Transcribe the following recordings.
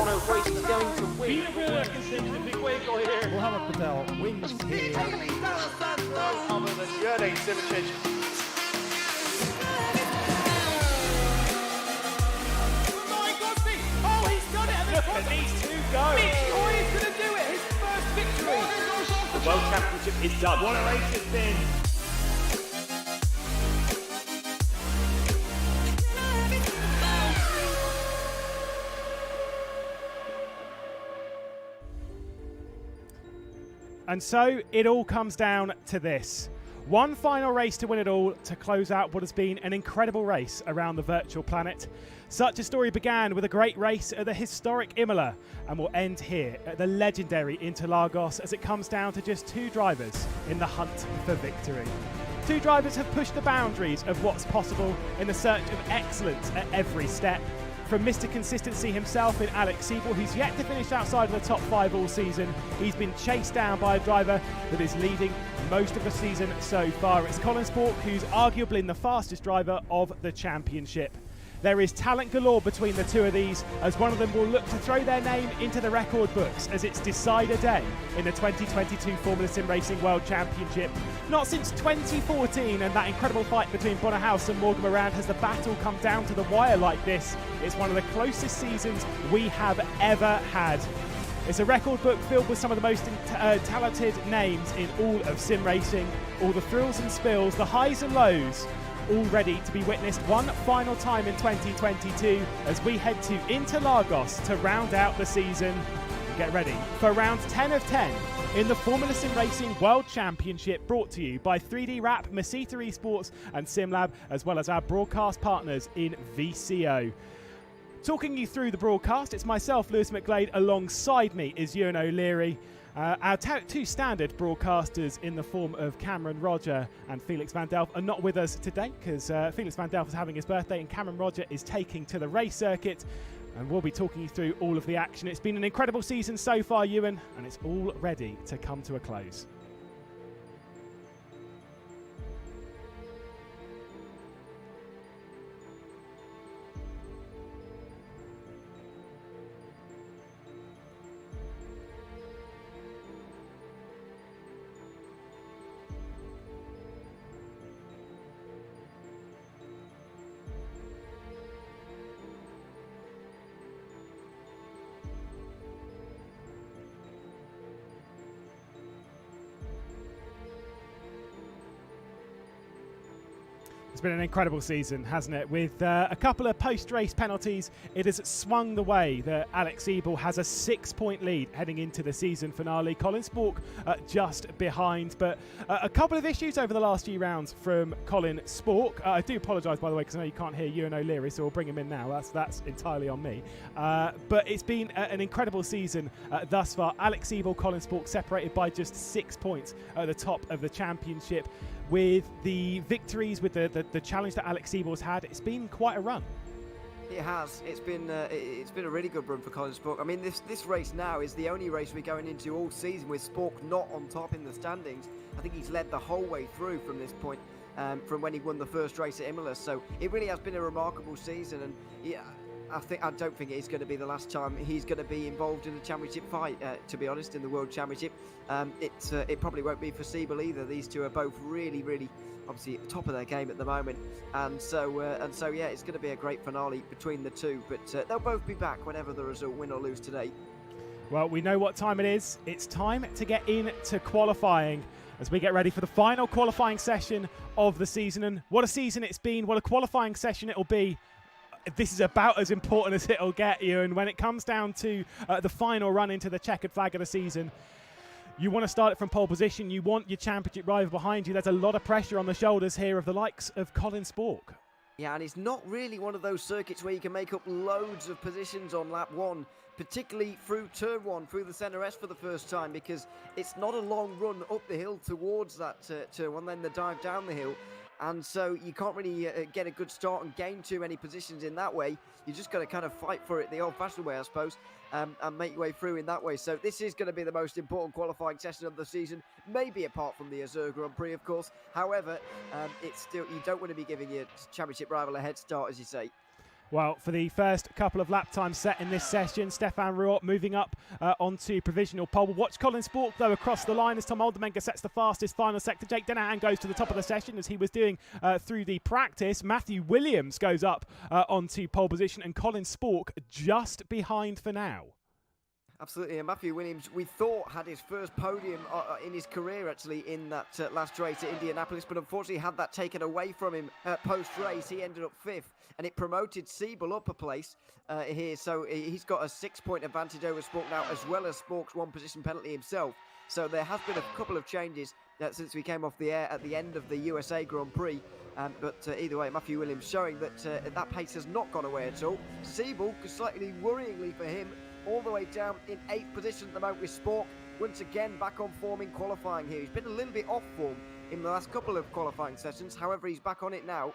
final race. He's going to win. Mohamed Patel wins here. Other than Rd.10. Look at these two go. He's going to do it. His first victory. The World Championship is done. What a race it's been. And so it all comes down to this. One final race to win it all to close out what has been an incredible race around the virtual planet. Such a story began with a great race at the historic Imola and will end here at the legendary Interlagos as it comes down to just two drivers in the hunt for victory. Two drivers have pushed the boundaries of what's possible in the search of excellence at every step. From Mr. Consistency himself in Alex Siebel, who's yet to finish outside of the top 5 all season, he's been chased down by a driver that is leading most of the season so far. It's Colin Spork, who's arguably the fastest driver of the championship. There is talent galore between the two of these, as one of them will look to throw their name into the record books as it's decider day in the 2022 Formula SimRacing World Championship. Not since 2014 and that incredible fight between Bonnehaus and Morgan Morand has the battle come down to the wire like this. It's one of the closest seasons we have ever had. It's a record book filled with some of the most talented names in all of sim racing. All the thrills and spills, the highs and lows, all ready to be witnessed one final time in 2022 as we head to Interlagos to round out the season. Get ready for round 10 of 10 in the Formula SimRacing World Championship, brought to you by 3D Wrap, Masita Esports and SimLab, as well as our broadcast partners in VCO. Talking you through the broadcast, it's myself, Lewis McGlade. Alongside me is Ewan O'Leary. Our two standard broadcasters in the form of Cameron Roger and Felix Van Delft are not with us today because Felix Van Delft is having his birthday and Cameron Roger is taking to the race circuit, and we'll be talking you through all of the action. It's been an incredible season so far, Ewan, and it's all ready to come to a close. It's been an incredible season, hasn't it? With a couple of post-race penalties, it has swung the way that Alex Siebel has a 6-point lead heading into the season finale. Colin Spork just behind, but a couple of issues over the last few rounds from Colin Spork. I do apologise, by the way, because I know you can't hear Ewan O'Leary, so we'll bring him in now. That's entirely on me. But it's been an incredible season thus far. Alex Siebel, Colin Spork separated by just 6 points at the top of the championship. With the victories, with the challenge that Alex Siebel's had, it's been quite a run. It has. It's been a really good run for Colin Spork. I mean, this race now is the only race we're going into all season with Spork not on top in the standings. I think he's led the whole way through from this point, from when he won the first race at Imola. So it really has been a remarkable season, and yeah, I don't think it's going to be the last time he's going to be involved in a championship fight, to be honest, in the World Championship. It probably won't be for Siebel either. These two are both really, really, obviously, at the top of their game at the moment. And so yeah, it's going to be a great finale between the two. But they'll both be back whenever the result, win or lose today. Well, we know what time it is. It's time to get into qualifying as we get ready for the final qualifying session of the season. And what a season it's been. What a qualifying session it'll be. This is about as important as it'll get you, and when it comes down to the final run into the checkered flag of the season, you want to start it from pole position. You want your championship rival behind you. There's a lot of pressure on the shoulders here of the likes of Colin Spork. Yeah, and it's not really one of those circuits where you can make up loads of positions on lap one, particularly through turn one, through the centre S for the first time, because it's not a long run up the hill towards that turn one, then the dive down the hill. And so you can't really get a good start and gain too many positions in that way. You just got to kind of fight for it the old-fashioned way, I suppose, and make your way through in that way. So this is going to be the most important qualifying session of the season, maybe apart from the Azur Grand Prix, of course. However, it's still, you don't want to be giving your championship rival a head start, as you say. Well, for the first couple of lap times set in this session, Stefan Ruot moving up onto provisional pole. Watch Colin Spork, though, across the line as Tom Oldermenga sets the fastest final sector. Jake Dennehan goes to the top of the session as he was doing through the practice. Matthew Williams goes up onto pole position, and Colin Spork just behind for now. Absolutely, and Matthew Williams, we thought, had his first podium in his career, actually, in that last race at Indianapolis, but unfortunately had that taken away from him post-race. He ended up 5th, and it promoted Siebel up a place here, so he's got a 6-point advantage over Spork now, as well as Spork's 1-position penalty himself. So there has been a couple of changes since we came off the air at the end of the USA Grand Prix. But either way, Matthew Williams showing that that pace has not gone away at all. Siebel, slightly worryingly for him, all the way down in 8th position at the moment with Spork. Once again, back on form in qualifying here. He's been a little bit off form in the last couple of qualifying sessions. However, he's back on it now.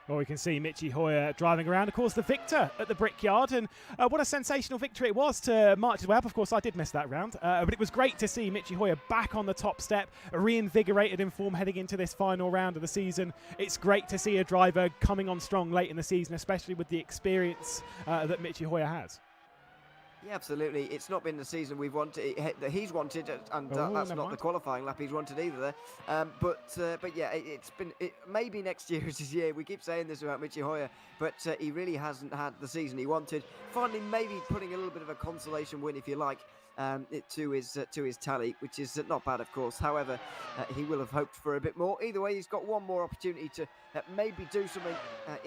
Well, we can see Michi Hoyer driving around, of course, the victor at the Brickyard. And what a sensational victory it was to march his way up. Of course, I did miss that round. But it was great to see Michi Hoyer back on the top step, reinvigorated in form heading into this final round of the season. It's great to see a driver coming on strong late in the season, especially with the experience that Michi Hoyer has. Yeah, absolutely. It's not been the season we've wanted, that he's wanted, and that's not the qualifying lap he's wanted either there. But yeah, maybe next year is his year. We keep saying this about Michi Hoyer, but he really hasn't had the season he wanted. Finally, maybe putting a little bit of a consolation win, if you like, to his tally, which is not bad, of course. However, he will have hoped for a bit more. Either way, he's got one more opportunity to maybe do something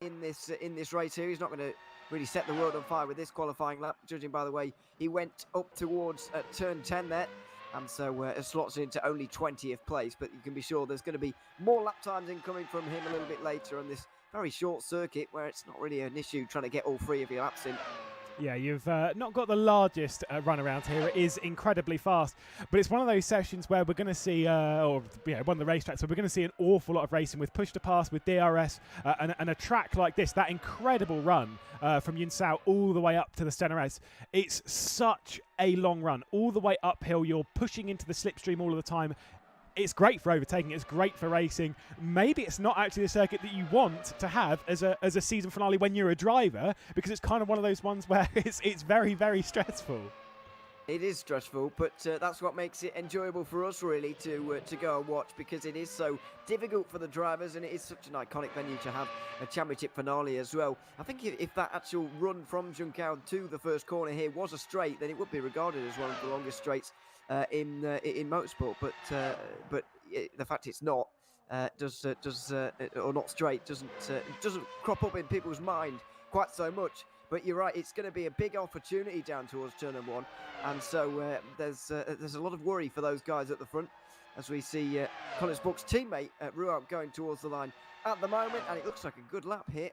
in this race here. He's not going to really set the world on fire with this qualifying lap, judging by the way he went up towards turn 10 there, and so it slots into only 20th place. But you can be sure there's going to be more lap times incoming from him a little bit later on this very short circuit, where it's not really an issue trying to get all 3 of your laps in. Yeah, you've not got the largest run around here. It is incredibly fast, but it's one of those sessions where we're going to see, one of the racetracks where we're going to see an awful lot of racing with push to pass, with DRS, and a track like this. That incredible run from Yunsao all the way up to the Stenerez. It's such a long run, all the way uphill. You're pushing into the slipstream all of the time. It's great for overtaking. It's great for racing. Maybe it's not actually the circuit that you want to have as a season finale when you're a driver, because it's kind of one of those ones where it's very, very stressful. It is stressful, but that's what makes it enjoyable for us, really, to go and watch, because it is so difficult for the drivers, and it is such an iconic venue to have a championship finale as well. I think if that actual run from Junção to the first corner here was a straight, then it would be regarded as one of the longest straights in motorsport. But the fact it's not or not straight doesn't crop up in people's mind quite so much. But you're right, it's going to be a big opportunity down towards turn 1, and so there's a lot of worry for those guys at the front, as we see Colin Spork's teammate Ruat going towards the line at the moment, and it looks like a good lap here.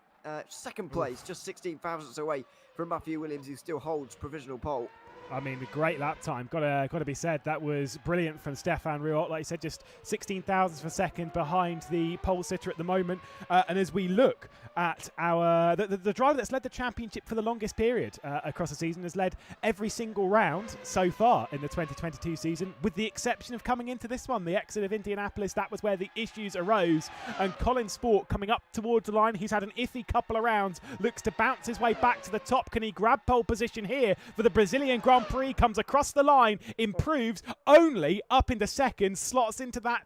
Second place, just 16 thousandths away from Matthew Williams, who still holds provisional pole. I mean, a great lap time. Got to be said. That was brilliant from Stefan Ruot. Like you said, just 16 thousandths of a second behind the pole sitter at the moment. And as we look at the driver that's led the championship for the longest period across the season, has led every single round so far in the 2022 season, with the exception of coming into this one, the exit of Indianapolis. That was where the issues arose. And Colin Spork coming up towards the line. He's had an iffy couple of rounds. Looks to bounce his way back to the top. Can he grab pole position here for the Brazilian Grand Prix? Comes across the line, improves only up into second, slots into that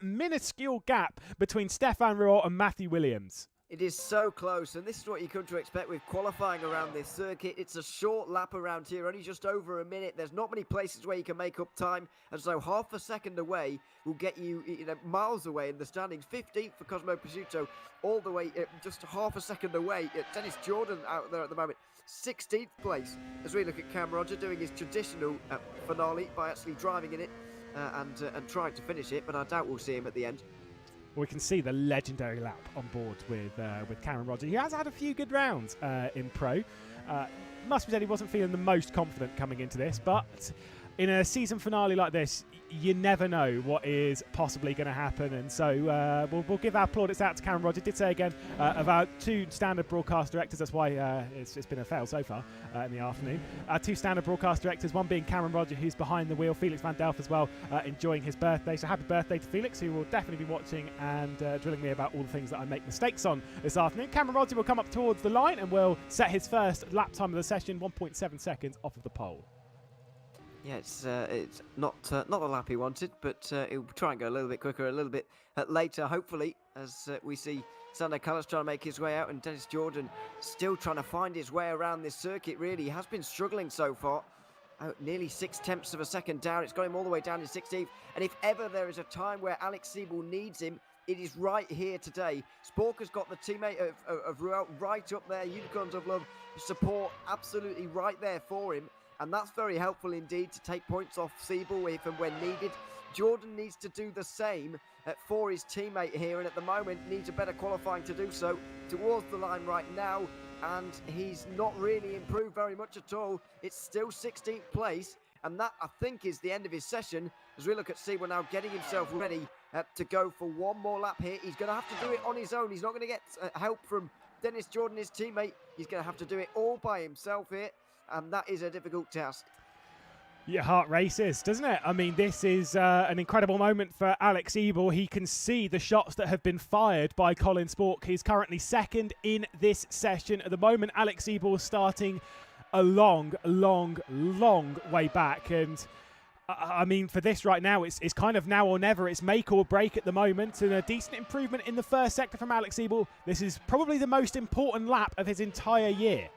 minuscule gap between Stefan Ruot and Matthew Williams. It is so close, and this is what you come to expect with qualifying around this circuit. It's a short lap around here, only just over a minute. There's not many places where you can make up time, and so half a second away will get you, miles away in the standings. 15th for Cosmo Prosciutto, all the way just half a second away. Dennis Jordan out there at the moment, 16th place, as we look at Cam Roger doing his traditional finale by actually driving in it and trying to finish it, but I doubt we'll see him at the end. We can see the legendary lap on board with Cameron Roger. He has had a few good rounds in Pro. Must be said he wasn't feeling the most confident coming into this, but in a season finale like this, you never know what is possibly going to happen, and so we'll give our plaudits out to Cameron Rogers. Did say again of our two standard broadcast directors, that's why it's been a fail so far in the afternoon. Our two standard broadcast directors, one being Cameron Rogers, who's behind the wheel, Felix van Delft as well, enjoying his birthday. So happy birthday to Felix, who will definitely be watching and drilling me about all the things that I make mistakes on this afternoon. Cameron Rogers will come up towards the line and will set his first lap time of the session, 1.7 seconds off of the pole. Yeah, it's not the lap he wanted, but he'll try and go a little bit quicker, a little bit later, hopefully, as we see Sander Callas trying to make his way out, and Dennis Jordan still trying to find his way around this circuit, really. He has been struggling so far. Nearly 6/10 of a second down. It's got him all the way down to 16th. And if ever there is a time where Alex Siebel needs him, it is right here today. Spork has got the teammate of Ruel right up there. Unicorns of Love support absolutely right there for him. And that's very helpful indeed to take points off Siebel if and when needed. Jordan needs to do the same for his teammate here, and at the moment needs a better qualifying to do so. Towards the line right now, and he's not really improved very much at all. It's still 16th place, and that, I think, is the end of his session, as we look at Siebel now getting himself ready to go for one more lap here. He's going to have to do it on his own. He's not going to get help from Dennis Jordan, his teammate. He's going to have to do it all by himself here, and that is a difficult task. Your heart races, doesn't it? I mean, this is an incredible moment for Alex Siebel. He can see the shots that have been fired by Colin Spork. He's currently second in this session. At the moment, Alex Siebel is starting a long way back. And I mean, for this right now, it's kind of now or never. It's make or break at the moment. And a decent improvement in the first sector from Alex Siebel. This is probably the most important lap of his entire year.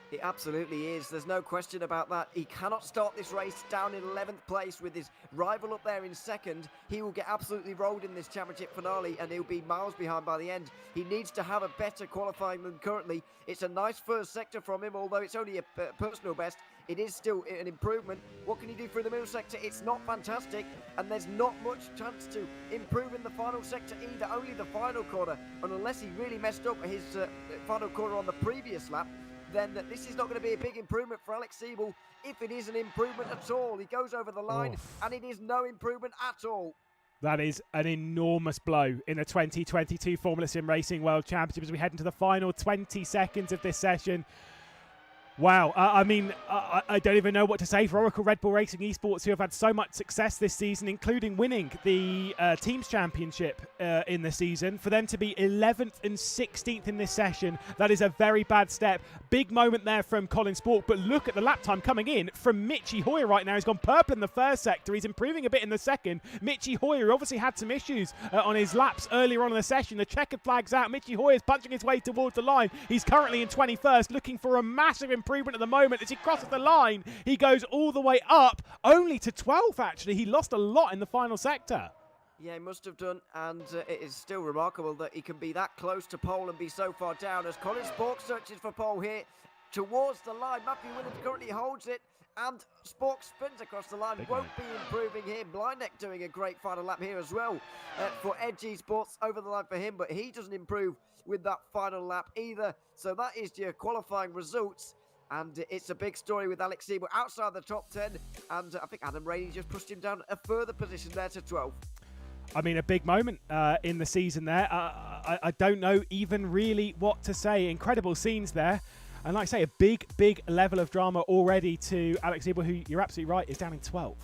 It absolutely is. There's no question about that. He cannot start this race down in 11th place with his rival up there in second. He will get absolutely rolled in this championship finale, and he'll be miles behind by the end. He needs to have a better qualifying than currently. It's a nice first sector from him, although it's only a personal best. It is still an improvement. What can he do for the middle sector? It's not fantastic, and there's not much chance to improve in the final sector either. Only the final corner, and unless he really messed up his final corner on the previous lap, then this is not going to be a big improvement for Alex Siebel, if it is an improvement at all. He goes over the line, and it is no improvement at all. That is an enormous blow in the 2022 Formula Sim Racing World Championship as we head into the final 20 seconds of this session. Wow, I mean, I don't even know what to say for Oracle Red Bull Racing eSports, who have had so much success this season, including winning the Teams Championship in the season. For them to be 11th and 16th in this session, that is a very bad step. Big moment there from Colin Spork, but look at the lap time coming in from Mitchie Hoyer right now. He's gone purple in the first sector. He's improving a bit in the second. Mitchie Hoyer obviously had some issues on his laps earlier on in the session. The checkered flag's out. Mitchie Hoyer's punching his way towards the line. He's currently in 21st, looking for a massive improvement at the moment. As he crosses the line, he goes all the way up, only to 12th actually. He lost a lot in the final sector. Yeah, he must have done, and it is still remarkable that he can be that close to pole and be so far down, as Colin Spork searches for pole here towards the line. Matthew Williams currently holds it, and Spork spins across the line. Won't be improving here. Blindneck doing a great final lap here as well for Edge Esports, over the line for him, but he doesn't improve with that final lap either. So that is your qualifying results. And it's a big story with Alex Siebel outside the top 10. And I think Adam Rainey just pushed him down a further position there to 12. I mean, a big moment in the season there. I don't know even really what to say. Incredible scenes there. And like I say, a big level of drama already to Alex Siebel, who, you're absolutely right, is down in 12th.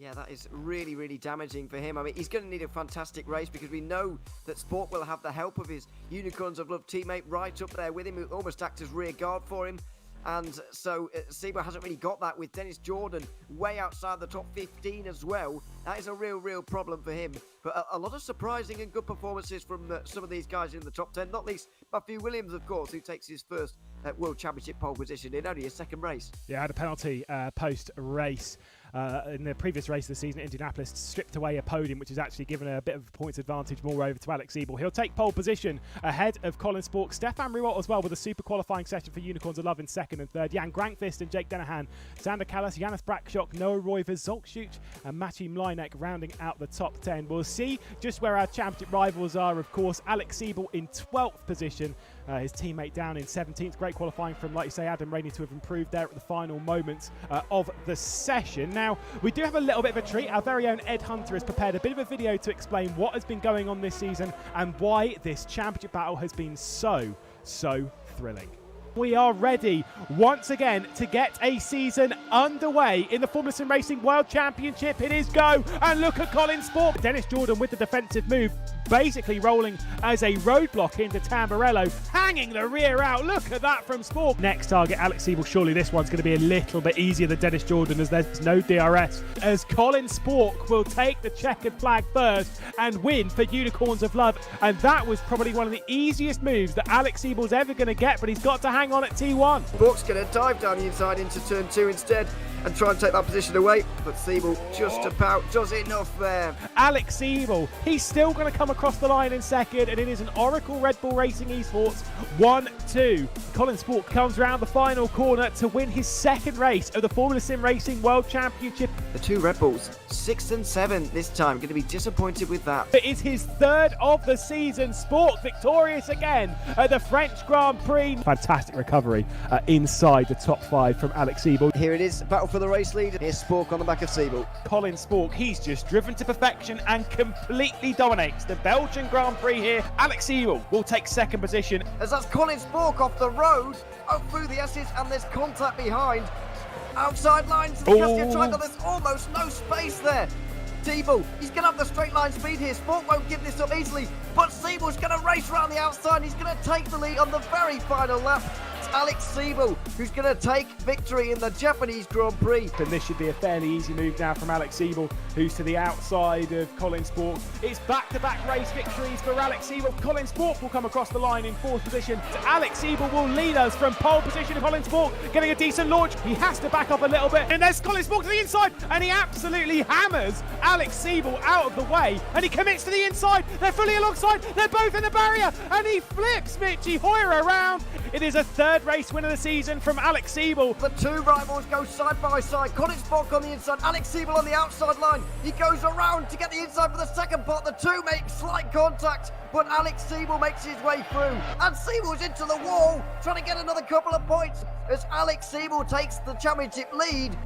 Yeah, that is really damaging for him. I mean, he's going to need a fantastic race, because we know that Sport will have the help of his Unicorns of Love teammate right up there with him, who almost acts as rear guard for him. And so Siebel hasn't really got that, with Dennis Jordan way outside the top 15 as well. That is a real problem for him. But a lot of surprising and good performances from some of these guys in the top 10, not least Matthew Williams, of course, who takes his first World Championship pole position in only his second race. Yeah, had a penalty post-race. In the previous race of the season, Indianapolis stripped away a podium, which has actually given a bit of points advantage moreover to Alex Siebel. He'll take pole position ahead of Colin Spork. Stefan Ruot as well, with a super qualifying session for Unicorns of Love in second and third. Jan Grankvist and Jake Denahan, Sander Callas, Janis Brakshock, Noah Roivers, Zolkshuch and Maciej Mlinek rounding out the top 10. We'll see just where our championship rivals are. Of course, Alex Siebel in 12th position, his teammate down in 17th. Great qualifying from, like you say, Adam Rainey to have improved there at the final moments of the session. Now, we do have a little bit of a treat. Our very own Ed Hunter has prepared a bit of a video to explain what has been going on this season and why this championship battle has been so thrilling. We are ready once again to get a season underway in the Formula Sim Racing World Championship. It is go, and look at Colin Sport. Dennis Jordan with the defensive move, basically rolling as a roadblock into Tamburello, hanging the rear out. Look at that from Sport. Next target, Alex Siebel. Surely this one's going to be a little bit easier than Dennis Jordan, as there's no DRS. As Colin Sport will take the checkered flag first and win for Unicorns of Love. And that was probably one of the easiest moves that Alex Siebel's ever going to get, but he's got to hang on at T1. Sport's going to dive down the inside into turn 2 instead and try and take that position away, but Siebel just about does enough there. Alex Siebel, he's still going to come across the line in second, and it is an Oracle Red Bull Racing eSports 1-2. Colin Sport comes round the final corner to win his second race of the Formula Sim Racing World Championship. The two Red Bulls, 6th and 7th this time, going to be disappointed with that. It is his third of the season. Sport victorious again at the French Grand Prix. Fantastic recovery inside the top 5 from Alex Siebel. Here it is, battle for the race lead. Here's Spork on the back of Siebel. Colin Spork, he's just driven to perfection and completely dominates the Belgian Grand Prix here. Alex Siebel will take second position. As that's Colin Spork off the road, up through the S's, and there's contact behind. Outside lines, the Castian triangle, there's almost no space there. Siebel, he's going to have the straight line speed here. Sport won't give this up easily, but Siebel's going to race around the outside. He's going to take the lead on the very final lap. It's Alex Siebel who's going to take victory in the Japanese Grand Prix. And this should be a fairly easy move now from Alex Siebel, who's to the outside of Colin Sport. It's back-to-back race victories for Alex Siebel. Colin Sport will come across the line in 4th position. Alex Siebel will lead us from pole position. Colin Sport getting a decent launch. He has to back up a little bit. And there's Colin Sport to the inside, and he absolutely hammers Alex Siebel out of the way, and he commits to the inside. They're fully alongside. They're both in the barrier, and he flips Mitchy Hoyer around. It is a third race win of the season from Alex Siebel. The two rivals go side by side. Colin Sport on the inside, Alex Siebel on the outside line. He goes around to get the inside for the second part. The two make slight contact, but Alex Siebel makes his way through. And Siebel's into the wall, trying to get another couple of points as Alex Siebel takes the championship lead.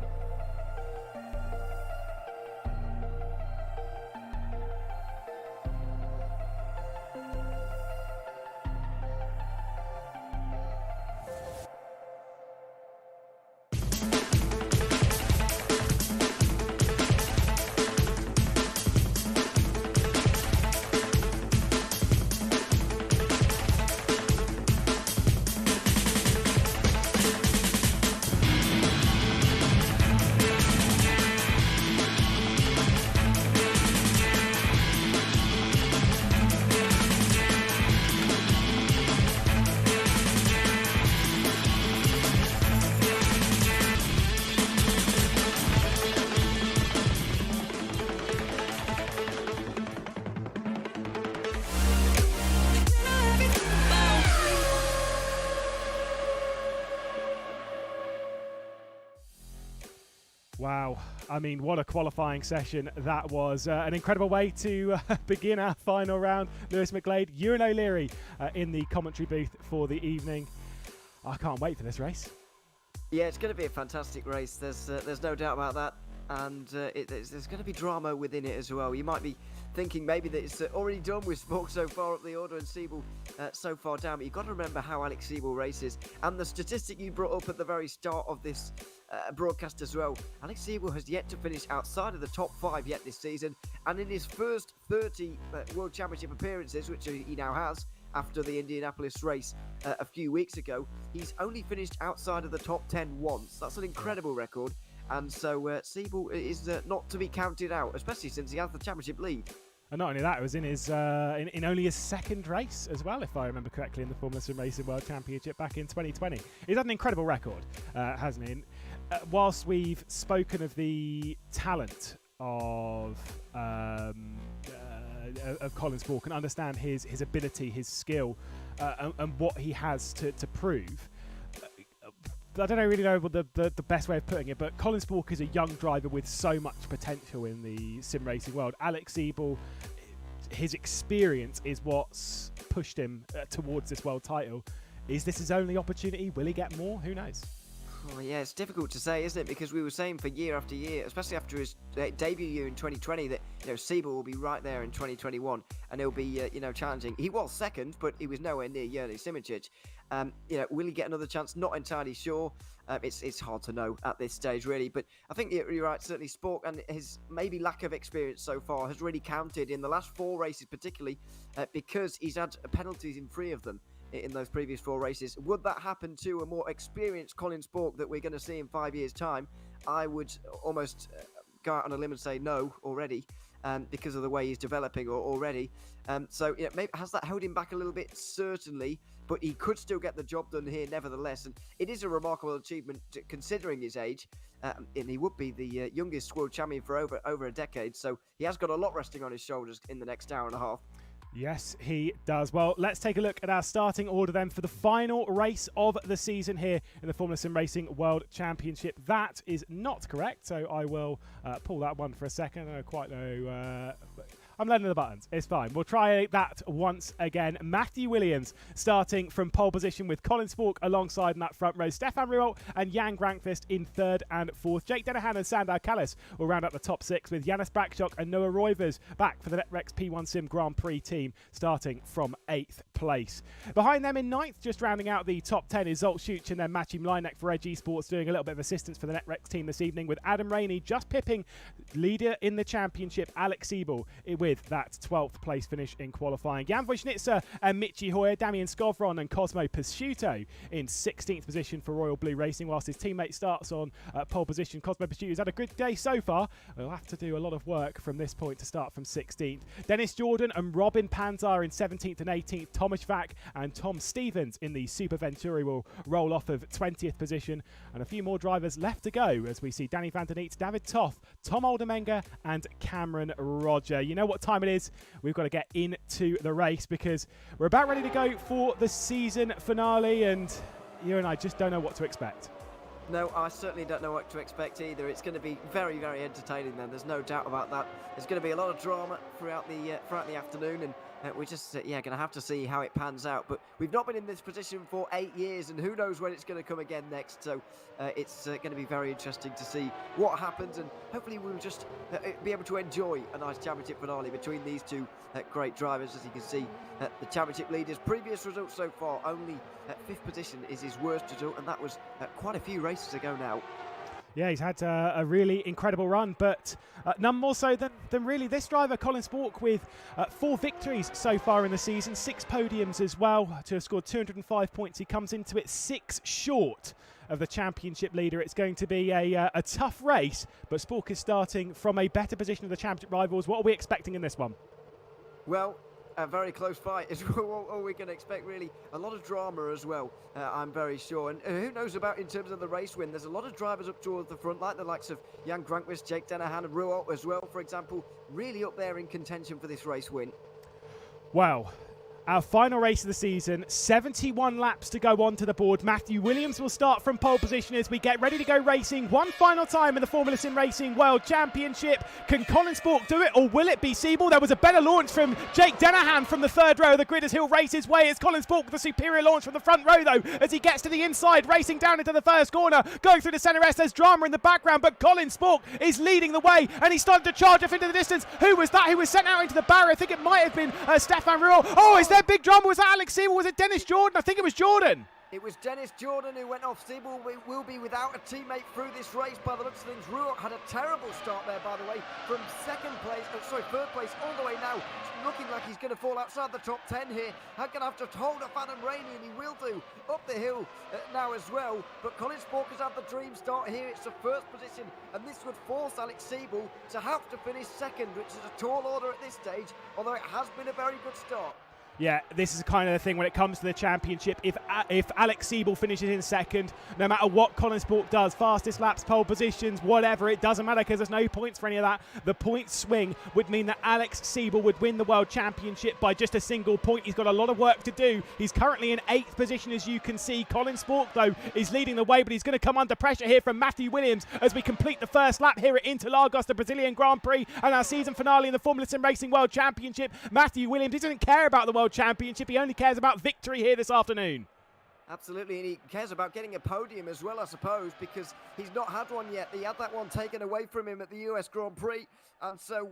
Wow, I mean, what a qualifying session that was. An incredible way to begin our final round. Lewis McGlade, Ewan O'Leary in the commentary booth for the evening. I can't wait for this race. Yeah, it's going to be a fantastic race. There's no doubt about that. And there's going to be drama within it as well. You might be thinking maybe that it's already done with Spork so far up the order and Siebel so far down. But you've got to remember how Alex Siebel races. And the statistic you brought up at the very start of this broadcast as well. Alex Siebel has yet to finish outside of the top 5 yet this season. And in his first 30 World Championship appearances, which he now has, after the Indianapolis race a few weeks ago, he's only finished outside of the top 10 once. That's an incredible record. And so Siebel is not to be counted out, especially since he has the championship lead. And not only that, it was in his in only his second race as well, if I remember correctly, in the Formula Sim Racing World Championship back in 2020. He's had an incredible record, hasn't he? Whilst we've spoken of the talent of Colin Sport and understand his ability, his skill, and what he has to prove, I don't really know the best way of putting it, but Colin Sport is a young driver with so much potential in the sim racing world. Alex Siebel, his experience is what's pushed him towards this world title. Is this his only opportunity? Will he get more? Who knows? Oh, yeah, it's difficult to say, isn't it? Because we were saying for year after year, especially after his debut year in 2020, that Siebel will be right there in 2021, and he'll be challenging. He was second, but he was nowhere near Jurnej Simicic. Will he get another chance? Not entirely sure. It's hard to know at this stage, really. But I think you're right. Certainly, Spork and his maybe lack of experience so far has really counted in the last 4 races, particularly because he's had penalties in 3 of them in those previous 4 races. Would that happen to a more experienced Colin Spork that we're going to see in 5 years' time? I would almost go out on a limb and say no already, because of the way he's developing already. Maybe has that held him back a little bit? Certainly, but he could still get the job done here nevertheless. And it is a remarkable achievement considering his age, and he would be the youngest world champion for over a decade. So he has got a lot resting on his shoulders in the next hour and a half. Yes, he does. Well, let's take a look at our starting order then for the final race of the season here in the Formula Sim Racing World Championship. That is not correct, so I will pull that one for a second. I don't quite know... I'm learning the buttons. It's fine. We'll try that once again. Matthew Williams starting from pole position with Colin Spork alongside in that front row. Stefan Ruolt and Jan Grankvist in 3rd and 4th. Jake Dennehan and Sandar Kallis will round up the top 6 with Janis Bakshok and Noah Roivers back for the Netrex P1 Sim Grand Prix team starting from 8th place. Behind them in 9th, just rounding out the top 10 is Zolt Schuch and then Maciej Mlinek for Edge eSports doing a little bit of assistance for the Netrex team this evening with Adam Rainey just pipping leader in the championship Alex Siebel with that 12th place finish in qualifying. Jan Wojnitzer and Michi Hoyer, Damian Skovron and Cosmo Pasciuto in 16th position for Royal Blue Racing, whilst his teammate starts on pole position. Cosmo Pasciuto's had a good day so far. We'll have to do a lot of work from this point to start from 16th. Dennis Jordan and Robin Panzar in 17th and 18th. Thomas Vack and Tom Stevens in the Super Venturi will roll off of 20th position, and a few more drivers left to go as we see Danny van der Neet, David Toth, Tom Oldermenger and Cameron Roger. You know what time it is? We've got to get into the race because we're about ready to go for the season finale, and you and I just don't know what to expect. No, I certainly don't know what to expect either. It's going to be very, very entertaining then. There's no doubt about that. There's going to be a lot of drama throughout the afternoon, and we're just going to have to see how it pans out. But we've not been in this position for 8 years, and who knows when it's going to come again next. So it's going to be very interesting to see what happens, and hopefully we'll just be able to enjoy a nice championship finale between these two great drivers. As you can see, the championship leader's previous results so far, only 5th position is his worst result, and that was quite a few races ago now. Yeah, he's had a really incredible run, but none more so than really this driver, Colin Spork, with 4 victories so far in the season, 6 podiums as well, to have scored 205 points. He comes into it 6 short of the championship leader. It's going to be a tough race, but Spork is starting from a better position of the championship rivals. What are we expecting in this one? Well, a very close fight is what we can expect, really. A lot of drama as well, I'm very sure. And who knows about in terms of the race win? There's a lot of drivers up towards the front, like the likes of Jan Grankvist, Jake Dennehan and Ruolt as well, for example, really up there in contention for this race win. Wow. Our final race of the season, 71 laps to go on to the board. Matthew Williams will start from pole position as we get ready to go racing one final time in the Formula Sim Racing World Championship. Can Colin Spork do it, or will it be Siebel? There was a better launch from Jake Dennehan from the 3rd row of the grid as he'll race his way. It's Colin Spork with the superior launch from the front row, though, as he gets to the inside, racing down into the first corner, going through the centre S. There's drama in the background, but Colin Spork is leading the way, and he's starting to charge off into the distance. Who was that? Who was sent out into the barrier? I think it might have been Stefan Ruolt. Oh, is there big drama? Was that Alex Siebel? Was it Dennis Jordan? I think it was Jordan. It was Dennis Jordan who went off. Siebel will be without a teammate through this race by the looks of things. Ruolt had a terrible start there, by the way, from 3rd place all the way now. It's looking like he's going to fall outside the top 10 here. I'm going to have to hold off Adam Rainey, and he will do up the hill now as well. But Colin Spork has had the dream start here. It's the 1st position, and this would force Alex Siebel to have to finish 2nd, which is a tall order at this stage, although it has been a very good start. Yeah, this is kind of the thing when it comes to the championship. If Alex Siebel finishes in 2nd, no matter what Colin Spork does, fastest laps, pole positions, whatever, it doesn't matter because there's no points for any of that. The point swing would mean that Alex Siebel would win the World Championship by just a single point. He's got a lot of work to do. He's currently in 8th position, as you can see. Colin Spork, though, is leading the way, but he's going to come under pressure here from Matthew Williams as we complete the first lap here at Interlagos, the Brazilian Grand Prix, and our season finale in the Formula Sim Racing World Championship. Matthew Williams, he doesn't care about the World Championship. He only cares about victory here this afternoon. Absolutely, and he cares about getting a podium as well, I suppose, because he's not had one yet. He had that one taken away from him at the US Grand Prix, and so,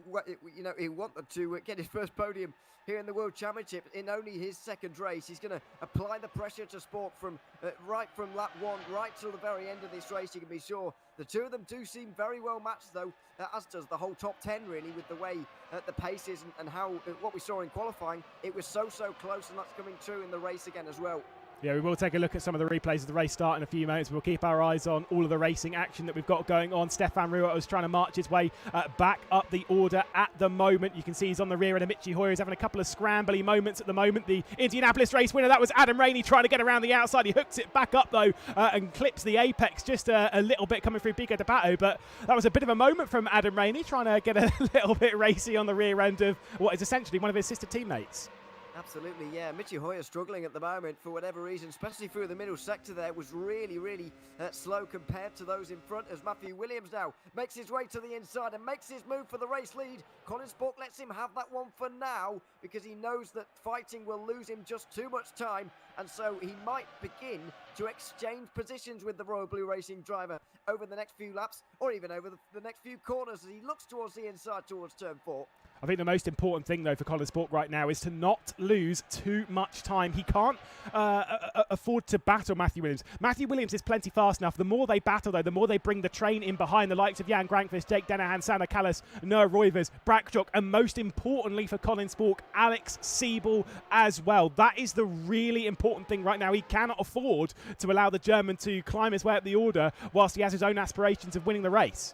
you know, he wanted to get his first podium here in the World Championship in only his second race. He's going to apply the pressure to Spork from right from lap 1 right till the very end of this race. You can be sure the two of them do seem very well matched, though, as does the whole top 10, really, with the way the pace is and how what we saw in qualifying. It was so close, and that's coming true in the race again as well. Yeah, we will take a look at some of the replays of the race start in a few moments. We'll keep our eyes on all of the racing action that we've got going on. Stefan Ruot was trying to march his way back up the order at the moment. You can see he's on the rear end of Michi Hoyer. He's having a couple of scrambly moments at the moment. The Indianapolis race winner, that was Adam Rainey trying to get around the outside. He hooks it back up, though, and clips the apex just a little bit coming through Pico de Pato. But that was a bit of a moment from Adam Rainey, trying to get a little bit racy on the rear end of what is essentially one of his sister teammates. Absolutely, yeah. Michi Hoyer struggling at the moment for whatever reason, especially through the middle sector there, was really slow compared to those in front, as Matthew Williams now makes his way to the inside and makes his move for the race lead. Colin Spork lets him have that one for now because he knows that fighting will lose him just too much time, and so he might begin to exchange positions with the Royal Blue Racing driver over the next few laps or even over the next few corners as he looks towards the inside towards turn 4. I think the most important thing, though, for Colin Spork right now is to not lose too much time. He can't afford to battle Matthew Williams. Matthew Williams is plenty fast enough. The more they battle, though, the more they bring the train in behind the likes of Jan Grankvist, Jake Dennehan, Sander Callas, Noah Roivers, Brackjock, and most importantly for Colin Spork, Alex Siebel as well. That is the really important thing right now. He cannot afford to allow the German to climb his way up the order whilst he has his own aspirations of winning the race.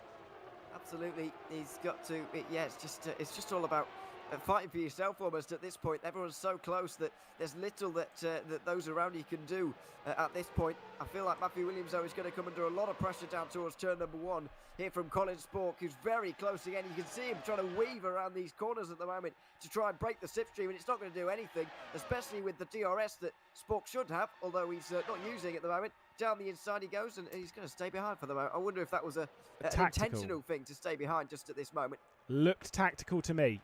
Absolutely, he's got to. It's just all about fighting for yourself almost at this point. Everyone's so close that there's little that those around you can do at this point. I feel like Matthew Williams, though, is going to come under a lot of pressure down towards turn number 1 here from Colin Spork, who's very close again. You can see him trying to weave around these corners at the moment to try and break the slipstream, and it's not going to do anything, especially with the DRS that Spork should have, although he's not using at the moment. Down the inside he goes, and he's going to stay behind for the moment. I wonder if that was an intentional thing to stay behind just at this moment. Looked tactical to me.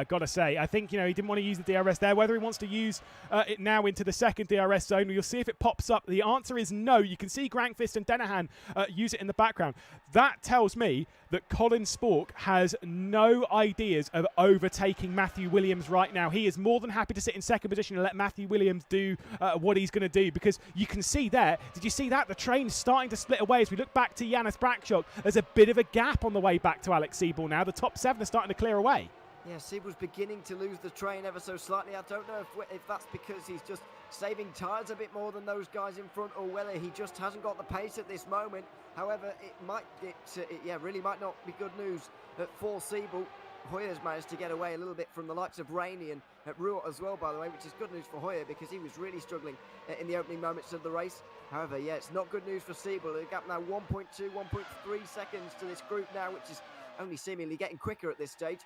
Gotta say, I think, you know, he didn't want to use the DRS there. Whether he wants to use it now into the second DRS zone, we'll see if it pops up. The answer is no. You can see Grankvist and Dennehan use it in the background. That tells me that Colin Spork has no ideas of overtaking Matthew Williams right now. He is more than happy to sit in second position and let Matthew Williams do what he's going to do, because you can see there, did you see that? The train's starting to split away as we look back to Janis Brackjock. There's a bit of a gap on the way back to Alex Siebel now. The top 7 are starting to clear away. Yeah, Siebel's beginning to lose the train ever so slightly. I don't know if that's because he's just saving tyres a bit more than those guys in front, or whether he just hasn't got the pace at this moment. However, it really might not be good news for Siebel. Hoyer's managed to get away a little bit from the likes of Rainey and Ruot as well, by the way, which is good news for Hoyer because he was really struggling in the opening moments of the race. However, yeah, it's not good news for Siebel. The gap now 1.2, 1.3 seconds to this group now, which is only seemingly getting quicker at this stage.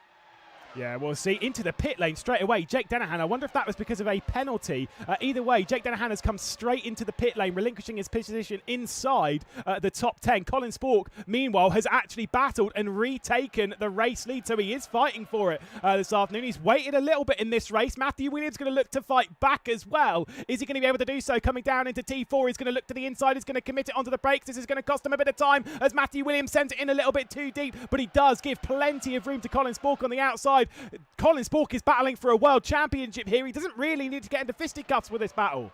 Yeah, we'll see. Into the pit lane straight away, Jake Dennehan. I wonder if that was because of a penalty. Either way, Jake Dennehan has come straight into the pit lane, relinquishing his position inside the top 10. Colin Spork, meanwhile, has actually battled and retaken the race lead, so he is fighting for it this afternoon. He's waited a little bit in this race. Matthew Williams going to look to fight back as well. Is he going to be able to do so? Coming down into T4, he's going to look to the inside. He's going to commit it onto the brakes. This is going to cost him a bit of time as Matthew Williams sends it in a little bit too deep, but he does give plenty of room to Colin Spork on the outside. Colin Spork is battling for a world championship here. He doesn't really need to get into fisticuffs with this battle.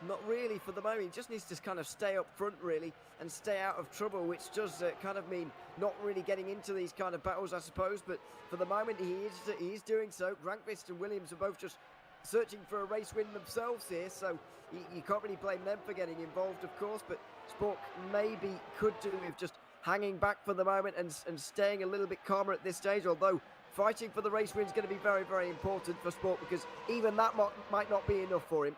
Not really for the moment. He just needs to kind of stay up front, really, and stay out of trouble, which does kind of mean not really getting into these kind of battles, I suppose. But for the moment, he is doing so. Grankvist and Williams are both just searching for a race win themselves here, so you can't really blame them for getting involved, of course. But Spork maybe could do with just hanging back for the moment and staying a little bit calmer at this stage, although fighting for the race win is going to be very, very important for Spork, because even that might not be enough for him.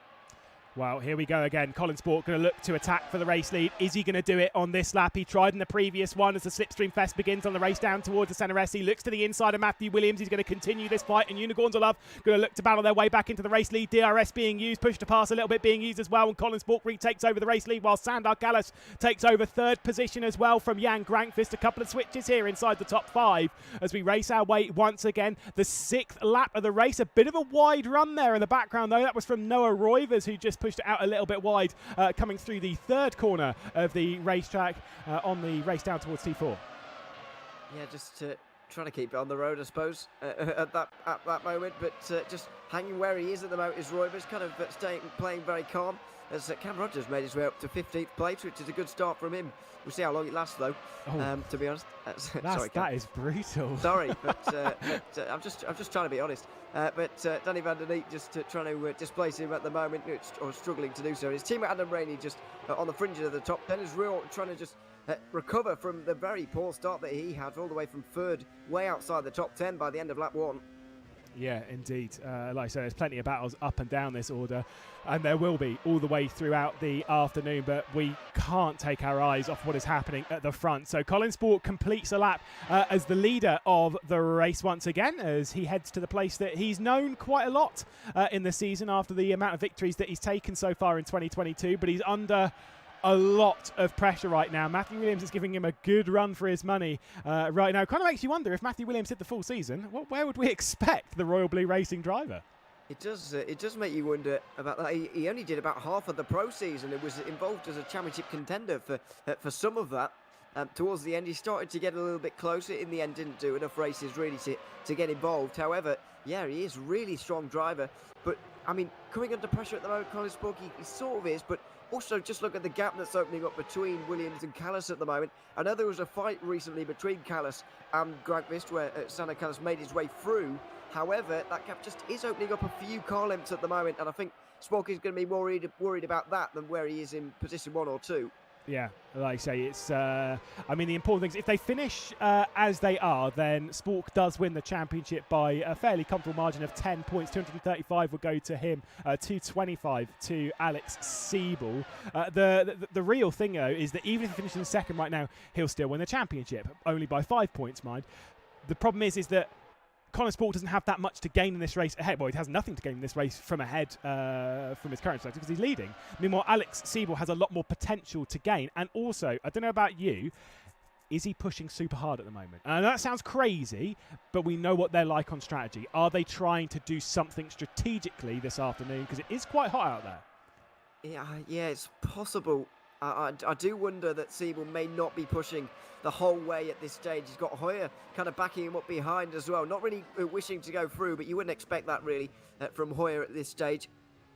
Well, here we go again. Colin Spork going to look to attack for the race lead. Is he going to do it on this lap? He tried in the previous one as the slipstream fest begins on the race down towards the centre S. He looks to the inside of Matthew Williams. He's going to continue this fight, and Unicorns of Love going to look to battle their way back into the race lead. DRS being used, push to pass a little bit being used as well, and Colin Spork retakes over the race lead while Sander Callas takes over third position as well from Jan Grankvist. A couple of switches here inside the top 5 as we race our way once again. The 6th lap of the race. A bit of a wide run there in the background, though. That was from Noah Roivers, who just pushed it out a little bit wide, coming through the third corner of the racetrack on the race down towards T4. Yeah, just trying to keep it on the road, I suppose, at that moment. But just hanging where he is at the moment is Roybers, kind of playing very calm. As Cam Rogers made his way up to 15th place, which is a good start from him. We'll see how long it lasts, though. To be honest, sorry, Cam. That is brutal. Sorry, but I'm just trying to be honest. But Danny van der Neek just trying to displace him at the moment, or struggling to do so. His teammate Adam Rainey just on the fringes of the top 10 is trying to just recover from the very poor start that he had, all the way from third, way outside the top 10 by the end of lap 1. Yeah, indeed. Like I said, there's plenty of battles up and down this order, and there will be all the way throughout the afternoon, but we can't take our eyes off what is happening at the front. So Colin Sport completes a lap as the leader of the race once again, as he heads to the place that he's known quite a lot in the season after the amount of victories that he's taken so far in 2022, but he's under a lot of pressure right now. Matthew Williams is giving him a good run for his money right now. Kind of makes you wonder, if Matthew Williams did the full season, where would we expect the Royal Blue Racing driver? It does make you wonder about that. He only did about half of the pro season. It was involved as a championship contender for some of that. Towards the end, he started to get a little bit closer. In the end, didn't do enough races really to get involved. However, yeah, he is a really strong driver. But, I mean, coming under pressure at the moment, Colin Sport, he sort of is, but also, just look at the gap that's opening up between Williams and Callis at the moment. I know there was a fight recently between Callis and Gragvist where Santa Callis made his way through. However, that gap just is opening up a few car lengths at the moment, and I think Spock is going to be more worried about that than where he is in position 1 or 2. Yeah, like I say, it's. I mean, the important thing is if they finish as they are, then Spork does win the championship by a fairly comfortable margin of 10 points. 235 will go to him, 225 to Alex Siebel. The real thing, though, is that even if he finishes in second right now, he'll still win the championship, only by 5 points, mind. The problem is that Colin Sport doesn't have that much to gain in this race ahead. Well, he has nothing to gain in this race from ahead from his current perspective because he's leading. Meanwhile, Alex Siebel has a lot more potential to gain. And also, I don't know about you, is he pushing super hard at the moment? And that sounds crazy, but we know what they're like on strategy. Are they trying to do something strategically this afternoon? Because it is quite hot out there. Yeah, it's possible. I do wonder that Siebel may not be pushing the whole way at this stage. He's got Hoyer kind of backing him up behind as well. Not really wishing to go through, but you wouldn't expect that really from Hoyer at this stage.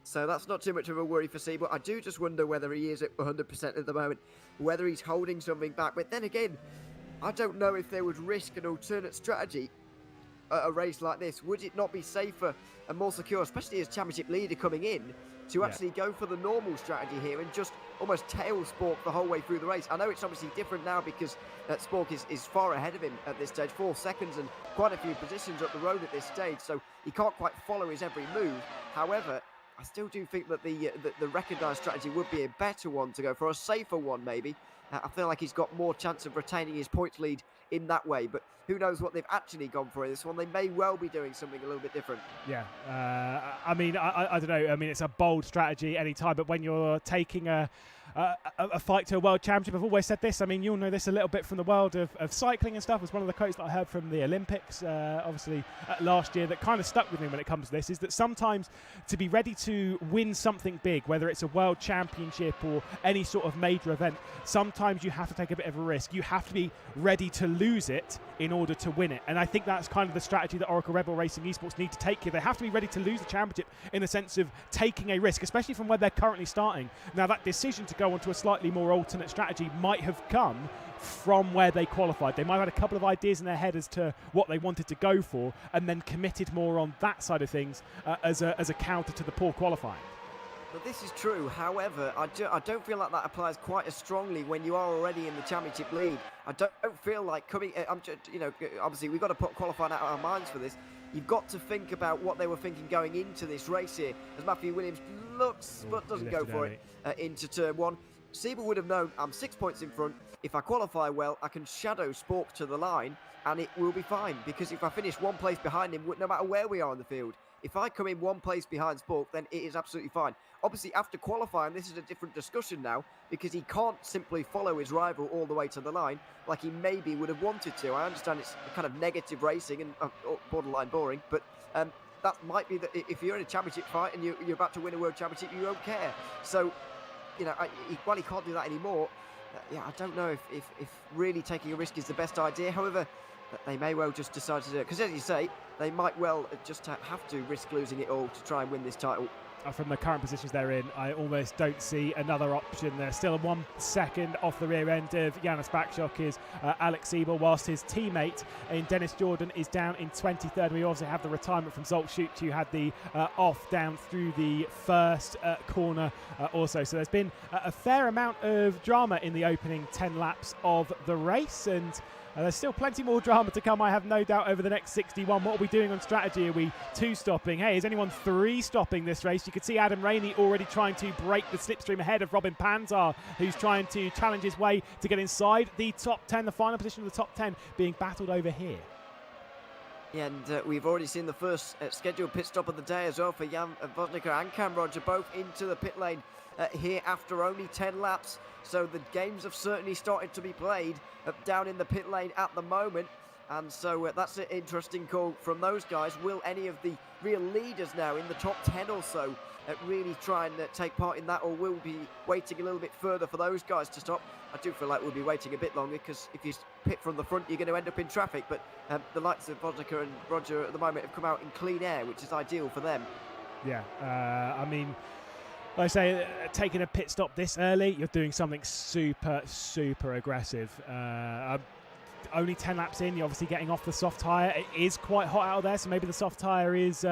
So that's not too much of a worry for Siebel. I do just wonder whether he is at 100% at the moment, whether he's holding something back. But then again, I don't know if they would risk an alternate strategy at a race like this. Would it not be safer and more secure, especially as championship leader coming in, to actually go for the normal strategy here and just almost tail Spork the whole way through the race? I know it's obviously different now because Spork is far ahead of him at this stage, 4 seconds and quite a few positions up the road at this stage, so he can't quite follow his every move. However, I still do think that the recognised strategy would be a better one to go for, a safer one maybe. I feel like he's got more chance of retaining his points lead in that way, but who knows what they've actually gone for in this one. They may well be doing something a little bit different. Yeah, I mean, I don't know. I mean, it's a bold strategy any time, but when you're taking a fight to a world championship, I've always said this. I mean, you'll know this a little bit from the world of cycling and stuff. It was one of the quotes that I heard from the Olympics, obviously, last year that kind of stuck with me when it comes to this, is that sometimes to be ready to win something big, whether it's a world championship or any sort of major event, sometimes you have to take a bit of a risk. You have to be ready to lose it in order to win it. And I think that's kind of the strategy that Oracle Rebel Racing eSports need to take here. They have to be ready to lose the championship in the sense of taking a risk, especially from where they're currently starting. Now, that decision to go onto a slightly more alternate strategy might have come from where they qualified. They might have had a couple of ideas in their head as to what they wanted to go for and then committed more on that side of things as a counter to the poor qualifying. But this is true. However, I don't feel like that applies quite as strongly when you are already in the championship lead. I don't feel like coming. Obviously we've got to put qualifying out of our minds for this. You've got to think about what they were thinking going into this race here, as Matthew Williams looks but doesn't go for it into turn 1. Siebel would have known I'm 6 points in front. If I qualify well, I can shadow Spork to the line and it will be fine, because if I finish 1 place behind him, no matter where we are in the field, if I come in 1 place behind Spork, then it is absolutely fine. Obviously, after qualifying, this is a different discussion now, because he can't simply follow his rival all the way to the line like he maybe would have wanted to. I understand it's kind of negative racing and borderline boring, but that might be that if you're in a championship fight and you're about to win a world championship, you don't care. So, you know, while he can't do that anymore, yeah, I don't know if really taking a risk is the best idea. However, they may well just decide to do it, because as you say, they might well just have to risk losing it all to try and win this title. From the current positions they're in, I almost don't see another option. They're still 1 second off the rear end of Janis Bakshok is Alex Siebel, whilst his teammate in Dennis Jordan is down in 23rd. We also have the retirement from Zoltschuk, who had the off down through the first corner also. So there's been a fair amount of drama in the opening 10 laps of the race, and there's still plenty more drama to come, I have no doubt, over the next 61. What are we doing on strategy? Are we 2-stopping? Hey, is anyone 3-stopping this race? You can see Adam Rainey already trying to break the slipstream ahead of Robin Panzar, who's trying to challenge his way to get inside the top 10, the final position of the top 10 being battled over here. Yeah, and we've already seen the first scheduled pit stop of the day as well for Jan Vodnica and Cam Roger, both into the pit lane here after only 10 laps. So the games have certainly started to be played down in the pit lane at the moment. And so that's an interesting call from those guys. Will any of the real leaders now in the top 10 or so really try and take part in that, or will we be waiting a little bit further for those guys to stop? I do feel like we'll be waiting a bit longer, because if you pit from the front, you're going to end up in traffic. But the likes of Vodnica and Roger at the moment have come out in clean air, which is ideal for them. Yeah, I mean, like I say, taking a pit stop this early, you're doing something super, super aggressive. Only 10 laps in, you're obviously getting off the soft tyre. It is quite hot out there, so maybe the soft tyre is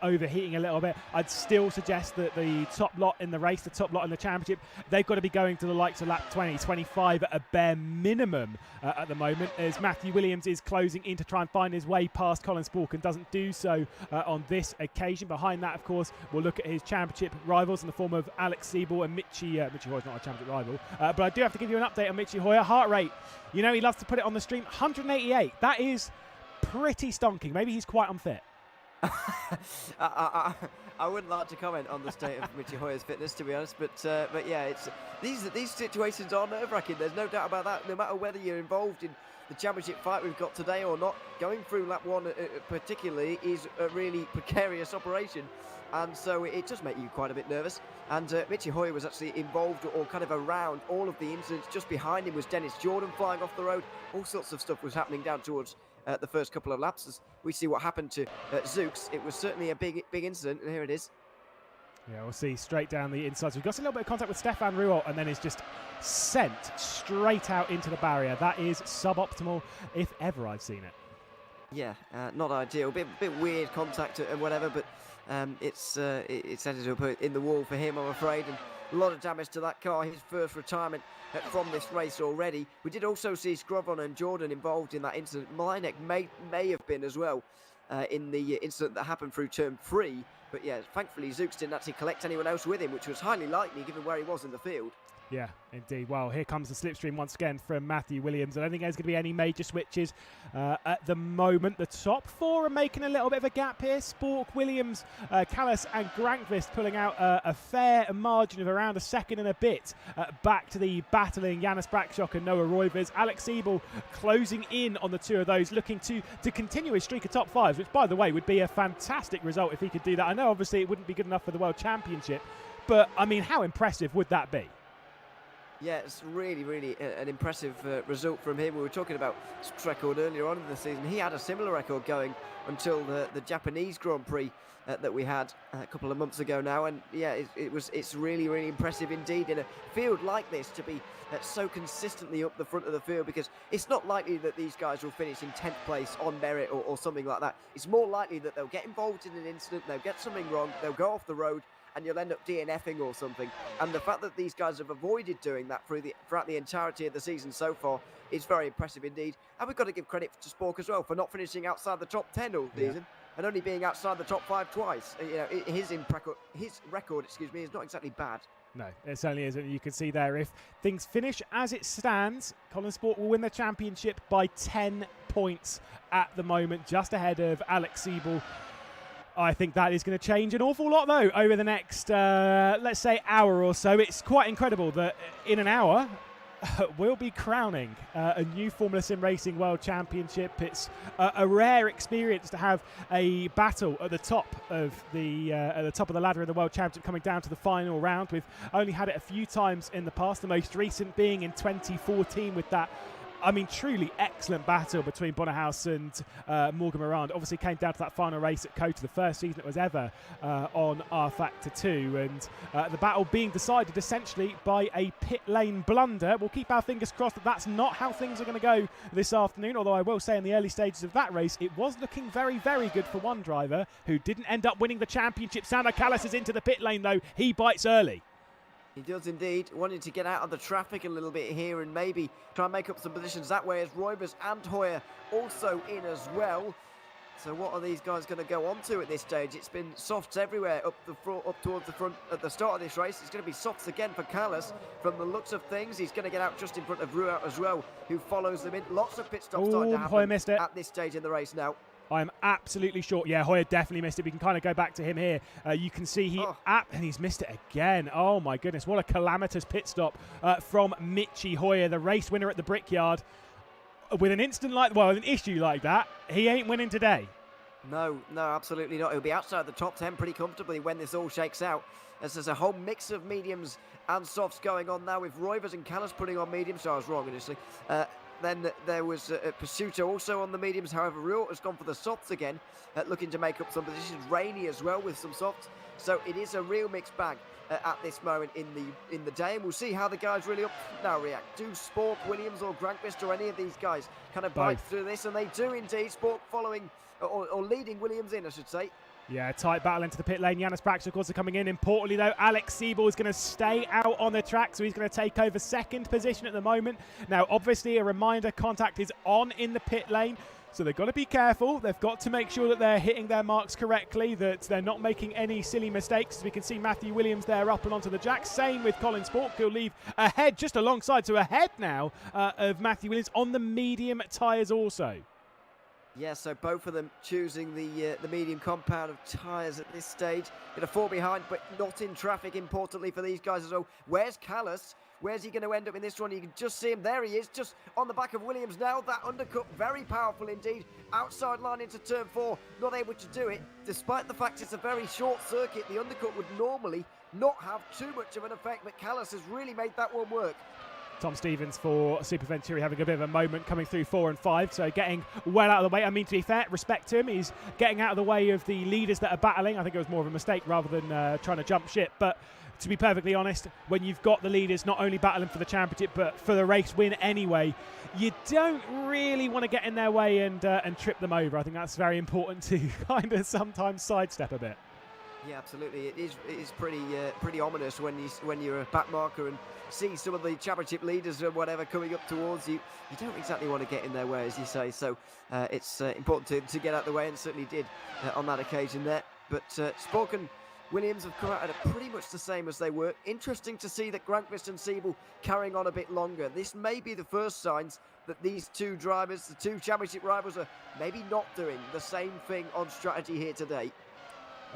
overheating a little bit. I'd still suggest that the top lot in the race, the top lot in the championship, they've got to be going to the likes of lap 20, 25 at a bare minimum at the moment, as Matthew Williams is closing in to try and find his way past Colin Spork and doesn't do so on this occasion. Behind that, of course, we'll look at his championship rivals in the form of Alex Siebel and Michi Hoyer's not a championship rival, but I do have to give you an update on Michi Hoyer. Heart rate, you know, he loves to put it on the stream, 188. That is pretty stonking. Maybe he's quite unfit. I wouldn't like to comment on the state of Michi Hoyer's fitness, to be honest, but yeah, it's these situations are nerve-wracking. There's no doubt about that. No matter whether you're involved in the championship fight we've got today or not, going through lap 1 particularly is a really precarious operation. And so it does make you quite a bit nervous. And Michi Hoyer was actually involved or kind of around all of the incidents. Just behind him was Dennis Jordan flying off the road. All sorts of stuff was happening down towards the first couple of laps. As we see what happened to Zooks, it was certainly a big incident, and here it is. Yeah, we'll see straight down the inside. So we've got a little bit of contact with Stefan Ruot, and then is just sent straight out into the barrier. That is suboptimal, if ever I've seen it. Yeah, not ideal. Bit weird contact and whatever, but it's ended up in the wall for him, I'm afraid, and a lot of damage to that car. His first retirement from this race already. We did also see Scrovon and Jordan involved in that incident. Malinek may have been as well in the incident that happened through turn 3. But yeah, thankfully Zooks didn't actually collect anyone else with him, which was highly likely given where he was in the field. Yeah, indeed. Well, here comes the slipstream once again from Matthew Williams. I don't think there's going to be any major switches at the moment. The top 4 are making a little bit of a gap here. Spork, Williams, Callas and Grankvist pulling out a fair margin of around a second and a bit back to the battling Janis Bakshok and Noah Roivers. Alex Siebel closing in on the 2 of those, looking to continue his streak of top 5s, which, by the way, would be a fantastic result if he could do that. I know, obviously, it wouldn't be good enough for the World Championship, but, I mean, how impressive would that be? Yeah, it's really an impressive result from him. We were talking about his record earlier on in the season. He had a similar record going until the Japanese Grand Prix that we had a couple of months ago now. And yeah, it's really impressive indeed in a field like this to be so consistently up the front of the field, because it's not likely that these guys will finish in 10th place on merit or something like that. It's more likely that they'll get involved in an incident, they'll get something wrong, they'll go off the road, and you'll end up DNFing or something. And the fact that these guys have avoided doing that throughout the entirety of the season so far is very impressive indeed. And we've got to give credit to Spork as well for not finishing outside the top 10 all season and only being outside the top 5 twice. You know, his record, is not exactly bad. No, it certainly isn't. You can see there, if things finish as it stands, Colin Spork will win the championship by 10 points at the moment, just ahead of Alex Siebel. I think that is going to change an awful lot, though, over the next, let's say, hour or so. It's quite incredible that in an hour, will be crowning a new Formula Sim Racing World Championship. It's a rare experience to have a battle at the top of the ladder in the World Championship, coming down to the final round. We've only had it a few times in the past, the most recent being in 2014 with that, I mean, truly excellent battle between Bonnehaus and Morgan Morand. Obviously came down to that final race at COTA, the first season it was ever on rFactor 2, and the battle being decided essentially by a pit lane blunder. We'll keep our fingers crossed that that's not how things are going to go this afternoon, although I will say in the early stages of that race it was looking very, very good for one driver who didn't end up winning the championship. Sander Callis is into the pit lane though. He bites early. He does indeed, wanting to get out of the traffic a little bit here and maybe try and make up some positions that way, as Roybers and Hoyer also in as well. So what are these guys going to go on to at this stage? It's been softs everywhere up towards the front at the start of this race. It's going to be softs again for Callis. From the looks of things, he's going to get out just in front of Ruout as well, who follows them in. Lots of pit stops starting to happen Hoyer missed it at this stage in the race now. I'm absolutely sure. Yeah, Hoyer definitely missed it. We can kind of go back to him here. You can see and he's missed it again. Oh my goodness, what a calamitous pit stop from Mitchie Hoyer, the race winner at the Brickyard. With an an issue like that, he ain't winning today. No, absolutely not. He'll be outside the top 10 pretty comfortably when this all shakes out, as there's a whole mix of mediums and softs going on now, with Roybers and Callis putting on mediums. So I was wrong initially. Then there was Pursuito also on the mediums. However, Ruout has gone for the softs again, looking to make up some positions. Rainey as well with some softs. So it is a real mixed bag at this moment in the day, and we'll see how the guys really up now react. Do Spork, Williams or Grankvist or any of these guys kind of bite through this? And they do indeed. Spork following or leading Williams in, I should say. Yeah, tight battle into the pit lane. Janis Brax, of course, are coming in. Importantly, though, Alex Siebel is going to stay out on the track, so he's going to take over second position at the moment. Now, obviously, a reminder, contact is on in the pit lane, so they've got to be careful. They've got to make sure that they're hitting their marks correctly, that they're not making any silly mistakes. As we can see Matthew Williams there up and onto the jack. Same with Colin Spork, who'll leave ahead, just alongside, so ahead now of Matthew Williams on the medium tyres also. Yeah, so both of them choosing the medium compound of tyres at this stage. Going to fall behind, but not in traffic, importantly for these guys as well. Where's Callis? Where's he going to end up in this one? You can just see him. There he is, just on the back of Williams now. That undercut, very powerful indeed. Outside line into turn 4, not able to do it. Despite the fact it's a very short circuit, the undercut would normally not have too much of an effect, but Callis has really made that one work. Tom Stevens for Super Venturi having a bit of a moment coming through 4 and 5, so getting well out of the way. I mean, to be fair, respect to him, he's getting out of the way of the leaders that are battling. I think it was more of a mistake rather than trying to jump ship, but to be perfectly honest, when you've got the leaders not only battling for the championship but for the race win anyway, you don't really want to get in their way and trip them over. I think that's very important to kind of sometimes sidestep a bit. Yeah, absolutely. It is pretty ominous when you're a back marker and see some of the championship leaders or whatever coming up towards you. You don't exactly want to get in their way, as you say. So it's important to get out of the way, and certainly did on that occasion there. But Spork and Williams have come out at pretty much the same as they were. Interesting to see that Grankvist and Siebel carrying on a bit longer. This may be the first signs that these two drivers, the two championship rivals, are maybe not doing the same thing on strategy here today.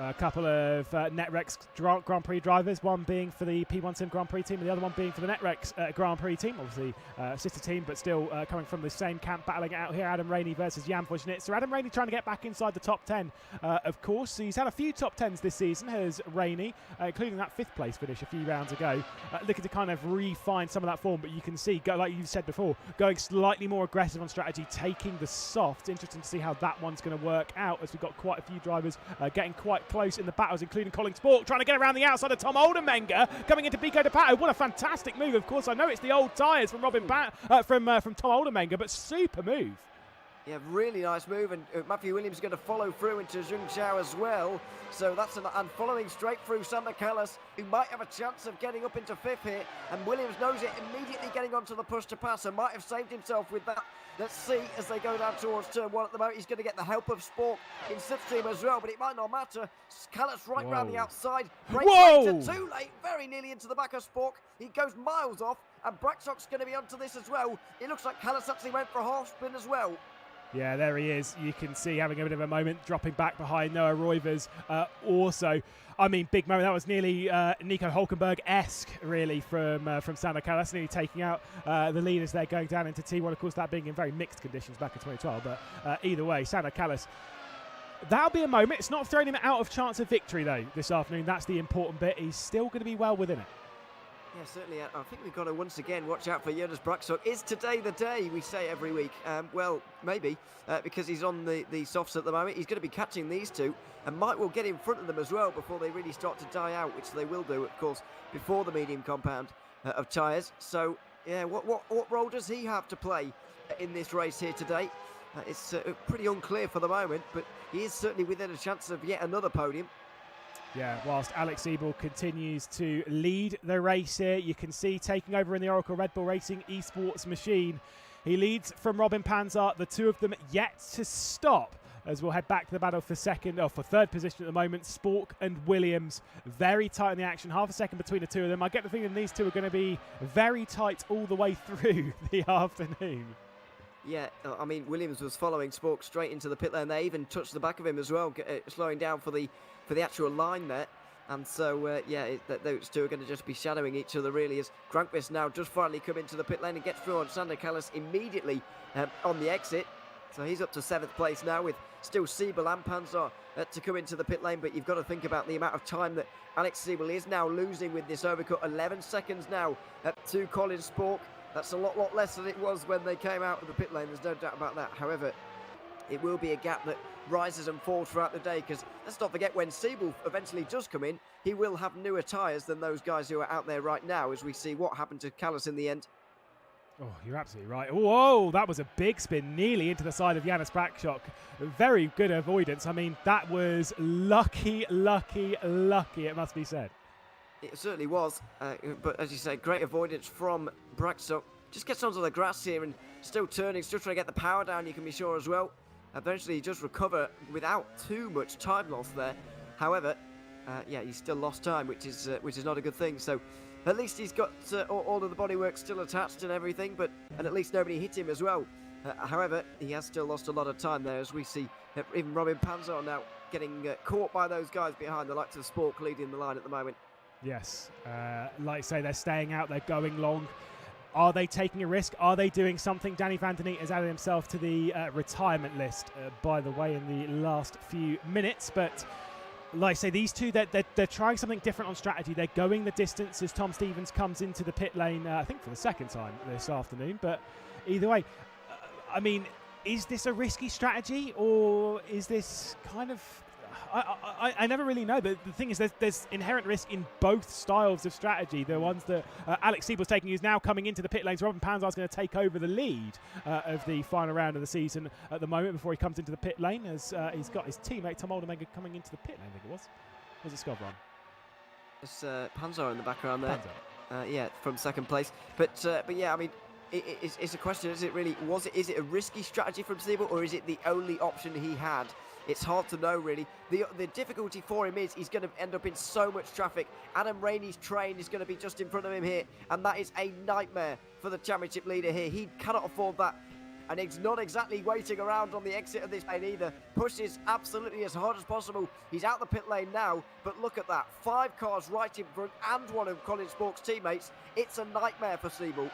A couple of NetRex Grand Prix drivers, one being for the P1 Sim Grand Prix team and the other one being for the NetRex Grand Prix team. Obviously, sister team, but still coming from the same camp, battling it out here. Adam Rainey versus Jan Vojnitz. Adam Rainey trying to get back inside the top 10, of course. He's had a few top 10s this season, has Rainey, including that 5th place finish a few rounds ago. Looking to kind of refine some of that form, but you can see, like you said before, going slightly more aggressive on strategy, taking the soft. Interesting to see how that one's going to work out, as we've got quite a few drivers getting quite close in the battles, including Colin Spork trying to get around the outside of Tom Oldenmenger, coming into Pico de Pato. What a fantastic move. Of course, I know it's the old tyres from from Tom Oldenmenger, but super move. Yeah, really nice move, and Matthew Williams is going to follow through into Zheng Zhao as well. So that's and following straight through Sander Callis, who might have a chance of getting up into 5th here, and Williams knows it, immediately getting onto the push to pass, and might have saved himself with that. Let's see as they go down towards turn 1 at the moment. He's going to get the help of Spork in slipstream as well, but it might not matter. Callis right round the outside. Brakes later, too late, very nearly into the back of Spork. He goes miles off, and Braxock's going to be onto this as well. It looks like Callis actually went for a half spin as well. Yeah, there he is. You can see having a bit of a moment, dropping back behind Noah Roivers also. I mean, big moment. That was nearly Nico Hulkenberg-esque, really, from Sander Kallas, nearly taking out the leaders there going down into T1. Of course, that being in very mixed conditions back in 2012. But either way, Sander Kallas, that'll be a moment. It's not throwing him out of chance of victory, though, this afternoon. That's the important bit. He's still going to be well within it. Yeah, certainly. I think we've got to once again watch out for Jonas Braksuk. Is today the day, we say every week? Well, maybe, because he's on the softs at the moment. He's going to be catching these two and might well get in front of them as well before they really start to die out, which they will do, of course, before the medium compound of tyres. So, yeah, what role does he have to play in this race here today? It's pretty unclear for the moment, but he is certainly within a chance of yet another podium. Yeah, whilst Alex Siebel continues to lead the race here, you can see taking over in the Oracle Red Bull Racing eSports machine. He leads from Robin Panzer, the two of them yet to stop, as we'll head back to the battle for third position at the moment. Spork and Williams very tight in the action, half a second between the two of them. I get the feeling these two are going to be very tight all the way through the afternoon. Yeah, I mean, Williams was following Spork straight into the pit lane. They even touched the back of him as well, slowing down for the actual line there. And so, those two are going to just be shadowing each other, really, as Granqvist now just finally come into the pit lane and gets through on Sander Kallas immediately on the exit. So he's up to 7th place now, with still Siebel and Panzer to come into the pit lane. But you've got to think about the amount of time that Alex Siebel is now losing with this overcut. 11 seconds now to Colin Spork. That's a lot less than it was when they came out of the pit lane, there's no doubt about that. However, it will be a gap that rises and falls throughout the day, because let's not forget, when Siebel eventually does come in, he will have newer tyres than those guys who are out there right now, as we see what happened to Kallas in the end. Oh, you're absolutely right. Whoa, that was a big spin, nearly into the side of Jonas Braksuk. Very good avoidance. I mean, that was lucky, it must be said. It certainly was, but as you say, great avoidance from Braksuk. Just gets onto the grass here and still turning, still trying to get the power down, you can be sure as well. Eventually he just recover without too much time loss there. However, he's still lost time, which is not a good thing. So at least he's got all of the bodywork still attached and everything, and at least nobody hit him as well. However, he has still lost a lot of time there, as we see even Robin Panzer now getting caught by those guys behind, the likes of Spork leading the line at the moment. Yes, like I say, they're staying out, they're going long. Are they taking a risk? Are they doing something? Danny van der Neet has added himself to the retirement list, by the way, in the last few minutes. But like I say, these two, they're trying something different on strategy. They're going the distance as Tom Stevens comes into the pit lane, I think for the second time this afternoon. But either way, I mean, is this a risky strategy, or is this kind of... I never really know, but the thing is there's inherent risk in both styles of strategy. The ones that Alex Siebel's taking is now coming into the pit lanes. Robin Panzar's going to take over the lead of the final round of the season at the moment before he comes into the pit lane, as he's got his teammate Tom Oldenburg coming into the pit lane, I think it was. Was it Scovron? It's Panzer in the background there. Panzer. From second place. But yeah, I mean, it's a question, is it really, is it a risky strategy from Siebel, or is it the only option he had? It's hard to know, really. The difficulty for him is he's going to end up in so much traffic. Adam Rainey's train is going to be just in front of him here, and that is a nightmare for the championship leader here. He cannot afford that, and he's not exactly waiting around on the exit of this lane either. Pushes absolutely as hard as possible. He's out the pit lane now, but look at that. 5 cars right in front, and one of Colin Spork's teammates. It's a nightmare for Siebel.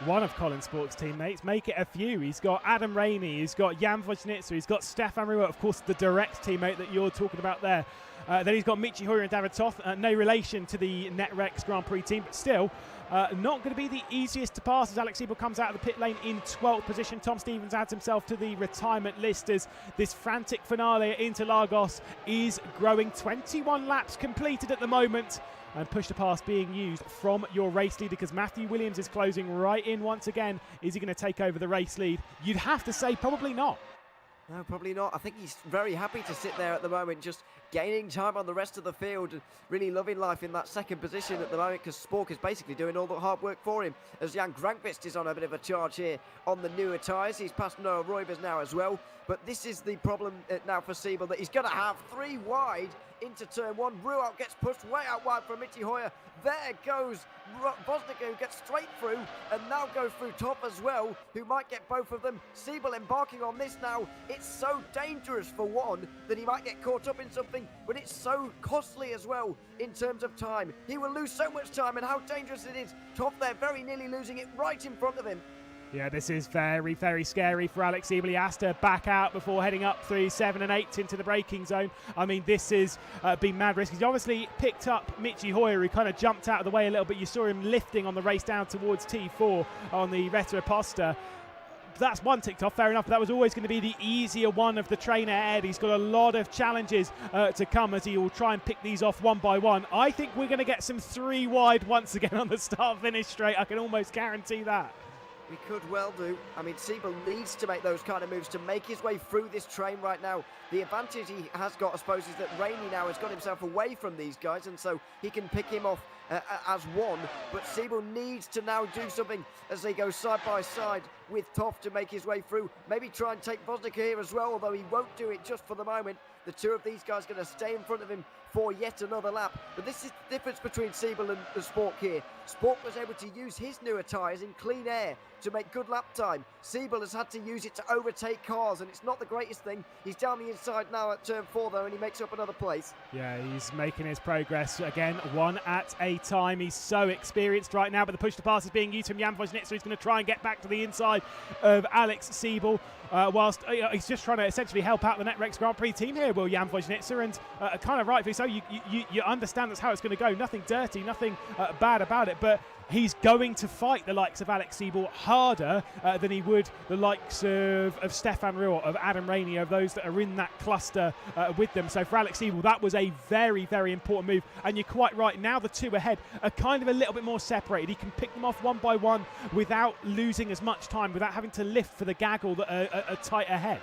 One of Colin Spork's teammates, make it a few. He's got Adam Rainey, he's got Jan Wojnitzer, he's got Stefan Ruhr, of course, the direct teammate that you're talking about there. Then he's got Michi Hoyer and David Toth, no relation to the NetRex Grand Prix team, but still not going to be the easiest to pass as Alex Siebel comes out of the pit lane in 12th position. Tom Stevens adds himself to the retirement list as this frantic finale at Interlagos is growing. 21 laps completed at the moment, and push to pass being used from your race lead, because Matthew Williams is closing right in once again. Is he going to take over the race lead? You'd have to say probably not. No, probably not. I think he's very happy to sit there at the moment, just gaining time on the rest of the field and really loving life in that second position at the moment, because Spork is basically doing all the hard work for him, as Jan Granqvist is on a bit of a charge here on the newer tyres. He's passed Noah Roivers now as well, but this is the problem now for Siebel, that he's going to have 3 wide into turn 1. Ruout gets pushed way out wide from Michi Hoyer. there goes Bosnick, who gets straight through and now goes through top as well, who might get both of them. Siebel embarking on this now. It's so dangerous for one that he might get caught up in something, but it's so costly as well in terms of time. He will lose so much time, and how dangerous it is. Top there very nearly losing it right in front of him. Yeah, this is very, very scary for Alex Siebel. He has to back out before heading up through 7 and 8 into the braking zone. I mean, this has been mad risk. He's obviously picked up Michi Hoyer, who kind of jumped out of the way a little bit. You saw him lifting on the race down towards T4 on the Retro Posta. That's one ticked off, fair enough. That was always going to be the easier one of the trainer ahead. He's got a lot of challenges to come as he will try and pick these off one by one. I think we're going to get some 3 wide once again on the start-finish straight. I can almost guarantee that. We could well do. I mean, Siebel needs to make those kind of moves to make his way through this train right now. The advantage he has got, I suppose, is that Rainey now has got himself away from these guys, and so he can pick him off as one. But Siebel needs to now do something as they go side by side with Toff to make his way through. Maybe try and take Bosnick here as well, although he won't do it just for the moment. The two of these guys are going to stay in front of him for yet another lap. But this is the difference between Siebel and Spork here. Spork was able to use his newer tyres in clean air to make good lap time. Siebel has had to use it to overtake cars, and it's not the greatest thing. He's down the inside now at turn 4 though, and he makes up another place. Yeah, he's making his progress again, one at a time. He's so experienced right now, but the push to pass is being used from Jan Vojnitzer. He's going to try and get back to the inside of Alex Siebel, whilst he's just trying to essentially help out the Netrex Grand Prix team here, Will Jan Vojnitzer, and kind of rightfully so. You understand that's how it's going to go. Nothing dirty, nothing bad about it, but he's going to fight the likes of Alex Siebel harder than he would the likes of Stefan Ruhr, of Adam Rainey, of those that are in that cluster with them. So for Alex Siebel, that was a very, very important move. And you're quite right, now the two ahead are kind of a little bit more separated. He can pick them off one by one without losing as much time, without having to lift for the gaggle that are tight ahead.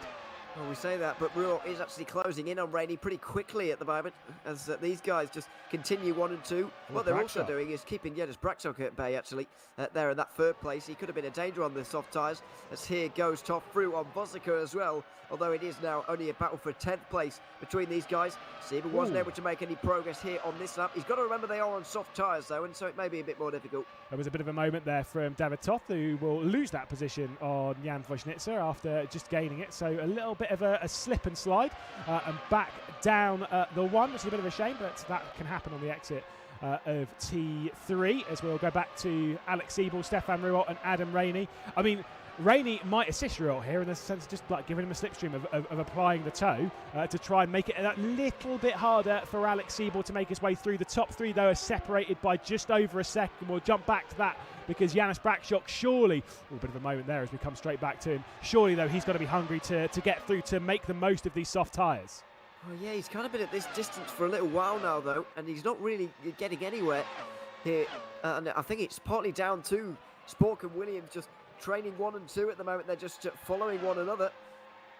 Well, we say that, but Ruhr is actually closing in on Rainey pretty quickly at the moment as these guys just continue 1 and 2. What they're also doing is keeping Jens Brakshock at bay, actually, there in that 3rd place. He could have been a danger on the soft tyres, as here goes Toff through on Bosnicker as well, although it is now only a battle for 10th place between these guys. Siebel wasn't able to make any progress here on this lap. He's got to remember they are on soft tyres, though, and so it may be a bit more difficult. There was a bit of a moment there from David Toth, who will lose that position on Jan Vojnitzer after just gaining it, so a little bit of a slip and slide and back down the one, which is a bit of a shame, but that can happen on the exit of T3, as we'll go back to Alex Siebel, Stefan Ruhr and Adam Rainey. I mean, Rainey might assist Ruhr here in the sense of just like giving him a slipstream of applying the toe to try and make it that little bit harder for Alex Siebel to make his way through. The top 3 though are separated by just over a second. We'll jump back to that because Janis Brakshock surely, a bit of a moment there as we come straight back to him, surely though he's got to be hungry to get through to make the most of these soft tyres. Oh yeah, he's kind of been at this distance for a little while now though, and he's not really getting anywhere here, and I think it's partly down to Spork and Williams just training 1 and 2 at the moment. They're just following one another.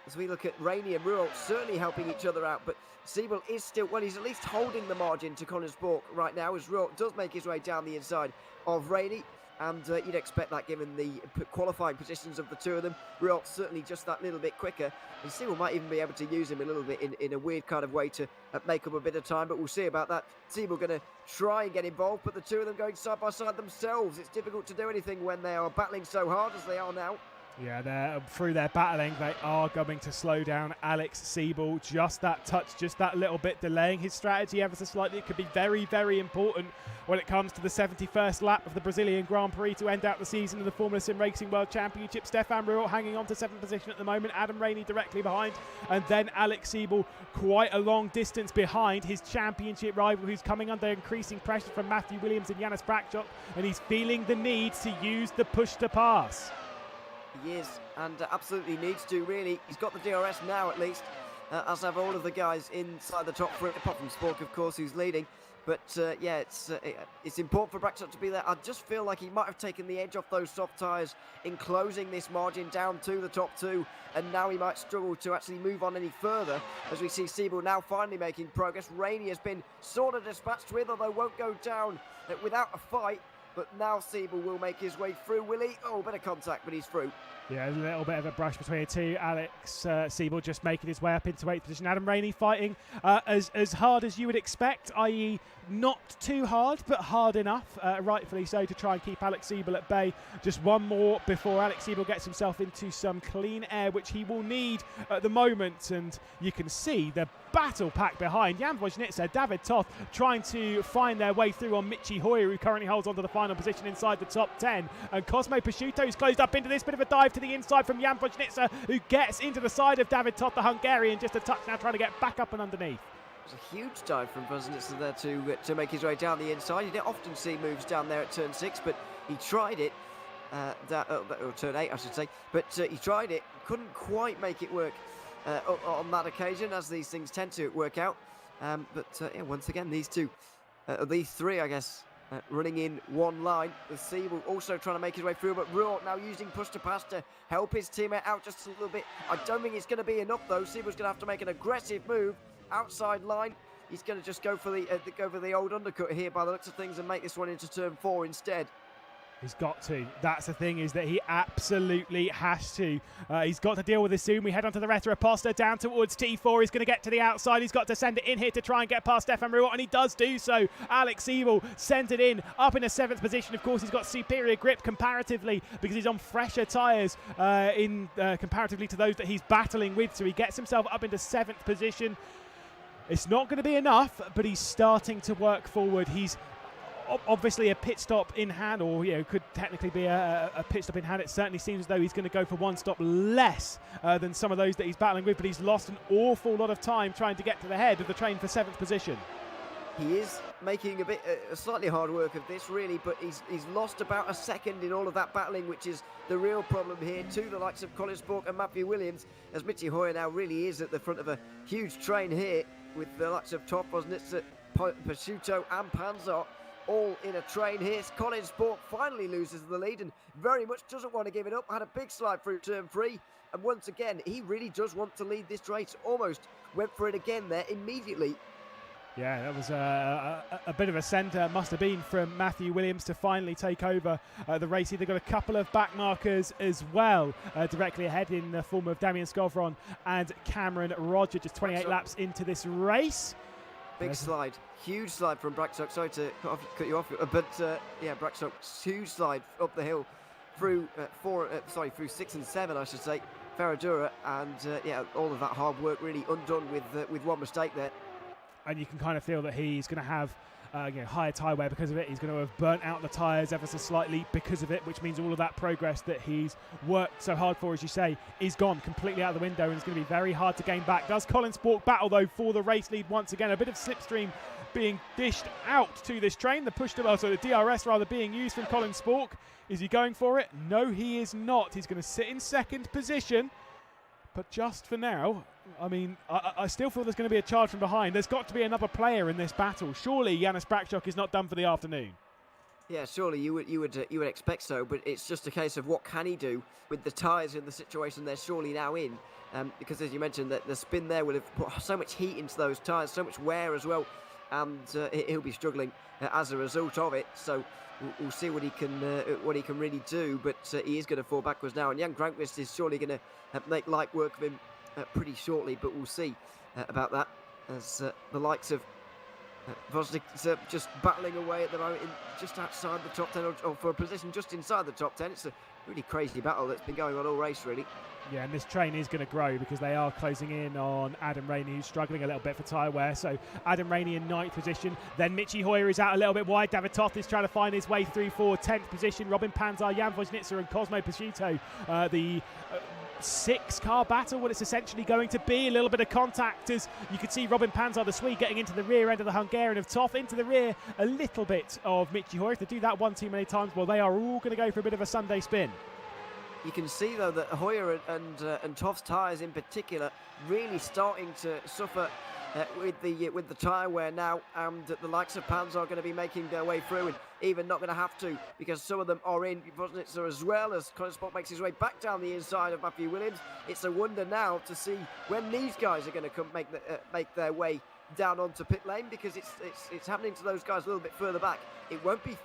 As we look at Rainey and Ruhr certainly helping each other out, but Siebel is still, well, he's at least holding the margin to Colin Spork right now as Ruhr does make his way down the inside of Rainey. And you'd expect that given the qualifying positions of the two of them. Ruhr certainly just that little bit quicker. And Siebel might even be able to use him a little bit in a weird kind of way to make up a bit of time, but we'll see about that. Siebel going to try and get involved, but the two of them going side by side themselves. It's difficult to do anything when they are battling so hard as they are now. Yeah, through their battling, they are going to slow down Alex Siebel. Just that touch, just that little bit, delaying his strategy ever so slightly. It could be very, very important when it comes to the 71st lap of the Brazilian Grand Prix to end out the season of the Formula SimRacing World Championship. Stefan Ruhr hanging on to 7th position at the moment. Adam Rainey directly behind. And then Alex Siebel quite a long distance behind his championship rival, who's coming under increasing pressure from Matthew Williams and Janis Brakshock. And he's feeling the need to use the push to pass. He is, and absolutely needs to, really. He's got the DRS now, at least, as have all of the guys inside the top 3, apart from Spork, of course, who's leading. But, yeah, it's important for Brakshock to be there. I just feel like he might have taken the edge off those soft tyres in closing this margin down to the top 2, and now he might struggle to actually move on any further, as we see Siebel now finally making progress. Rainey has been sort of dispatched with, although won't go down without a fight. But now Siebel will make his way through, will he? Oh, bit of contact, but he's through. Yeah, a little bit of a brush between the two. Alex Siebel just making his way up into 8th position. Adam Rainey fighting as hard as you would expect, i.e. not too hard, but hard enough, rightfully so, to try and keep Alex Siebel at bay. Just one more before Alex Siebel gets himself into some clean air, which he will need at the moment. And you can see the battle pack behind. Jan Wojnitzer, David Toth trying to find their way through on Michi Hoyer, who currently holds onto the final position inside the top 10. And Cosmo Prosciutto's closed up into this bit of a dive to the inside from Jan Wojnitzer, who gets into the side of David Toth, the Hungarian, just a touch now trying to get back up and underneath. It was a huge dive from Wojnitzer there to make his way down the inside. You don't often see moves down there at turn 6, but he tried it. Or turn 8, I should say. But he tried it, couldn't quite make it work on that occasion, as these things tend to work out. Yeah, once again, these three, I guess, running in one line. The Siebel also trying to make his way through, but Ruot now using push to pass to help his teammate out just a little bit. I don't think it's going to be enough though. Siebel's going to have to make an aggressive move outside line. He's going to just go for the old undercut here by the looks of things and make this one into turn 4 instead. He's got to. That's the thing, is that he absolutely has to. He's got to deal with this soon. We head on to the Retroposter down towards T4. He's going to get to the outside. He's got to send it in here to try and get past Stefan Ruot, and he does do so. Alex Siebel sends it in, up in a 7th position. Of course, he's got superior grip comparatively because he's on fresher tyres comparatively to those that he's battling with. So he gets himself up into 7th position. It's not going to be enough, but he's starting to work forward. He's obviously a pit stop in hand, or could technically be a pit stop in hand. It certainly seems as though he's going to go for one stop less than some of those that he's battling with, but he's lost an awful lot of time trying to get to the head of the train for 7th position. He is making a slightly hard work of this, really, but he's lost about a second in all of that battling, which is the real problem here to the likes of Colin Spork and Matthew Williams, as Michi Hoyer now really is at the front of a huge train here with the likes of Top, Wojnitzer, Prosciutto and Panzer all in a train here. Colin Spork finally loses the lead and very much doesn't want to give it up. Had a big slide through turn 3, and once again he really does want to lead this race. Almost went for it again there immediately. Yeah, that was a bit of a centre, must have been, from Matthew Williams to finally take over the race. They've got a couple of back markers as well, directly ahead in the form of Damien Skovron and Cameron Roger, just 28 laps into this race. Big slide, huge slide from Braxock. Sorry to cut you off, but yeah, Braxock, huge slide up the hill through through 6 and 7, I should say, Ferradura, and yeah, all of that hard work really undone with one mistake there. And you can kind of feel that he's going to have higher tyre wear because of it. He's going to have burnt out the tyres ever so slightly because of it, which means all of that progress that he's worked so hard for, as you say, is gone completely out of the window, and it's going to be very hard to gain back. Does Colin Spork battle, though, for the race lead once again? A bit of slipstream being dished out to this train. The DRS rather being used from Colin Spork. Is he going for it? No, he is not. He's going to sit in 2nd position. But just for now, I mean, I still feel there's going to be a charge from behind. There's got to be another player in this battle. Surely Janis Brakshock is not done for the afternoon. Yeah, surely you would expect so, but it's just a case of what can he do with the tyres in the situation they're surely now in. Because as you mentioned, that the spin there would have put so much heat into those tyres, so much wear as well, and he'll be struggling as a result of it. So we'll see what he can really do, but he is going to fall backwards now, and Jan Granqvist is surely going to make light work of him pretty shortly, but we'll see about that, as the likes of Vosnik just battling away at the moment just outside the top 10, or for a position just inside the top 10. It's a really crazy battle that's been going on all race, really. Yeah, and this train is going to grow because they are closing in on Adam Rainey, who's struggling a little bit for tyre wear. So Adam Rainey in 9th position. Then Michi Hoyer is out a little bit wide. David Toth is trying to find his way through for 10th position. Robin Panzar, Jan Wojnitzer and Cosmo Prosciutto. The 6-car battle, what it's essentially going to be. A little bit of contact, as you can see Robin Panzar, the Swede, getting into the rear end of the Hungarian of Toth, into the rear a little bit of Michi Hoyer. If they do that one too many times, well, they are all going to go for a bit of a Sunday spin. You can see, though, that Hoyer and Toth's tyres in particular really starting to suffer with the tyre wear now, and the likes of Panzer are going to be making their way through, and even not going to have to, because some of them are in Vosnitzer as well, as Colin Spork makes his way back down the inside of Matthew Williams. It's a wonder now to see when these guys are going to come make their way down onto pit lane, because it's happening to those guys a little bit further back. It won't be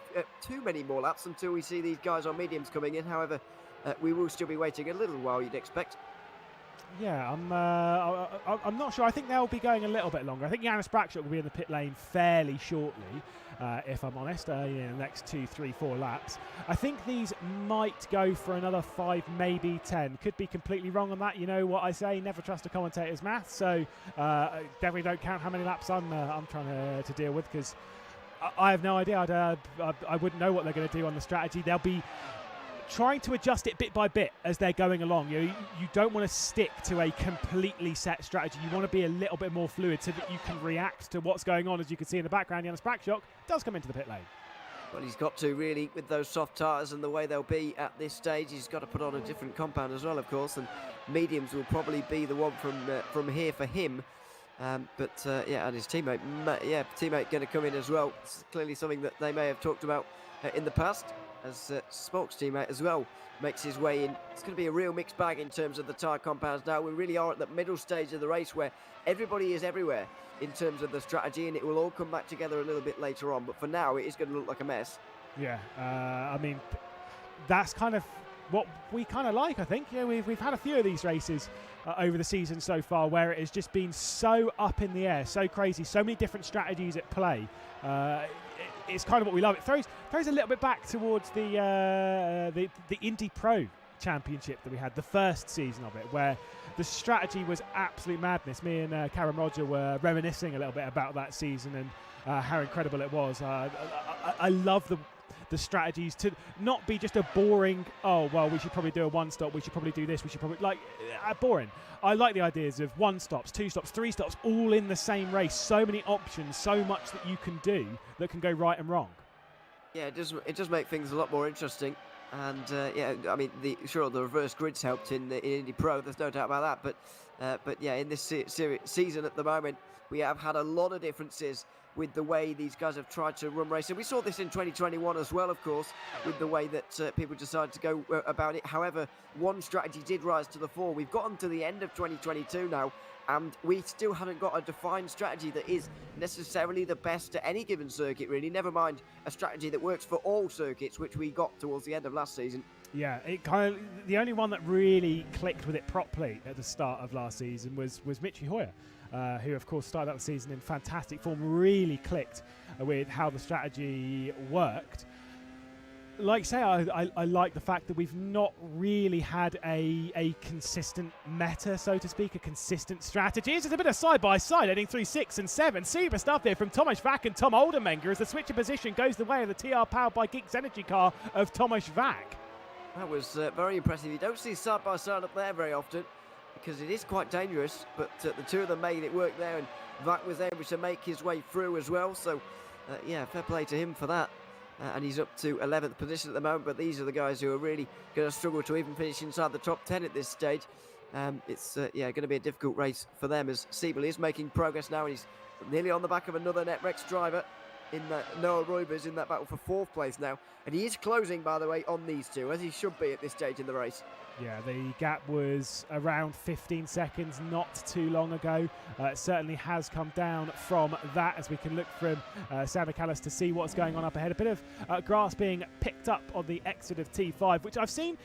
too many more laps until we see these guys on mediums coming in. However, we will still be waiting a little while, you'd expect. Yeah, I'm not sure. I think they'll be going a little bit longer. I think Janus Brakshock will be in the pit lane fairly shortly, if I'm honest, in the next 2, 3, 4 laps. I think these might go for another 5, maybe 10. Could be completely wrong on that. You know what I say, never trust a commentator's math, so definitely don't count how many laps I'm trying to deal with, because I have no idea. I wouldn't know what they're going to do on the strategy. They'll be trying to adjust it bit by bit as they're going along. You don't want to stick to a completely set strategy. You want to be a little bit more fluid so that you can react to what's going on. As you can see in the background, Janus Brakshock does come into the pit lane. Well, he's got to, really, with those soft tyres and the way they'll be at this stage. He's got to put on a different compound as well, of course, and mediums will probably be the one from here for him. And his teammate, going to come in as well. It's clearly something that they may have talked about in the past, as Smolk's teammate as well makes his way in. It's going to be a real mixed bag in terms of the tyre compounds now. We really are at the middle stage of the race where everybody is everywhere in terms of the strategy, and it will all come back together a little bit later on. But for now, it is going to look like a mess. Yeah, I mean, that's kind of what we kind of like, I think. Yeah, we've had a few of these races over the season so far where it has just been so up in the air, so crazy, so many different strategies at play. It's kind of what we love. It throws a little bit back towards the Indy Pro Championship that we had, the first season of it, where the strategy was absolute madness. Me and Karen Roger were reminiscing a little bit about that season and how incredible it was. I love the strategies to not be just a boring, oh, well, we should probably do a one stop, we should probably do this, we should probably, boring. I like the ideas of 1 stops, 2 stops, 3 stops, all in the same race. So many options, so much that you can do that can go right and wrong. Yeah, it does make things a lot more interesting. And I mean, the reverse grids helped in Indy Pro. There's no doubt about that. But in this season at the moment, we have had a lot of differences with the way these guys have tried to run racing. We saw this in 2021 as well, of course, with the way that people decided to go about it. However, one strategy did rise to the fore. We've gotten to the end of 2022 now, and we still haven't got a defined strategy that is necessarily the best at any given circuit, really. Never mind a strategy that works for all circuits, which we got towards the end of last season. Yeah, the only one that really clicked with it properly at the start of last season was Michi Hoyer, who of course started out the season in fantastic form, really clicked with how the strategy worked. Like say, I like the fact that we've not really had a consistent meta, so to speak, a consistent strategy. It's just a bit of side-by-side heading through 6 and 7. Super stuff there from Tomasz Vak and Tom Oldenmenger as the switch of position goes the way of the TR powered by Geeks Energy car of Tomasz Vak. That was very impressive. You don't see side-by-side up there very often because it is quite dangerous, but the two of them made it work there, and Vak was able to make his way through as well, so fair play to him for that. And he's up to 11th position at the moment, but these are the guys who are really going to struggle to even finish inside the top 10 at this stage. It's going to be a difficult race for them, as Siebel is making progress now, and he's nearly on the back of another NetRex driver in Noah Reubers in that battle for 4th place now. And he is closing, by the way, on these two, as he should be at this stage in the race. Yeah, the gap was around 15 seconds not too long ago. It certainly has come down from that, as we can look from Sam McAllis to see what's going on up ahead. A bit of grass being picked up on the exit of T5, which I've seen.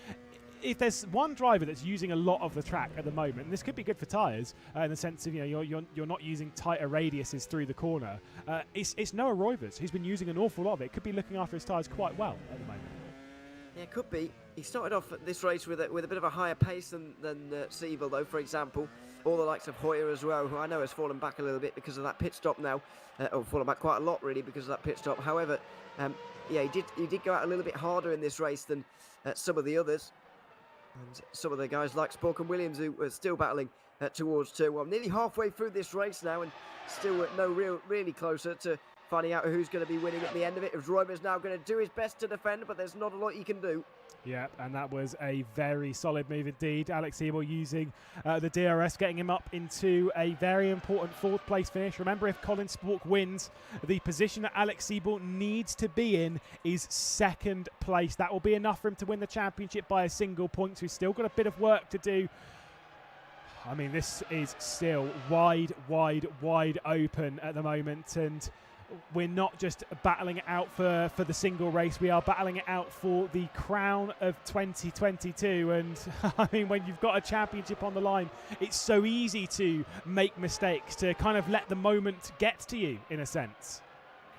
If there's one driver that's using a lot of the track at the moment, and this could be good for tyres in the sense of you're not using tighter radiuses through the corner. It's Noah Reubers who's been using an awful lot of it. Could be looking after his tyres quite well at the moment. Yeah, it could be. He started off this race with a bit of a higher pace than Siebel, though, for example. All the likes of Hoyer as well, who I know has fallen back a little bit because of that pit stop now. Or fallen back quite a lot, really, because of that pit stop. However, he did go out a little bit harder in this race than some of the others. And some of the guys like Spork and Williams, who are still battling towards 2. Well, nearly halfway through this race now, and still really closer to finding out who's going to be winning at the end of it. As Reubers now going to do his best to defend, but there's not a lot he can do. Yeah, and that was a very solid move indeed. Alex Siebel using the DRS, getting him up into a very important 4th place finish. Remember, if Colin Spork wins, the position that Alex Siebel needs to be in is 2nd place. That will be enough for him to win the championship by a single point. So he's still got a bit of work to do. I mean, this is still wide open at the moment, and we're not just battling it out for the single race, we are battling it out for the crown of 2022. And I mean, when you've got a championship on the line, it's so easy to make mistakes, to kind of let the moment get to you in a sense.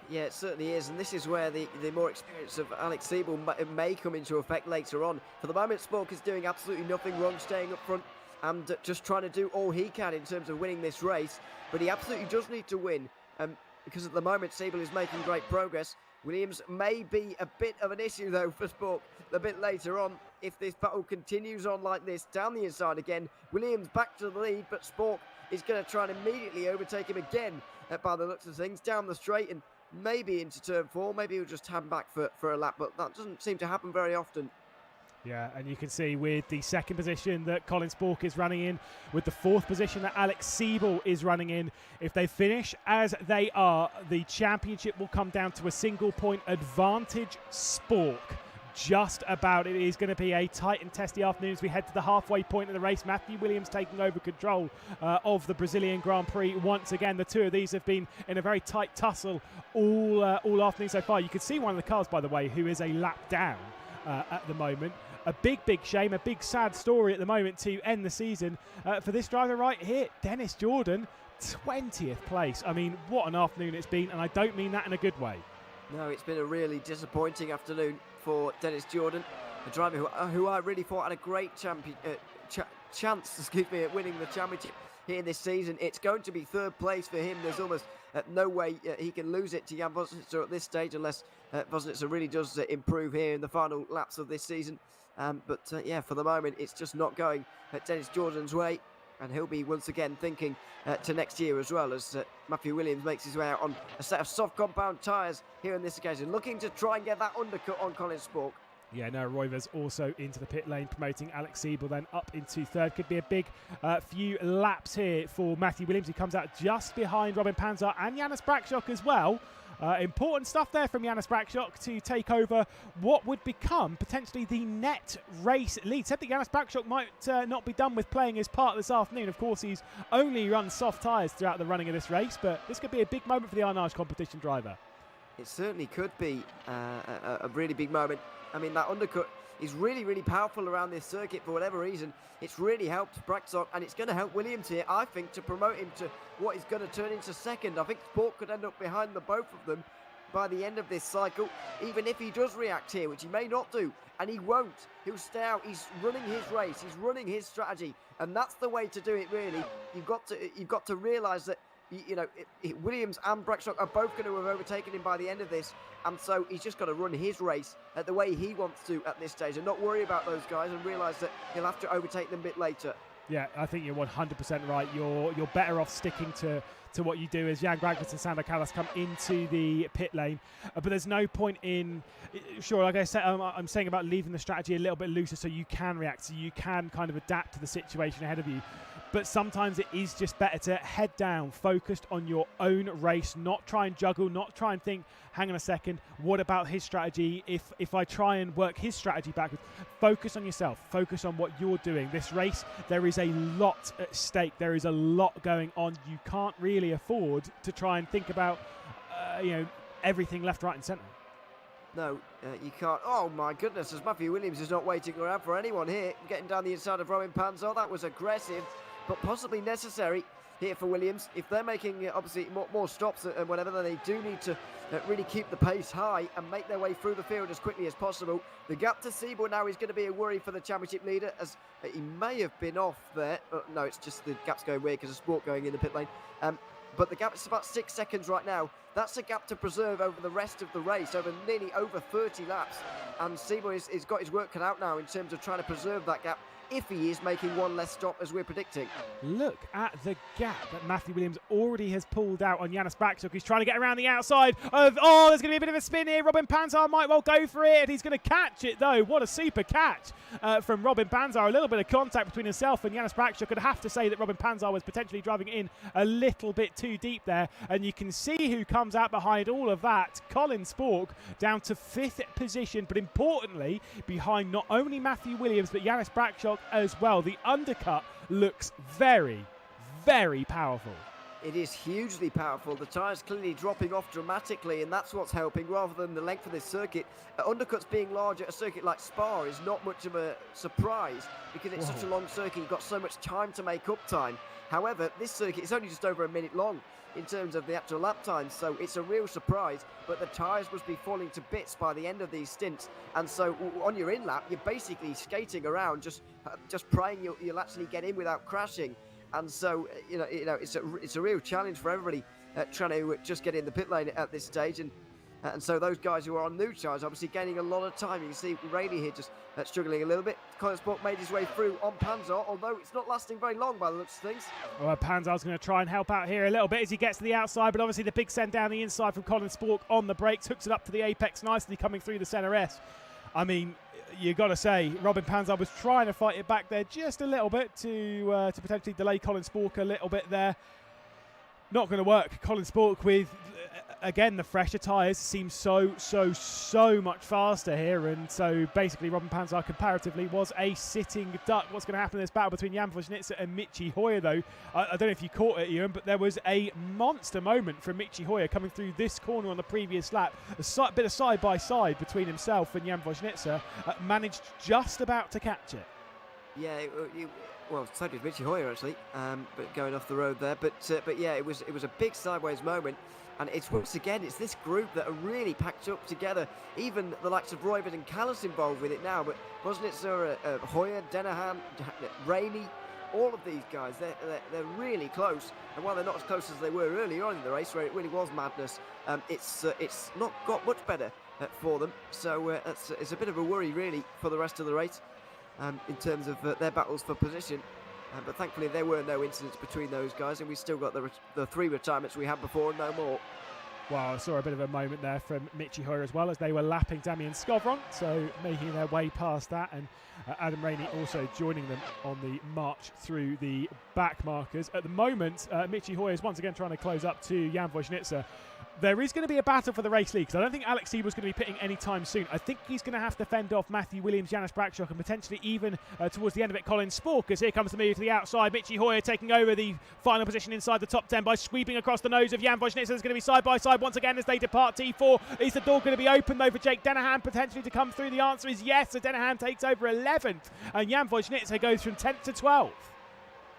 Yeah, it certainly is, and this is where the more experience of Alex Siebel may come into effect later on. For the moment, Spork is doing absolutely nothing wrong, staying up front and just trying to do all he can in terms of winning this race. But he absolutely does need to win, because at the moment Siebel is making great progress. Williams may be a bit of an issue though for Spork a bit later on. If this battle continues on like this, down the inside again, Williams back to the lead, but Spork is going to try and immediately overtake him again by the looks of things, down the straight and maybe into turn 4. Maybe he'll just hand back for a lap, but that doesn't seem to happen very often. Yeah, and you can see with the second position that Colin Spork is running in, with the fourth position that Alex Siebel is running in, if they finish as they are, the championship will come down to a single point advantage. Spork just about. It is going to be a tight and testy afternoon as we head to the halfway point of the race. Matthew Williams taking over control of the Brazilian Grand Prix once again. The two of these have been in a very tight tussle all afternoon so far. You can see one of the cars, by the way, who is a lap down at the moment. A big shame, a big sad story at the moment to end the season for this driver right here, Dennis Jordan, 20th place. I mean, what an afternoon it's been, and I don't mean that in a good way. No, it's been a really disappointing afternoon for Dennis Jordan, a driver who I really thought had a great chance at winning the championship here this season. It's going to be third place for him. There's almost no way he can lose it to Jan Vosnitzer at this stage unless Vosnitzer really does improve here in the final laps of this season. But yeah, for the moment, it's just not going Dennis Jordan's way. And he'll be once again thinking to next year as well, as Matthew Williams makes his way out on a set of soft compound tyres here on this occasion, looking to try and get that undercut on Colin Spork. Yeah, no, Roivers also into the pit lane, promoting Alex Siebel then up into third. Could be a big few laps here for Matthew Williams. He comes out just behind Robin Panzer and Janis Brakshock as well. Important stuff there from Janis Brakshock to take over what would become potentially the net race lead. Said that Janis Brakshock might not be done with playing his part this afternoon. Of course, he's only run soft tyres throughout the running of this race, but this could be a big moment for the Arnage competition driver. It certainly could be a really big moment. I mean, that undercut is really powerful around this circuit for whatever reason. It's really helped Brakshock, and it's going to help Williams here, I think, to promote him to what is going to turn into second. I think Spork could end up behind the both of them by the end of this cycle, even if he does react here, which he may not do, and he won't. He'll stay out. He's running his race. He's running his strategy, and that's the way to do it, really. You've got to realise that, you know, Williams and Brakshock are both going to have overtaken him by the end of this, and so he's just got to run his race at the way he wants to at this stage and not worry about those guys and realise that he'll have to overtake them a bit later. Yeah, I think you're 100% right. You're better off sticking to what you do as Jan Grankvist and Sander Callas come into the pit lane. But there's no point in, sure, like I said, I'm saying about leaving the strategy a little bit looser so you can react, so you can kind of adapt to the situation ahead of you. But sometimes it is just better to head down, focused on your own race, not try and juggle, not try and think, hang on a second, what about his strategy? If I try and work his strategy backwards, focus on yourself, focus on what you're doing. This race, there is a lot at stake. There is a lot going on. You can't really afford to try and think about, everything left, right and centre. No, you can't. Oh my goodness, as Matthew Williams is not waiting around for anyone here, getting down the inside of Robin Panzer. That was aggressive, but possibly necessary here for Williams. If they're making obviously more stops and whatever, then they do need to really keep the pace high and make their way through the field as quickly as possible. The gap to Siebel now is going to be a worry for the championship leader, as he may have been off there. No, it's just the gap's going weird because of Sport going in the pit lane. But the gap is about 6 seconds right now. That's a gap to preserve over the rest of the race, nearly over 30 laps. And Siebel has got his work cut out now in terms of trying to preserve that gap, if he is making one less stop as we're predicting. Look at the gap that Matthew Williams already has pulled out on Janis Brakshock. He's trying to get around the outside of, there's going to be a bit of a spin here. Robin Panzer might well go for it. He's going to catch it though. What a super catch from Robin Panzer. A little bit of contact between himself and Janis Brakshock. I'd have to say that Robin Panzer was potentially driving in a little bit too deep there. And you can see who comes out behind all of that. Colin Spork down to 5th position, but importantly behind not only Matthew Williams but Janis Brakshock as well. The undercut looks very, very powerful. It is hugely powerful. The tyres clearly dropping off dramatically, and that's what's helping rather than the length of this circuit. Undercuts being large at a circuit like Spa is not much of a surprise because it's such a long circuit. You've got so much time to make up time. However, this circuit is only just over a minute long in terms of the actual lap time, so it's a real surprise. But the tyres must be falling to bits by the end of these stints, and so on your in lap, you're basically skating around, just praying you'll actually get in without crashing. And so, you know, it's a real challenge for everybody trying to just get in the pit lane at this stage. And so those guys who are on new tyres obviously gaining a lot of time. You can see Rayleigh here just struggling a little bit. Colin Sport made his way through on Panzer, although it's not lasting very long by the looks of things. Well, Panzer's going to try and help out here a little bit as he gets to the outside, but obviously the big send down the inside from Colin Spork on the brakes, hooks it up to the apex nicely coming through the centre S. I mean, you got to say, Robin Panzer was trying to fight it back there just a little bit to potentially delay Colin Spork a little bit there. Not going to work. Colin Spork with, again, the fresher tyres seem so much faster here, and so basically Robin Panzer comparatively was a sitting duck. What's going to happen in this battle between Jan Wojnicki and Michi Hoyer, though? I don't know if you caught it, Ewan, but there was a monster moment from Michi Hoyer coming through this corner on the previous lap. A bit of side-by-side between himself and Jan Wojnicki. Managed just about to catch it. Yeah, well, so did Michi Hoyer actually, but going off the road there. But yeah, it was a big sideways moment. And it's once again, it's this group that are really packed up together. Even the likes of Roybert and Callis involved with it now. But Wojnicki, Hoyer, Denahan, Rainey, all of these guys, they're really close. And while they're not as close as they were earlier on in the race, where it really was madness, it's not got much better for them. So it's a bit of a worry really for the rest of the race in terms of their battles for position. But thankfully there were no incidents between those guys, and we still got the 3 retirements we had before and no more. Well, I saw a bit of a moment there from Michi Hoyer as well as they were lapping Damien Scovron, so making their way past that, and Adam Rainey also joining them on the march through the back markers. At the moment, Michi Hoyer is once again trying to close up to Jan Wojnicki. There is going to be a battle for the race lead, because I don't think Alex Siebel's going to be pitting anytime soon. I think he's going to have to fend off Matthew Williams, Janis Brakshock, and potentially even towards the end of it, Colin Spork, as here comes the move to the outside. Michi Hoyer taking over the final position inside the top 10 by sweeping across the nose of Jan Wojnicki. There's going to be side-by-side once again as they depart T4. Is the door going to be open, though, for Jake Denahan potentially to come through? The answer is yes. So Denahan takes over 11th, and Jan Wojnicki goes from 10th to 12th.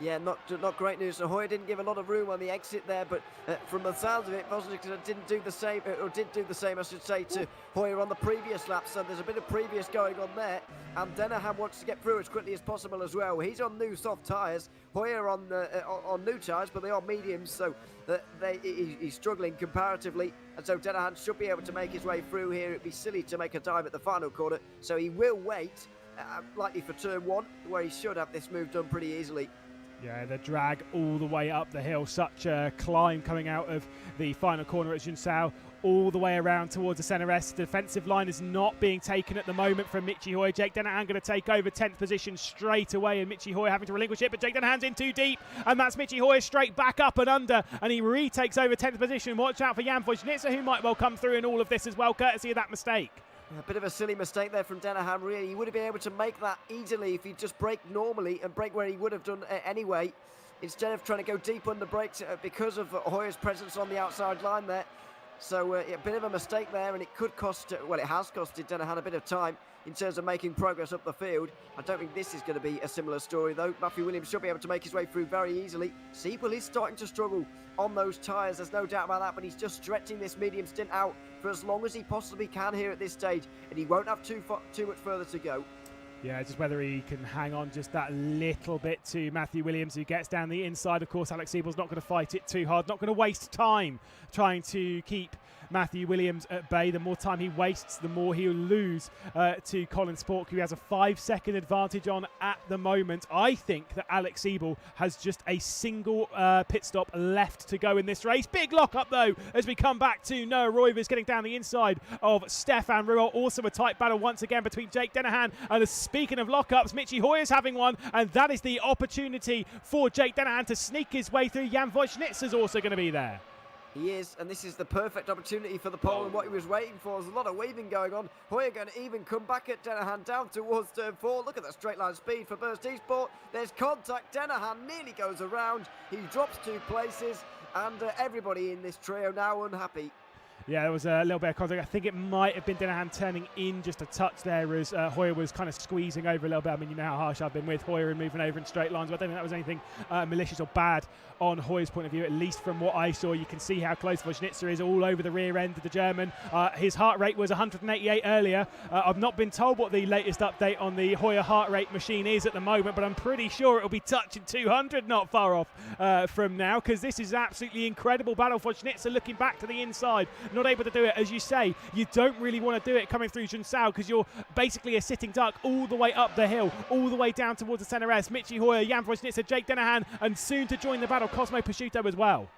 Yeah, not great news. So Hoyer didn't give a lot of room on the exit there, but from the sounds of it, Wojnicki didn't do the same, or did do the same, I should say, to Hoyer on the previous lap. So there's a bit of previous going on there, and Denahan wants to get through as quickly as possible as well. He's on new soft tyres, Hoyer on new tyres, but they are mediums, so he's struggling comparatively, and so Denahan should be able to make his way through here. It'd be silly to make a dive at the final corner, so he will wait, likely for turn 1, where he should have this move done pretty easily. Yeah, the drag all the way up the hill. Such a climb coming out of the final corner at Junsao, all the way around towards the centre S. The defensive line is not being taken at the moment from Michi Hoyer. Jake Denahan going to take over 10th position straight away, and Michi Hoyer having to relinquish it, but Jake Denahan's in too deep, and that's Michi Hoyer straight back up and under, and he retakes over 10th position. Watch out for Jan Wojnicki, who might well come through in all of this as well, courtesy of that mistake. A bit of a silly mistake there from Denahan, really. He would have been able to make that easily if he'd just brake normally and brake where he would have done anyway, instead of trying to go deep under brakes because of Hoyer's presence on the outside line there. So a bit of a mistake there, and it could cost, well, it has costed Denahan a bit of time in terms of making progress up the field. I don't think this is going to be a similar story, though. Matthew Williams should be able to make his way through very easily. Siebel is starting to struggle on those tyres, there's no doubt about that, but he's just stretching this medium stint out for as long as he possibly can here at this stage, and he won't have too much further to go. Yeah, just whether he can hang on just that little bit to Matthew Williams, who gets down the inside. Of course, Alex Siebel's not going to fight it too hard, not going to waste time trying to keep Matthew Williams at bay. The more time he wastes, the more he'll lose to Colin Spork, who has a 5-second advantage on at the moment. I think that Alex Siebel has just a single pit stop left to go in this race. Big lock up, though, as we come back to Noah Roivers getting down the inside of Stefan Ruhr. Also a tight battle once again between Jake Denahan and speaking of lockups, Michi Hoyer's having one, and that is the opportunity for Jake Denahan to sneak his way through. Jan Wojnicki is also going to be there. He is, and this is the perfect opportunity for the pole and what he was waiting for. There's a lot of weaving going on. Hoyer going to even come back at Denahan down towards turn 4. Look at that straight line speed for Burst Esports. There's contact. Denahan nearly goes around. He drops 2 places, and everybody in this trio now unhappy. Yeah, there was a little bit of contact. I think it might have been Denahan turning in just a touch there as Hoyer was kind of squeezing over a little bit. I mean, you know how harsh I've been with Hoyer and moving over in straight lines, but I don't think that was anything malicious or bad on Hoyer's point of view, at least from what I saw. You can see how close Wojnitzer is all over the rear end of the German. His heart rate was 188 earlier. I've not been told what the latest update on the Hoyer heart rate machine is at the moment, but I'm pretty sure it'll be touching 200 not far off from now, because this is absolutely incredible battle for Wojnitzer looking back to the inside. Not able to do it, as you say. You don't really want to do it coming through Junsao, because you're basically a sitting duck all the way up the hill, all the way down towards the centre S. Michi Hoyer, Jan Wojnitzer, Jake Denahan, and soon to join the battle, Cosmo Prosciutto as well.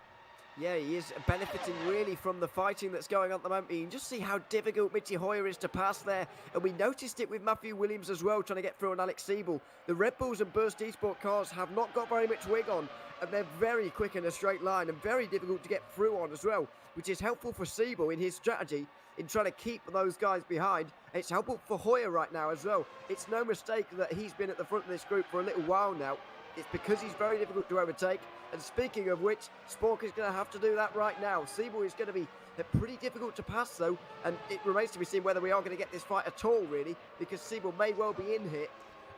Yeah, he is benefiting really from the fighting that's going on at the moment. You can just see how difficult Michi Hoyer is to pass there. And we noticed it with Matthew Williams as well, trying to get through on Alex Siebel. The Red Bulls and Burst Esports cars have not got very much wig on, and they're very quick in a straight line and very difficult to get through on as well, which is helpful for Siebel in his strategy in trying to keep those guys behind. It's helpful for Hoyer right now as well. It's no mistake that he's been at the front of this group for a little while now. It's because he's very difficult to overtake. And speaking of which, Spork is going to have to do that right now. Siebel is going to be pretty difficult to pass though, and it remains to be seen whether we are going to get this fight at all really, because Siebel may well be in here.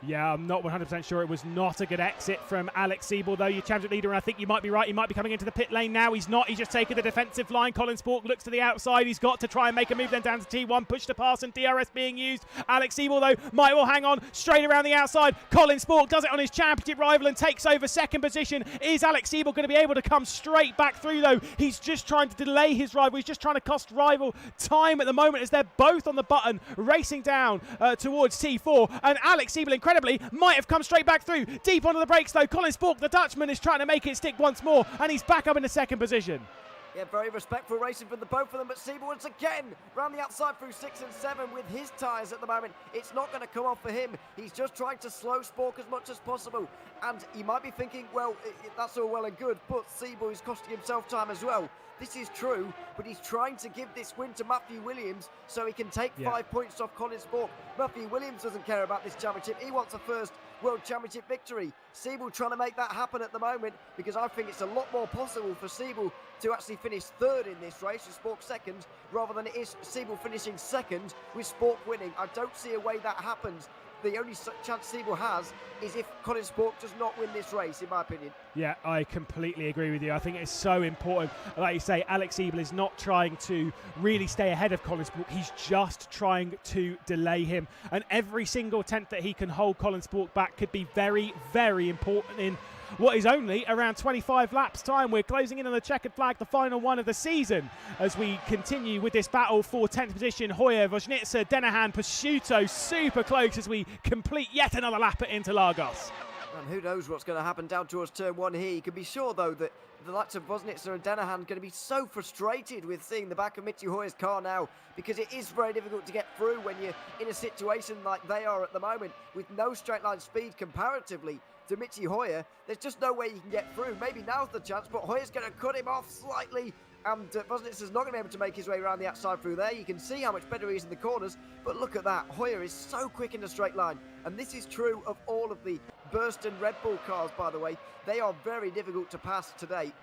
Yeah, I'm not 100% sure. It was not a good exit from Alex Siebel, though, your championship leader, and I think you might be right. He might be coming into the pit lane now. He's not. He's just taken the defensive line. Colin Spork looks to the outside. He's got to try and make a move then down to T1. Push to pass and DRS being used. Alex Siebel, though, might well hang on straight around the outside. Colin Spork does it on his championship rival and takes over second position. Is Alex Siebel going to be able to come straight back through, though? He's just trying to delay his rival. He's just trying to cost rival time at the moment as they're both on the button, racing down towards T4. And Alex Siebel, incredibly, might have come straight back through. Deep onto the brakes though. Colin Spork, the Dutchman, is trying to make it stick once more, and he's back up in the second position. Yeah, very respectful racing from the both of them, but Siebel once again round the outside through 6 and 7 with his tyres at the moment. It's not going to come off for him. He's just trying to slow Spork as much as possible. And he might be thinking, well, that's all well and good, but Siebel is costing himself time as well. This is true, but he's trying to give this win to Matthew Williams so he can take 5 points off Colin Spork. Matthew Williams doesn't care about this championship. He wants a first World Championship victory. Siebel trying to make that happen at the moment, because I think it's a lot more possible for Siebel to actually finish third in this race and Spork second, rather than it is Siebel finishing second with Spork winning. I don't see a way that happens. The only chance Siebel has is if Colin Spork does not win this race, in my opinion. Yeah, I completely agree with you. I think it's so important. Like you say, Alex Siebel is not trying to really stay ahead of Colin Spork. He's just trying to delay him. And every single tenth that he can hold Colin Spork back could be very, very important in what is only around 25 laps time. We're closing in on the checkered flag, the final one of the season, as we continue with this battle for 10th position. Hoyer, Wojnitzer, Denahan, Prosciutto, super close as we complete yet another lap at Interlagos. And who knows what's going to happen down towards turn 1 here. You can be sure, though, that the likes of Wojnitzer and Denahan are going to be so frustrated with seeing the back of Michi Hoyer's car now, because it is very difficult to get through when you're in a situation like they are at the moment, with no straight line speed comparatively to Michi Hoyer. There's just no way you can get through. Maybe now's the chance, but Hoyer's going to cut him off slightly, and Wojnitzer's not going to be able to make his way around the outside through there. You can see how much better he is in the corners, but look at that. Hoyer is so quick in the straight line, and this is true of all of the Burst and Red Bull cars, by the way. They are very difficult to pass today.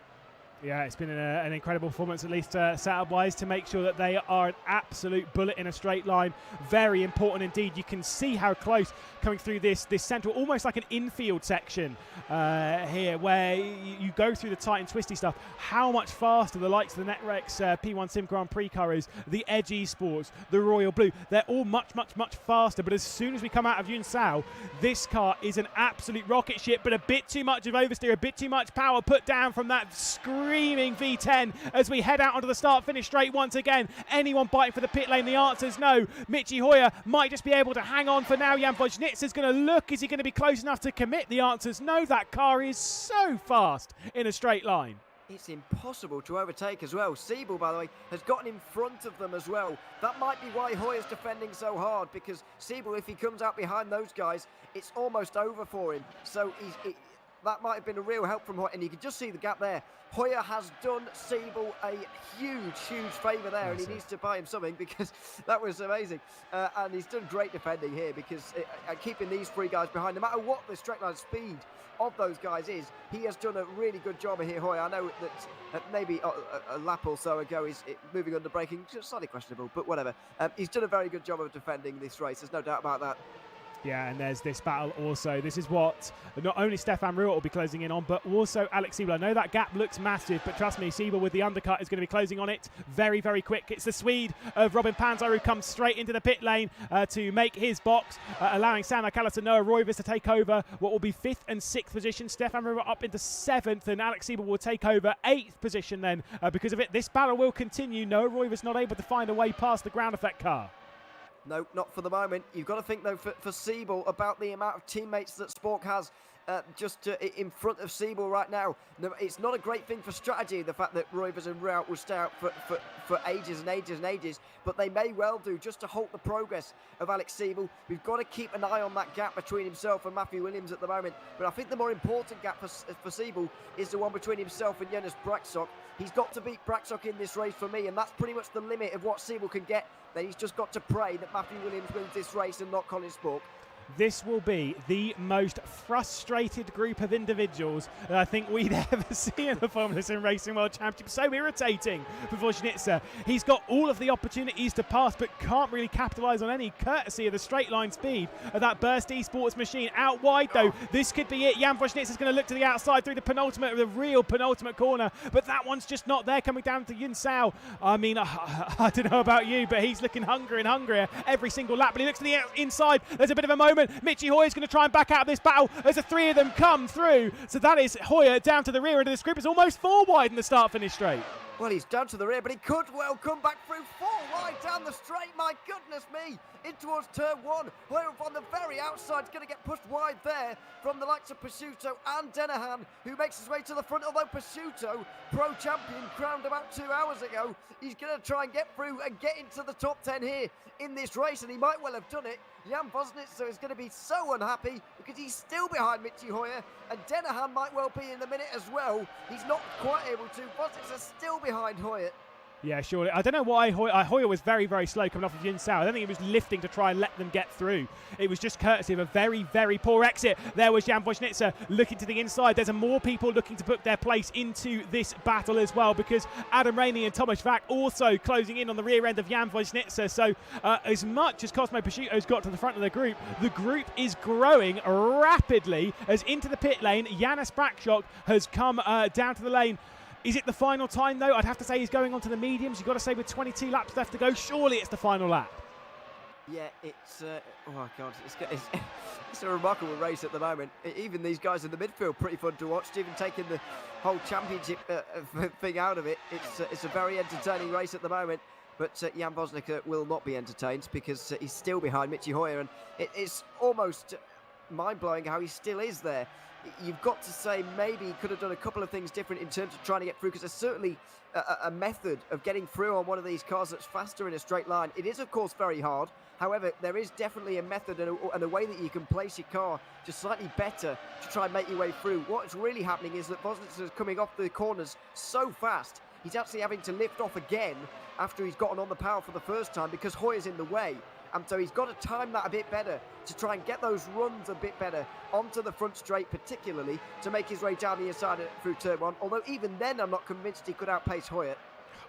Yeah, it's been an incredible performance, at least setup-wise, to make sure that they are an absolute bullet in a straight line. Very important indeed. You can see how close coming through this central, almost like an infield section here, where you go through the tight and twisty stuff. How much faster the likes of the Netrex P1 Sim Grand Prix car is, the Edge Esports, the Royal Blue. They're all much, much, much faster. But as soon as we come out of Junsao, this car is an absolute rocket ship, but a bit too much of oversteer, a bit too much power put down from that screaming V10 as we head out onto the start-finish straight once again. Anyone biting for the pit lane? The answer is no. Michi Hoyer might just be able to hang on for now. Jan Wojnitzer's going to look. Is he going to be close enough to commit? The answer is no. That car is so fast in a straight line. It's impossible to overtake as well. Siebel, by the way, has gotten in front of them as well. That might be why Hoyer's defending so hard, because Siebel, if he comes out behind those guys, it's almost over for him. So that might have been a real help from Hoyer, and you can just see the gap there. Hoyer has done Siebel a huge favour there, and he needs to buy him something because that was amazing. And he's done great defending here because keeping these three guys behind, no matter what the straight line speed of those guys is, he has done a really good job here, Hoyer. I know that maybe a lap or so ago he's moving under braking, slightly questionable, but whatever. He's done a very good job of defending this race, there's no doubt about that. Yeah, and there's this battle also. This is what not only Stefan Ruhr will be closing in on, but also Alex Siebel. I know that gap looks massive, but trust me, Siebel with the undercut is going to be closing on it very, very quick. It's the Swede of Robin Panzer who comes straight into the pit lane to make his box, allowing Sam McAllister, Noah Roivers to take over what will be 5th and 6th position. Stefan Ruhr up into 7th, and Alex Siebel will take over 8th position then. Because of it, this battle will continue. Noah Roivers not able to find a way past the ground effect car. No, not for the moment. You've got to think, though, for Siebel about the amount of teammates that Spork has just in front of Siebel right now. No, it's not a great thing for strategy, the fact that Roivers and Rout will stay out for ages and ages and ages, but they may well do just to halt the progress of Alex Siebel. We've got to keep an eye on that gap between himself and Matthew Williams at the moment, but I think the more important gap for Siebel is the one between himself and Jonas Braksok. He's got to beat Braksok in this race for me, and that's pretty much the limit of what Siebel can get. Then he's just got to pray that Matthew Williams wins this race and not Colin Spork. This will be the most frustrated group of individuals that I think we'd ever see in the Formula SimRacing World Championship. So irritating for Wojnitsa. He's got all of the opportunities to pass, but can't really capitalise on any, courtesy of the straight line speed of that Burst eSports machine. Out wide, though, this could be it. Jan Wojnitsa's going to look to the outside through the real penultimate corner, but that one's just not there, coming down to Yun Sao. I mean, I don't know about you, but he's looking hungrier and hungrier every single lap, but he looks to the inside. There's a bit of a moment. Mitchy Hoyer's going to try and back out of this battle as the three of them come through. So that is Hoyer down to the rear end of this group. It's almost 4 wide in the start-finish straight. Well, he's down to the rear, but he could well come back through 4 wide down the straight. My goodness me, in towards turn 1. Hoyer on the very outside is going to get pushed wide there from the likes of Pashutto and Denahan, who makes his way to the front. Although Pashutto, pro champion, crowned about 2 hours ago, he's going to try and get through and get into the top 10 here in this race, and he might well have done it. Jan Wojnitsa is going to be so unhappy because he's still behind Mitchy Hoyer, and Denahan might well be in the minute as well. He's not quite able to. Wojnitsa still behind Hoyer. Yeah, surely. I don't know why Hoyer was very, very slow coming off of Yun Sao. I don't think he was lifting to try and let them get through. It was just courtesy of a very, very poor exit. There was Jan Wojnitsa looking to the inside. There's more people looking to book their place into this battle as well, because Adam Rainey and Thomas Vack also closing in on the rear end of Jan Wojnitsa. So as much as Cosmo Pashutto's got to the front of the group is growing rapidly as into the pit lane. Janis Braksok has come down to the lane. Is it the final time, though? I'd have to say he's going on to the mediums. You've got to say with 22 laps left to go, surely it's the final lap. Yeah, it's oh my God, it's a remarkable race at the moment. Even these guys in the midfield, pretty fun to watch. Even taking the whole championship thing out of it, it's a very entertaining race at the moment. But Jan Wojnitsa will not be entertained because he's still behind Mitchy Hoyer, and it's almost mind-blowing how he still is there. You've got to say maybe he could have done a couple of things different in terms of trying to get through, because there's certainly a method of getting through on one of these cars that's faster in a straight line. It is, of course, very hard. However, there is definitely a method and a way that you can place your car just slightly better to try and make your way through. What's really happening is that Wojnitsa is coming off the corners so fast, he's actually having to lift off again after he's gotten on the power for the first time because Hoyer's in the way. And so he's got to time that a bit better to try and get those runs a bit better onto the front straight, particularly to make his way down the inside through turn 1. Although even then, I'm not convinced he could outpace Hoyer.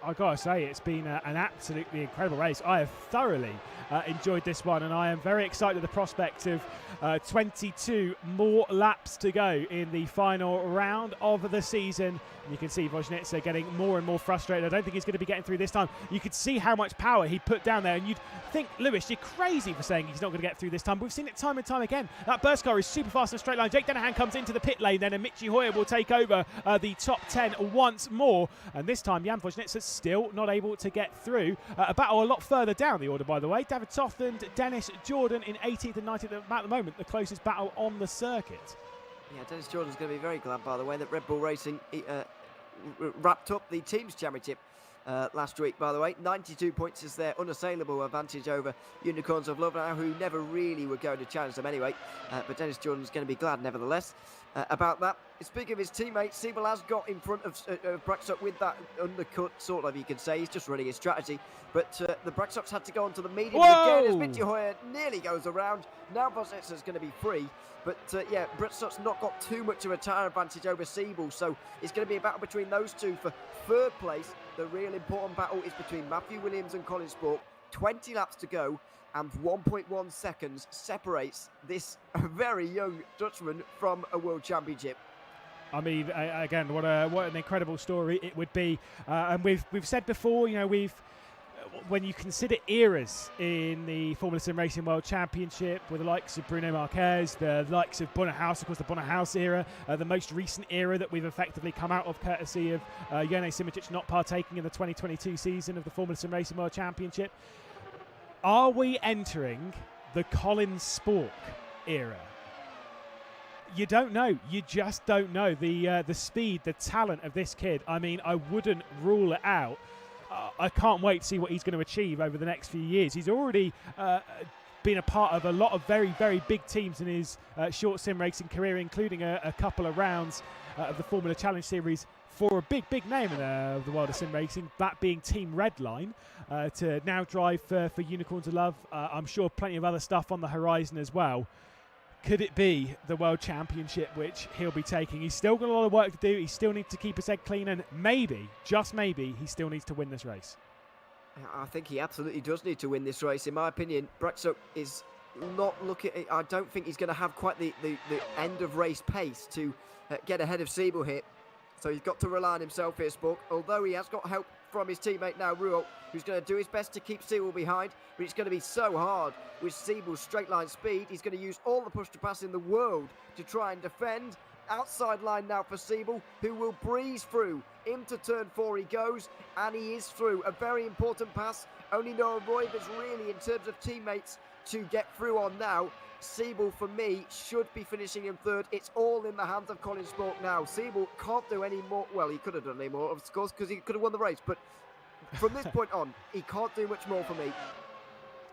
I've got to say, it's been an absolutely incredible race. I have thoroughly enjoyed this one, and I am very excited at the prospect of 22 more laps to go in the final round of the season. And you can see Wojnitsa getting more and more frustrated. I don't think he's going to be getting through this time. You could see how much power he put down there, and you'd think, Lewis, you're crazy for saying he's not going to get through this time. We've seen it time and time again. That burst car is super fast in a straight line. Jake Denahan comes into the pit lane then, and Mitchy Hoyer will take over the top 10 once more. And this time, Jan Wojnitsa still not able to get through. A battle a lot further down the order, by the way. David Toft and Dennis Jordan in 18th and 19th at the moment, the closest battle on the circuit. Yeah, Dennis Jordan's going to be very glad, by the way, that Red Bull Racing wrapped up the Teams Championship last week, by the way. 92 points is their unassailable advantage over Unicorns of Love now, who never really were going to challenge them anyway. But Dennis Jordan's going to be glad, nevertheless. about that. Speaking of his teammates, Siebel has got in front of Braxock with that undercut, sort of, you could say. He's just running his strategy. But the Braxocks had to go onto the mediums again as Mitchie Hoyer nearly goes around. Now Vosnitsa's going to be free. But yeah, Braxock's not got too much of a tyre advantage over Siebel. So it's going to be a battle between those two for third place. The real important battle is between Matthew Williams and Colin Spork. 20 laps to go. And 1.1 seconds separates this very young Dutchman from a World Championship. I mean, again, what an incredible story it would be. And we've said before, you know, when you consider eras in the Formula SimRacing World Championship with the likes of Bruno Marquez, the likes of Bonnehaus, of course, the Bonnehaus era, the most recent era that we've effectively come out of courtesy of Jone Simičić not partaking in the 2022 season of the Formula SimRacing World Championship. Are we entering the Colin Spork era? You don't know. You just don't know. The speed, the talent of this kid, I mean, I wouldn't rule it out. I can't wait to see what he's going to achieve over the next few years. He's already been a part of a lot of very, very big teams in his short sim racing career, including a couple of rounds of the Formula Challenge Series for a big, big name in the world of sim racing, that being Team Redline, to now drive for Unicorns of Love. I'm sure plenty of other stuff on the horizon as well. Could it be the World Championship which he'll be taking? He's still got a lot of work to do. He still needs to keep his head clean, and maybe, just maybe, he still needs to win this race. I think he absolutely does need to win this race. In my opinion, Braxock is not looking... I don't think he's going to have quite the end of race pace to get ahead of Siebel here. So he's got to rely on himself here, Spork. Although he has got help from his teammate now, Ruel, who's going to do his best to keep Siebel behind. But it's going to be so hard with Siebel's straight line speed. He's going to use all the push to pass in the world to try and defend. Outside line now for Siebel, who will breeze through. Into turn 4 he goes, and he is through. A very important pass. Only Noah Roybers really, in terms of teammates, to get through on now. Siebel, for me, should be finishing in third. It's all in the hands of Colin Spork now. Siebel can't do any more. Well, he could have done any more, of course, because he could have won the race. But from this point on, he can't do much more for me.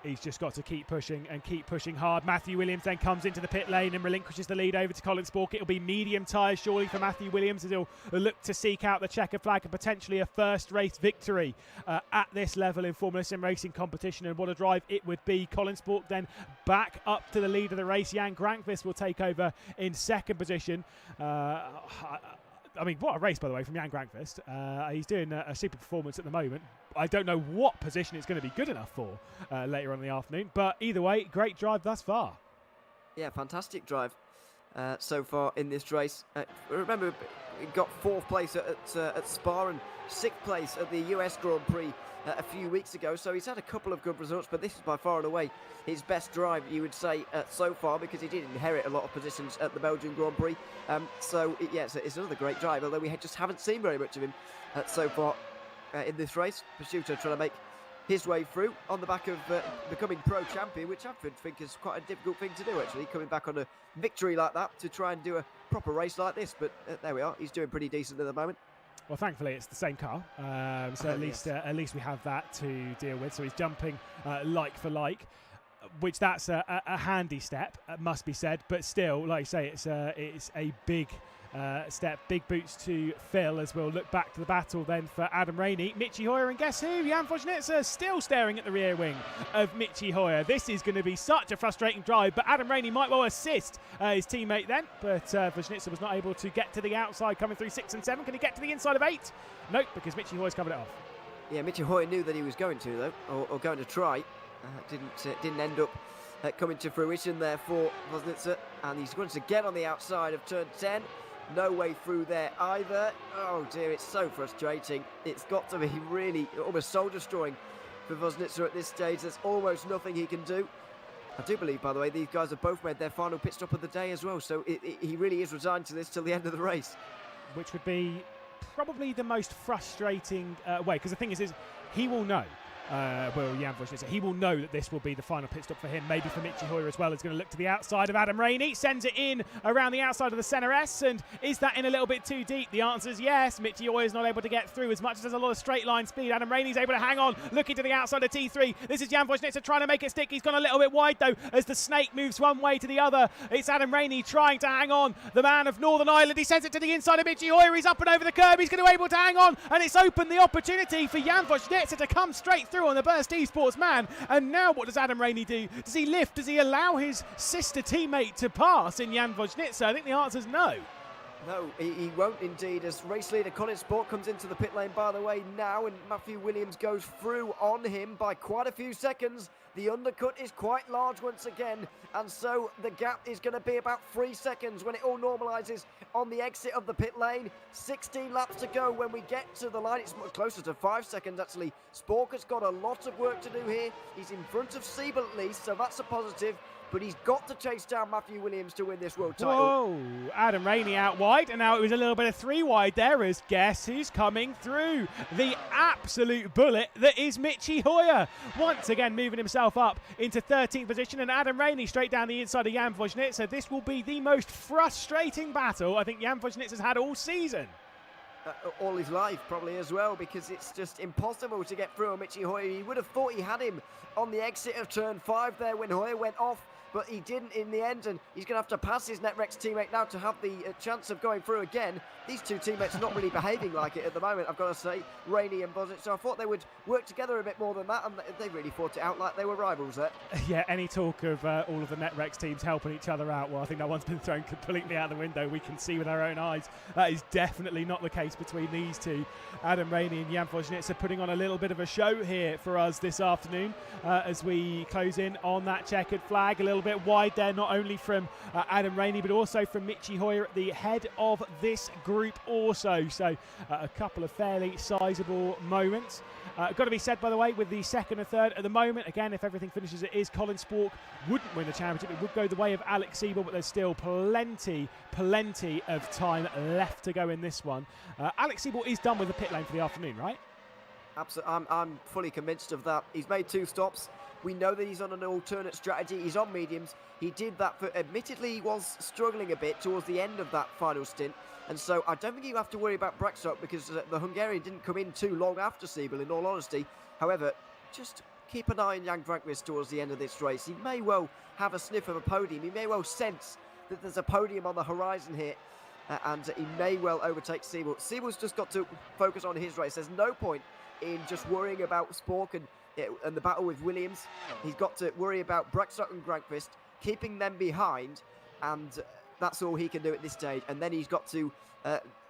He's just got to keep pushing and keep pushing hard. Matthew Williams then comes into the pit lane and relinquishes the lead over to Colin Spork. It'll be medium tyres surely for Matthew Williams as he'll look to seek out the checker flag and potentially a first race victory at this level in Formula Sim Racing competition. And what a drive it would be. Colin Spork then back up to the lead of the race. Jan Grankvist will take over in second position. I mean, what a race, by the way, from Jan Grankvist. He's doing a super performance at the moment. I don't know what position it's going to be good enough for later on in the afternoon. But either way, great drive thus far. Yeah, fantastic drive so far in this race. Remember, he got 4th place at Spa and 6th place at the US Grand Prix a few weeks ago. So he's had a couple of good results, but this is by far and away his best drive, you would say, so far, because he did inherit a lot of positions at the Belgian Grand Prix. So, yeah, it's another great drive, although we just haven't seen very much of him so far in this race. Pursuiter trying to make his way through on the back of becoming pro champion, which I think is quite a difficult thing to do, actually, coming back on a victory like that to try and do a proper race like this. But there we are. He's doing pretty decent at the moment. Well, thankfully, it's the same car, so at least we have that to deal with. So he's jumping like for like, which that's a handy step, must be said. But still, like you say, it's a big step, big boots to fill as we'll look back to the battle then for Adam Rainey, Mitchie Hoyer, and guess who? Jan Vosnitsa still staring at the rear wing of Mitchie Hoyer. This is going to be such a frustrating drive, but Adam Rainey might well assist his teammate then, but Vosnitsa was not able to get to the outside, coming through 6 and 7. Can he get to the inside of 8? Nope, because Mitchie Hoyer's covered it off. Yeah, Mitchie Hoyer knew that he was going to, though, or going to try. Didn't end up coming to fruition there for Vosnitsa, and he's going to get on the outside of turn 10. No way through there either. Oh dear, it's so frustrating. It's got to be really almost soul destroying for Vosnitsa at this stage. There's almost nothing he can do. I do believe, by the way, these guys have both made their final pit stop of the day as well, so he really is resigned to this till the end of the race. Which would be probably the most frustrating way, because the thing is he will know Jan Vojnica. He will know that this will be the final pit stop for him, maybe for Michi Hoyer as well. He's going to look to the outside of Adam Rainey, sends it in around the outside of the centre S, and is that in a little bit too deep? The answer is yes. Michi Hoyer is not able to get through as much as there's a lot of straight line speed. Adam Rainey's able to hang on, looking to the outside of T3. This is Jan Vojnica trying to make it stick. He's gone a little bit wide though as the snake moves one way to the other. It's Adam Rainey trying to hang on, the man of Northern Ireland. He sends it to the inside of Michi Hoyer. He's up and over the curb. He's going to be able to hang on, and it's opened the opportunity for Jan Vojnica to come straight through on the Burst eSports man. And now what does Adam Rainey do? Does he lift? Does he allow his sister teammate to pass in Jan Vojnica? I think the answer is no. No, he won't indeed, as race leader Colin Sport comes into the pit lane, by the way, now, and Matthew Williams goes through on him by quite a few seconds. The undercut is quite large once again, and so the gap is going to be about 3 seconds when it all normalises on the exit of the pit lane. 16 laps to go when we get to the line. It's much closer to 5 seconds, actually. Spork has got a lot of work to do here. He's in front of Siebel at least, so that's a positive. But he's got to chase down Matthew Williams to win this world title. Whoa, Adam Rainey out wide, and now it was a little bit of 3 wide there as guess who's coming through? The absolute bullet that is Michi Hoyer. Once again moving himself up into 13th position, and Adam Rainey straight down the inside of Jan Vojnica. This will be the most frustrating battle I think Jan Vojnica has had all season. All his life probably as well, because it's just impossible to get through on Michi Hoyer. You would have thought he had him on the exit of turn 5 there when Hoyer went off, but he didn't in the end, and he's going to have to pass his Netrex teammate now to have the chance of going through again. These two teammates are not really behaving like it at the moment, I've got to say, Rainey and Bozic, so I thought they would work together a bit more than that, and they really fought it out like they were rivals there. Yeah, any talk of all of the Netrex teams helping each other out, well, I think that one's been thrown completely out the window. We can see with our own eyes that is definitely not the case between these two. Adam Rainey and Jan Vojnica are putting on a little bit of a show here for us this afternoon as we close in on that checkered flag. A little bit wide there, not only from Adam Rainey but also from Michi Hoyer at the head of this group also. So a couple of fairly sizable moments. Got to be said, by the way, with the second and third at the moment, again, if everything finishes as it is, Colin Spork wouldn't win the championship. It would go the way of Alex Siebel, but there's still plenty of time left to go in this one. Alex Siebel is done with the pit lane for the afternoon, right? Absolutely, I'm fully convinced of that. He's made 2 stops. We know that he's on an alternate strategy. He's on mediums. He did that for, admittedly, he was struggling a bit towards the end of that final stint. And so I don't think you have to worry about Braxtok, because the Hungarian didn't come in too long after Siebel, in all honesty. However, just keep an eye on Jan Vojnica towards the end of this race. He may well have a sniff of a podium. He may well sense that there's a podium on the horizon here. And he may well overtake Siebel. Siebel's just got to focus on his race. There's no point in just worrying about Spork and the battle with Williams. He's got to worry about Braxtok and Granqvist, keeping them behind, and that's all he can do at this stage. And then he's got to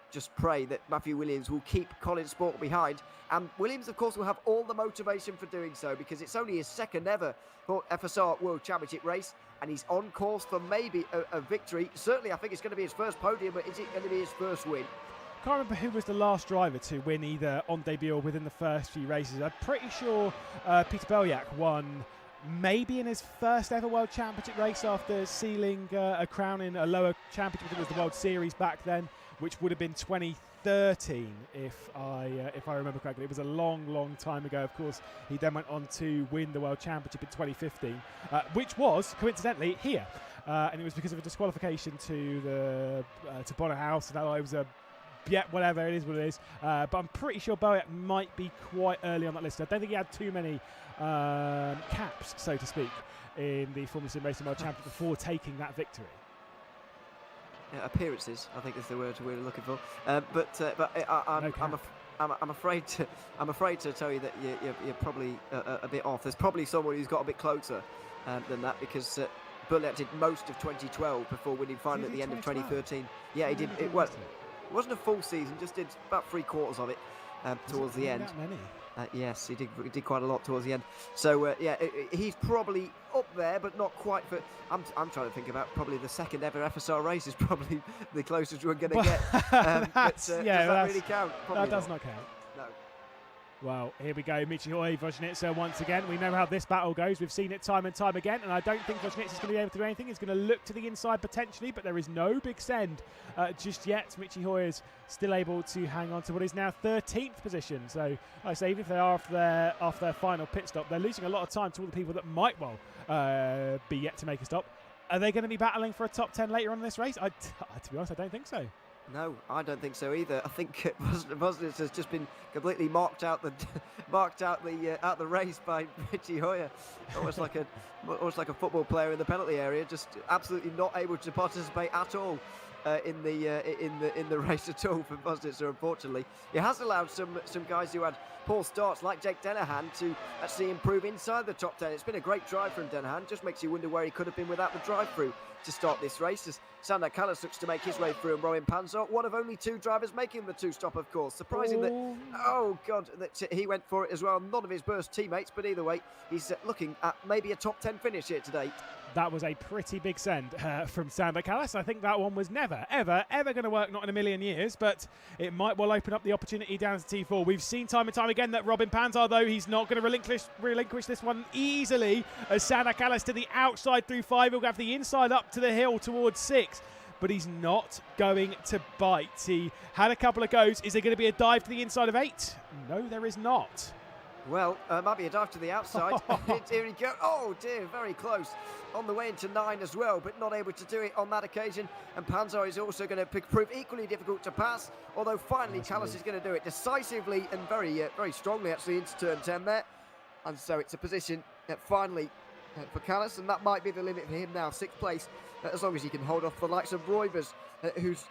just pray that Matthew Williams will keep Colin Sport behind. And Williams, of course, will have all the motivation for doing so, because it's only his second ever FSR World Championship race, and he's on course for maybe a victory. Certainly, I think it's going to be his first podium, but is it going to be his first win? Can't remember who was the last driver to win either on debut or within the first few races. I'm pretty sure Peter Belyak won maybe in his first ever World Championship race after sealing a crown in a lower championship. I think it was the World Series back then, which would have been 2013 if I remember correctly. It was a long time ago. Of course, he then went on to win the World Championship in 2015, which was coincidentally here, and it was because of a disqualification to Bonner House, and that was a whatever, it is what it is. But I'm pretty sure Belyak might be quite early on that list. I don't think he had too many caps, so to speak, in the Formula Sim Racing World Championship before taking that victory. Appearances, I think is the word we're looking for. I'm afraid to tell you that you're probably a bit off. There's probably someone who's got a bit closer than that, because Belyak did most of 2012 before winning final at the end of 2013. Yeah, he did. It wasn't a full season, just did about 3/4 of it towards the end. That many? Yes, he did quite a lot towards the end. So yeah, he's probably up there, but not quite. For I'm trying to think about probably the second ever FSR race is probably the closest we're going to get. Does that really count? Probably that does not count. No. Well, here we go, Michihoi, Vozhnitsa once again. We know how this battle goes. We've seen it time and time again, and I don't think Vozhnitsa's going to be able to do anything. He's going to look to the inside potentially, but there is no big send just yet. Michihoi is still able to hang on to what is now 13th position. So, like I say, even if they are after their final pit stop, they're losing a lot of time to all the people that might well be yet to make a stop. Are they going to be battling for a top 10 later on in this race? To be honest, I don't think so. No, I don't think so either. I think Vozhnitsa has just been completely marked out the race by Michihoi, almost like a football player in the penalty area, just absolutely not able to participate at all in the race at all for Vozhnitsa. Unfortunately, it has allowed some guys who had poor starts, like Jake Dennehan, to actually improve inside the top 10. It's been a great drive from Dennehan. Just makes you wonder where he could have been without the drive-through to start this race, as Sander Kallas looks to make his way through, and Robin Panzer, one of only 2 drivers making the 2-stop, of course. Surprising that, oh God, that he went for it as well. None of his burst teammates, but either way, he's looking at maybe a top 10 finish here today. That was a pretty big send from Sander Kallas. I think that one was never, ever going to work, not in a million years, but it might well open up the opportunity down to T4. We've seen time and time again that Robin Panzer, though, he's not going to relinquish this one easily, as Sander Kallas to the outside through 5. He'll have the inside up to the hill towards 6. But he's not going to bite. He had a couple of goes. Is there going to be a dive to the inside of 8? No, there is not. Well, might be a dive to the outside. Here he goes. Oh dear, very close. On the way into 9 as well, but not able to do it on that occasion. And Panzer is also going to prove equally difficult to pass, although finally Kallas is going to do it decisively and very strongly actually into turn 10 there. And so it's a position that finally for Kallas, and that might be the limit for him now. 6th place, as long as he can hold off the likes of Roivers, who's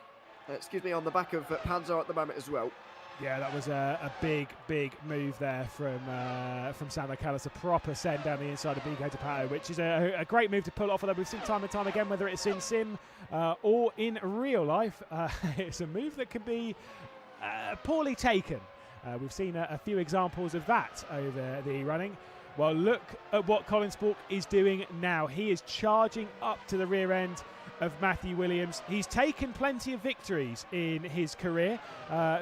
on the back of Panzer at the moment as well. Yeah, that was a big move there from Sander Kallas, a proper send down the inside of Biko to Pato, which is a great move to pull off, although we've seen time and time again, whether it's in sim or in real life, it's a move that can be poorly taken. We've seen a few examples of that over the running. Well, look at what Colin Spork is doing now. He is charging up to the rear end of Matthew Williams. He's taken plenty of victories in his career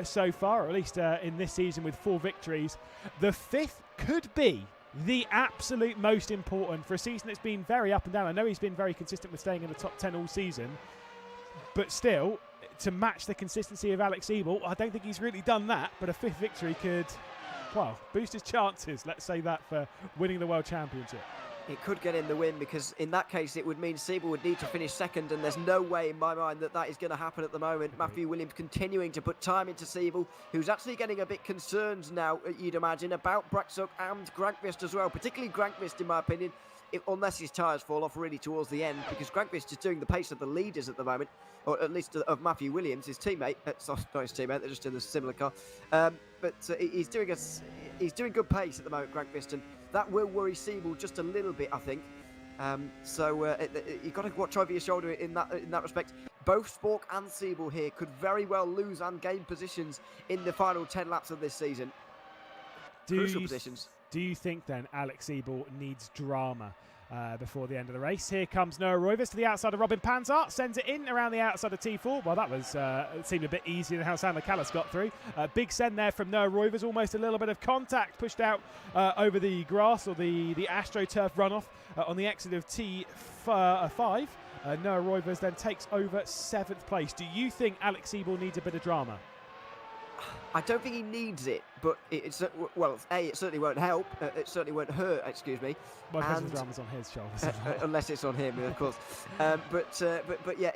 so far, or at least in this season with 4 victories. The 5th could be the absolute most important for a season that's been very up and down. I know he's been very consistent with staying in the top 10 all season, but still, to match the consistency of Alex Ebel, I don't think he's really done that, but a 5th victory could, well, boost his chances, let's say that, for winning the World Championship. It could get in the win, because in that case it would mean Siebel would need to finish 2nd, and there's no way in my mind that is going to happen at the moment. Matthew Williams continuing to put time into Siebel, who's actually getting a bit concerned now, you'd imagine, about Braksuk and Grankvist as well, particularly Grankvist in my opinion, unless his tyres fall off really towards the end, because Grankvist is doing the pace of the leaders at the moment, or at least of Matthew Williams, his teammate. Sorry, not his teammate, they're just in a similar car. But he's doing good pace at the moment, Grankvist, and that will worry Siebel just a little bit, I think. You've got to watch over your shoulder in that respect. Both Spork and Siebel here could very well lose and gain positions in the final 10 laps of this season. Crucial positions. Do you think then Alex Siebel needs drama before the end of the race? Here comes Noah Roivers to the outside of Robin Panzer, sends it in around the outside of T4. Well, that was it seemed a bit easier than how Sander Kallas got through. Big send there from Noah Roivers, almost a little bit of contact pushed out over the grass, or the AstroTurf runoff on the exit of T5. Noah Roivers then takes over 7th place. Do you think Alex Siebel needs a bit of drama? I don't think he needs it, but it certainly won't help. It certainly won't hurt, excuse me. Well, because the drama's on his shoulders. Unless it's on him, of course. But yeah,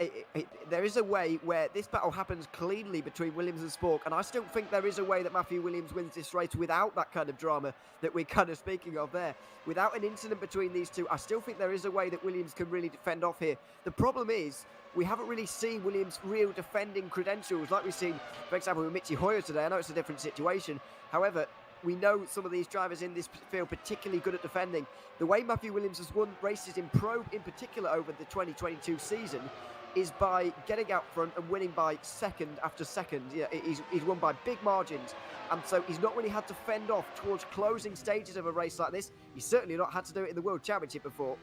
there is a way where this battle happens cleanly between Williams and Spork, and I still think there is a way that Matthew Williams wins this race without that kind of drama that we're kind of speaking of there. Without an incident between these two, I still think there is a way that Williams can really defend off here. The problem is, we haven't really seen Williams' real defending credentials like we've seen, for example, with Michihoi today. I know it's a different situation. However, we know some of these drivers in this field particularly good at defending. The way Matthew Williams has won races in Pro, in particular over the 2022 season, is by getting out front and winning by second after second. Yeah, he's won by big margins, and so he's not really had to fend off towards closing stages of a race like this. He's certainly not had to do it in the World Championship before.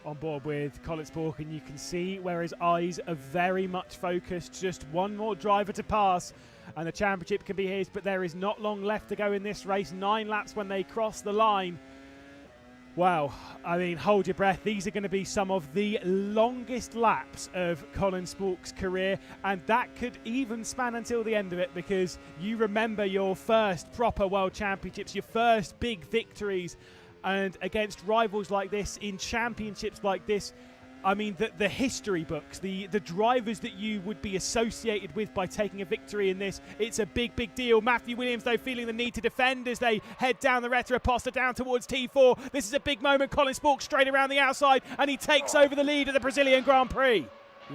On board with Colin Spork, and you can see where his eyes are very much focused. Just one more driver to pass and the championship can be his, but there is not long left to go in this race. 9 laps when they cross the line. Wow, I mean, hold your breath. These are going to be some of the longest laps of Colin Spork's career, and that could even span until the end of it, because you remember your first proper World Championships, your first big victories, and against rivals like this, in championships like this. I mean, the history books, the drivers that you would be associated with by taking a victory in this, it's a big, big deal. Matthew Williams, though, feeling the need to defend as they head down the Retro-Aposta down towards T4. This is a big moment. Colin Spork straight around the outside, and he takes over the lead of the Brazilian Grand Prix.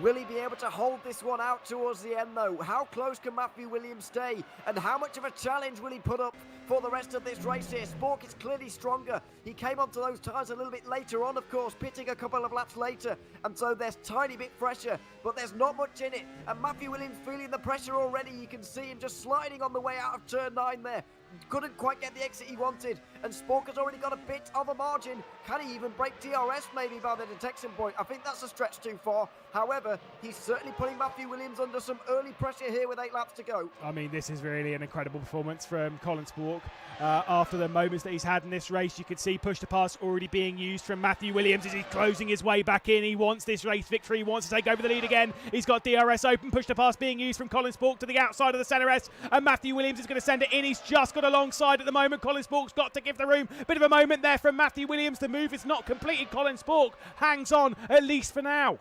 Will he be able to hold this one out towards the end, though? How close can Matthew Williams stay? And how much of a challenge will he put up for the rest of this race here? Spork is clearly stronger. He came onto those tyres a little bit later on, of course, pitting a couple of laps later. And so there's tiny bit fresher, but there's not much in it. And Matthew Williams feeling the pressure already. You can see him just sliding on the way out of turn 9 there. Couldn't quite get the exit he wanted, and Spork has already got a bit of a margin. Can he even break DRS maybe by the detection point? I think that's a stretch too far. However, he's certainly putting Matthew Williams under some early pressure here with 8 laps to go. I mean, this is really an incredible performance from Colin Spork. After the moments that he's had in this race, you could see push to pass already being used from Matthew Williams as he's closing his way back in. He wants this race victory, he wants to take over the lead again. He's got DRS open, push to pass being used from Colin Spork to the outside of the centre S, and Matthew Williams is going to send it in. He's just got alongside at the moment. Colin Spork's got to give the room. Bit of a moment there from Matthew Williams. The move is not completed. Colin Spork hangs on, at least for now.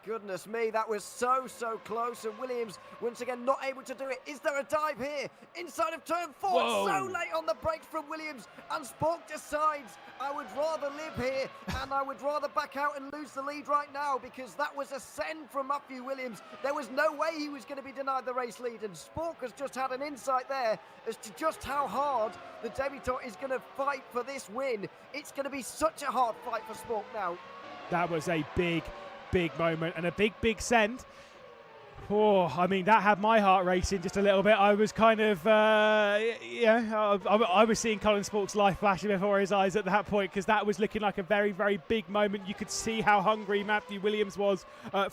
Goodness me, that was so close, and Williams once again not able to do it. Is there a dive here inside of turn 4? Whoa. So late on the brakes from Williams, and Spork decides, I would rather live here and I would rather back out and lose the lead right now, because that was a send from Matthew Williams. There was no way he was going to be denied the race lead, and Spork has just had an insight there as to just how hard the debutant is going to fight for this win. It's going to be such a hard fight for Spork now. That was a big moment and a big send. Oh, I mean, that had my heart racing just a little bit. I was kind of, I was seeing Colin Spork's life flashing before his eyes at that point, because that was looking like a very big moment. You could see how hungry Matthew Williams was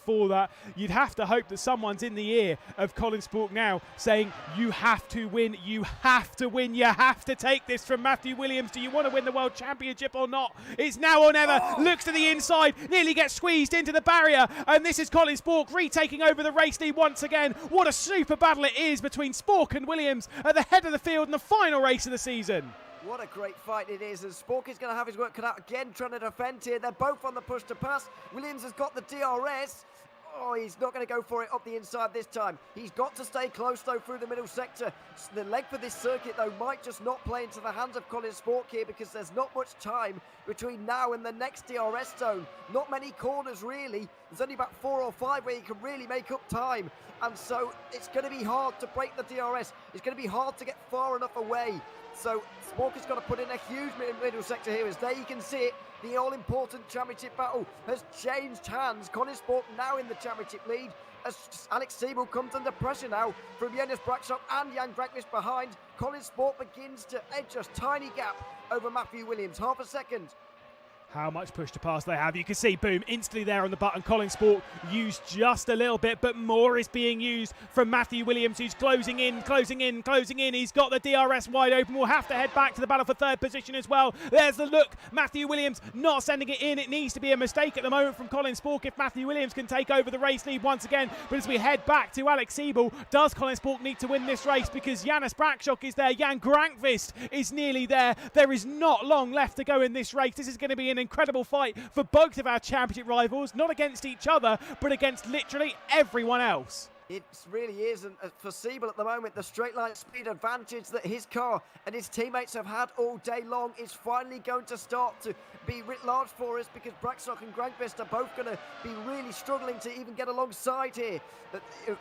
for that. You'd have to hope that someone's in the ear of Colin Spork now saying, you have to win, you have to win, you have to take this from Matthew Williams. Do you want to win the World Championship or not? It's now or never. Looks to the inside, nearly gets squeezed into the barrier, and this is Colin Spork retaking over the race lead once again. What a super battle it is between Spork and Williams at the head of the field in the final race of the season. What a great fight it is, and Spork is going to have his work cut out again trying to defend here. They're both on the push to pass. Williams has got the DRS. Oh, he's not going to go for it up the inside this time. He's got to stay close, though, through the middle sector. The length of this circuit, though, might just not play into the hands of Colin Spork here, because there's not much time between now and the next DRS zone. Not many corners, really. There's only about 4 or 5 where you can really make up time. And so it's going to be hard to break the DRS. It's going to be hard to get far enough away. So Spork has got to put in a huge middle sector here, as there you can see it. The all-important championship battle has changed hands. Colin Spork now in the championship lead, as Alex Siebel comes under pressure now from Jonas Brakshock and Jan Grankvist behind. Colin Spork begins to edge a tiny gap over Matthew Williams, half a second. How much push to pass they have. You can see, boom, instantly there on the button. Colin Spork used just a little bit, but more is being used from Matthew Williams, who's closing in. He's got the DRS wide open. We'll have to head back to the battle for third position as well. There's the look. Matthew Williams not sending it in. It needs to be a mistake at the moment from Colin Spork if Matthew Williams can take over the race lead once again. But as we head back to Alex Siebel, does Colin Spork need to win this race? Because Jonas Brakshock is there. Jan Grankvist is nearly there. There is not long left to go in this race. This is going to be an incredible fight for both of our championship rivals, not against each other, but against literally everyone else. It really is, and for Siebel at the moment, the straight line speed advantage that his car and his teammates have had all day long is finally going to start to be writ large for us, because Brakshock and Grankvist are both going to be really struggling to even get alongside here.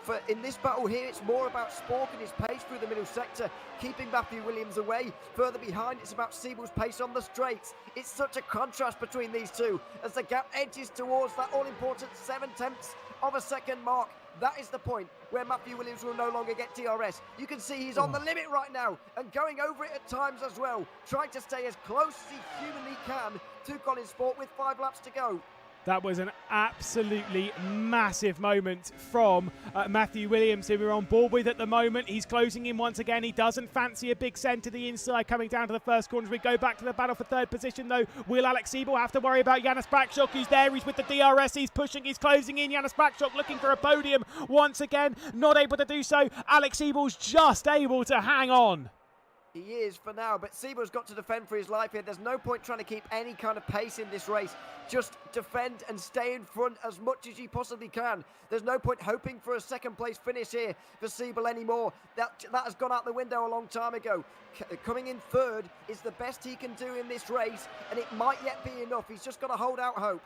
But in this battle here, it's more about Spork and his pace through the middle sector, keeping Matthew Williams away. Further behind, it's about Siebel's pace on the straights. It's such a contrast between these two as the gap edges towards that all-important 7/10 of a second mark. That is the point where Matthew Williams will no longer get DRS. You can see he's on the limit right now and going over it at times as well, trying to stay as close as he humanly can to Colin Spork with 5 laps to go. That was an absolutely massive moment from Matthew Williams, who we're on board with at the moment. He's closing in once again. He doesn't fancy a big send to the inside coming down to the first corner. As we go back to the battle for third position, though, will Alex Siebel have to worry about Janis Brakshock, who's there? He's with the DRS. He's pushing. He's closing in. Janis Brakshock looking for a podium once again. Not able to do so. Alex Siebel's just able to hang on. He is for now, but Siebel's got to defend for his life here. There's no point trying to keep any kind of pace in this race. Just defend and stay in front as much as you possibly can. There's no point hoping for a second place finish here for Siebel anymore. That has gone out the window a long time ago. Coming in third is the best he can do in this race, and it might yet be enough. He's just got to hold out hope.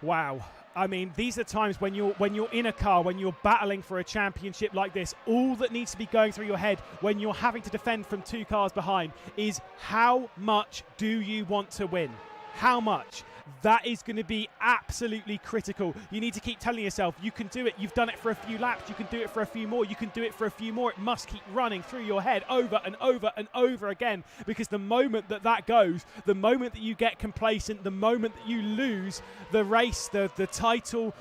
Wow. I mean, these are times when you're in a car, when you're battling for a championship like this, all that needs to be going through your head when you're having to defend from 2 cars behind is how much do you want to win? How much? That is going to be absolutely critical. You need to keep telling yourself, you can do it. You've done it for a few laps. You can do it for a few more. You can do it for a few more. It must keep running through your head over and over and over again, because the moment that goes, the moment that you get complacent, the moment that you lose the race, the title,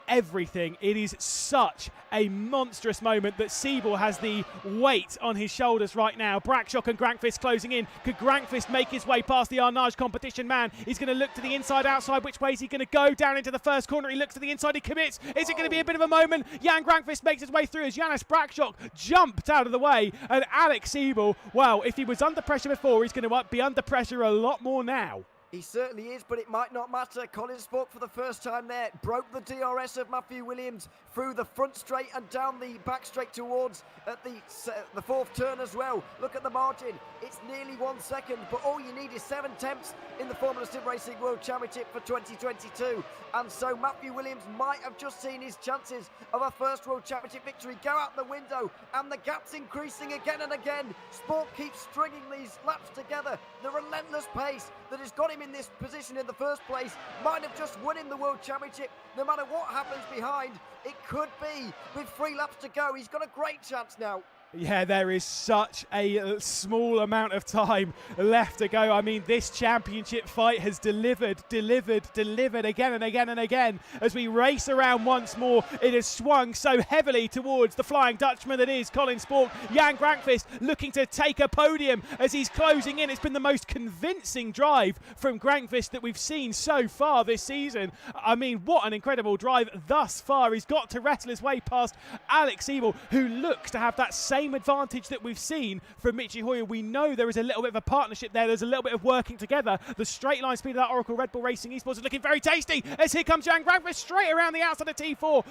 everything, it is such a monstrous moment that Siebel has the weight on his shoulders right now. Brakshock and Grankvist closing in. Could Grankvist make his way past the Arnage competition man? He's going to look to the inside, outside. Which way is he going to go? Down into the first corner. He looks to the inside. He commits. Is it going to be a bit of a moment? Jan Grankvist makes his way through as Janis Brakshock jumped out of the way. And Alex Siebel, well, if he was under pressure before, he's going to be under pressure a lot more now. He certainly is, but it might not matter. Colin Spork for the first time there broke the DRS of Matthew Williams through the front straight and down the back straight towards the fourth turn as well. Look at the margin. It's nearly 1 second, but all you need is 7/10 in the Formula SimRacing World Championship for 2022. And so Matthew Williams might have just seen his chances of a first World Championship victory go out the window, and the gap's increasing again and again. Sport keeps stringing these laps together. The relentless pace that has got him in this position in the first place might have just won him the World Championship. No matter what happens behind, it could be. With 3 laps to go, he's got a great chance now. Yeah, there is such a small amount of time left to go. I mean, this championship fight has delivered again and again and again. As we race around once more, it has swung so heavily towards the Flying Dutchman that is Colin Spork. Jan Grankvist looking to take a podium as he's closing in. It's been the most convincing drive from Grankvist that we've seen so far this season. I mean, what an incredible drive thus far. He's got to wrestle his way past Alex Siebel, who looks to have that same advantage that we've seen from Michi Hoyer. We know there is a little bit of a partnership there. There's a little bit of working together. The straight line speed of that Oracle Red Bull Racing eSports is looking very tasty as here comes Jan Grankvist straight around the outside of T4.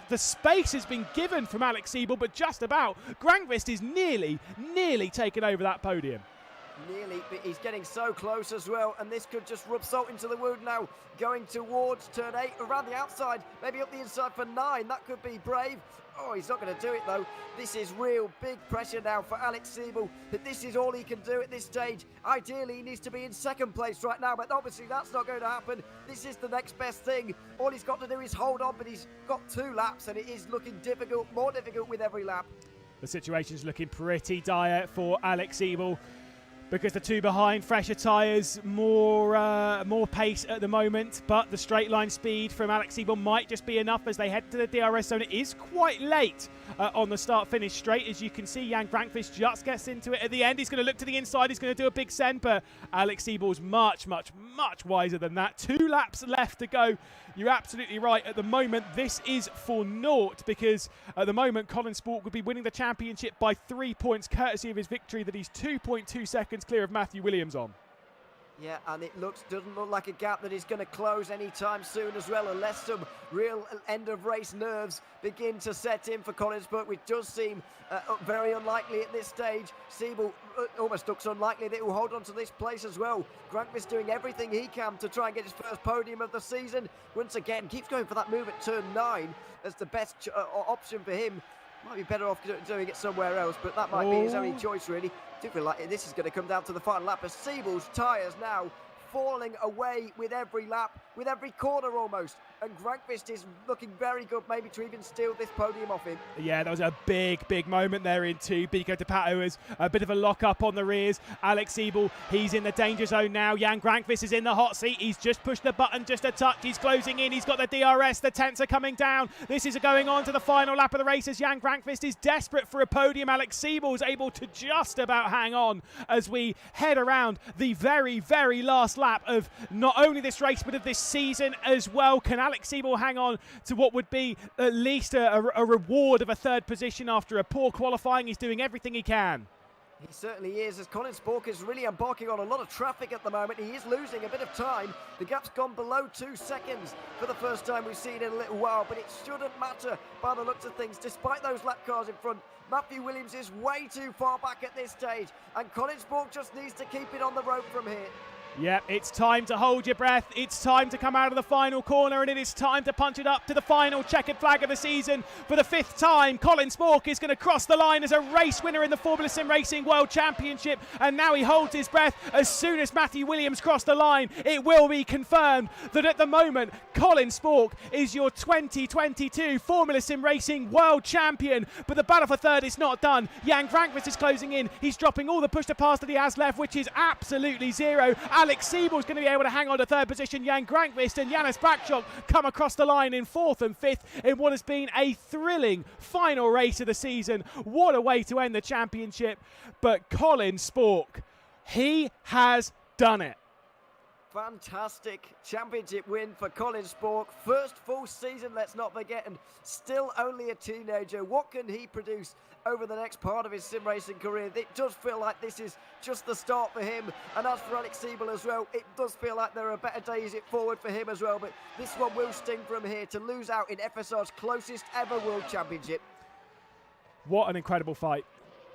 The space has been given from Alex Siebel, but just about. Grankvist is nearly taken over that podium. Nearly, but he's getting so close as well, and this could just rub salt into the wound now. Going towards turn 8, around the outside, maybe up the inside for 9. That could be brave. Oh, he's not going to do it though. This is real big pressure now for Alex Siebel, that this is all he can do at this stage. Ideally, he needs to be in second place right now, but obviously that's not going to happen. This is the next best thing. All he's got to do is hold on, but he's got 2 laps, and it is looking difficult, more difficult with every lap. The situation's looking pretty dire for Alex Siebel, because the 2 behind, fresher tyres, more pace at the moment, but the straight line speed from Alex Siebel might just be enough as they head to the DRS zone. It is quite late on the start-finish straight. As you can see, Jan Grankvist just gets into it at the end. He's going to look to the inside. He's going to do a big send, but Alex Siebel's much wiser than that. 2 laps left to go. You're absolutely right. At the moment, this is for naught, because at the moment, Colin Spork would be winning the championship by 3 points, courtesy of his victory that he's 2.2 seconds clear of Matthew Williams on. Yeah, and it doesn't look like a gap that is going to close anytime soon as well, unless some real end-of-race nerves begin to set in for Colin Spork, which does seem very unlikely at this stage. Siebel almost looks unlikely that he will hold on to this place as well. Grankvist doing everything he can to try and get his first podium of the season. Once again, keeps going for that move at turn 9 as the best option for him. Might be better off doing it somewhere else, but that might be his only choice, really. I do feel like this is going to come down to the final lap, as Siebel's tyres now falling away with every lap, with every corner almost. and Grankvist is looking very good, maybe to even steal this podium off him. Yeah, that was a big moment there in two. Biko Tapato is a bit of a lock-up on the rears. Alex Siebel, he's in the danger zone now. Jan Grankvist is in the hot seat. He's just pushed the button just a touch. He's closing in. He's got the DRS. The tents are coming down. This is going on to the final lap of the race as Jan Grankvist is desperate for a podium. Alex Siebel is able to just about hang on as we head around the very last lap of not only this race but of this season as well. Can Alex Siebel hang on to what would be at least a reward of a third position after a poor qualifying? He's doing everything he can. He certainly is, as Colin Spork is really embarking on a lot of traffic at the moment. He is losing a bit of time. The gap's gone below 2 seconds for the first time we've seen in a little while, but it shouldn't matter by the looks of things. Despite those lap cars in front, Matthew Williams is way too far back at this stage, and Colin Spork just needs to keep it on the road from here. Yep, it's time to hold your breath. It's time to come out of the final corner, and it is time to punch it up to the final checkered flag of the season. For the 5th time, Colin Spork is going to cross the line as a race winner in the Formula SimRacing World Championship, and now he holds his breath. As soon as Matthew Williams crossed the line, it will be confirmed that at the moment, Colin Spork is your 2022 Formula SimRacing World Champion. But the battle for third is not done. Jan Grankvist is closing in. He's dropping all the push to pass that he has left, which is absolutely zero. Alex Siebel is going to be able to hang on to third position. Jan Grankvist and Janis Bakchok come across the line in 4th and 5th in what has been a thrilling final race of the season. What a way to end the championship. But Colin Spork, he has done it. Fantastic championship win for Colin Spork. First full season, let's not forget, and still only a teenager. What can he produce over the next part of his sim racing career? It does feel like this is just the start for him. And as for Alex Siebel as well, it does feel like there are better days forward for him as well. But this one will sting from here to lose out in FSR's closest ever World Championship. What an incredible fight.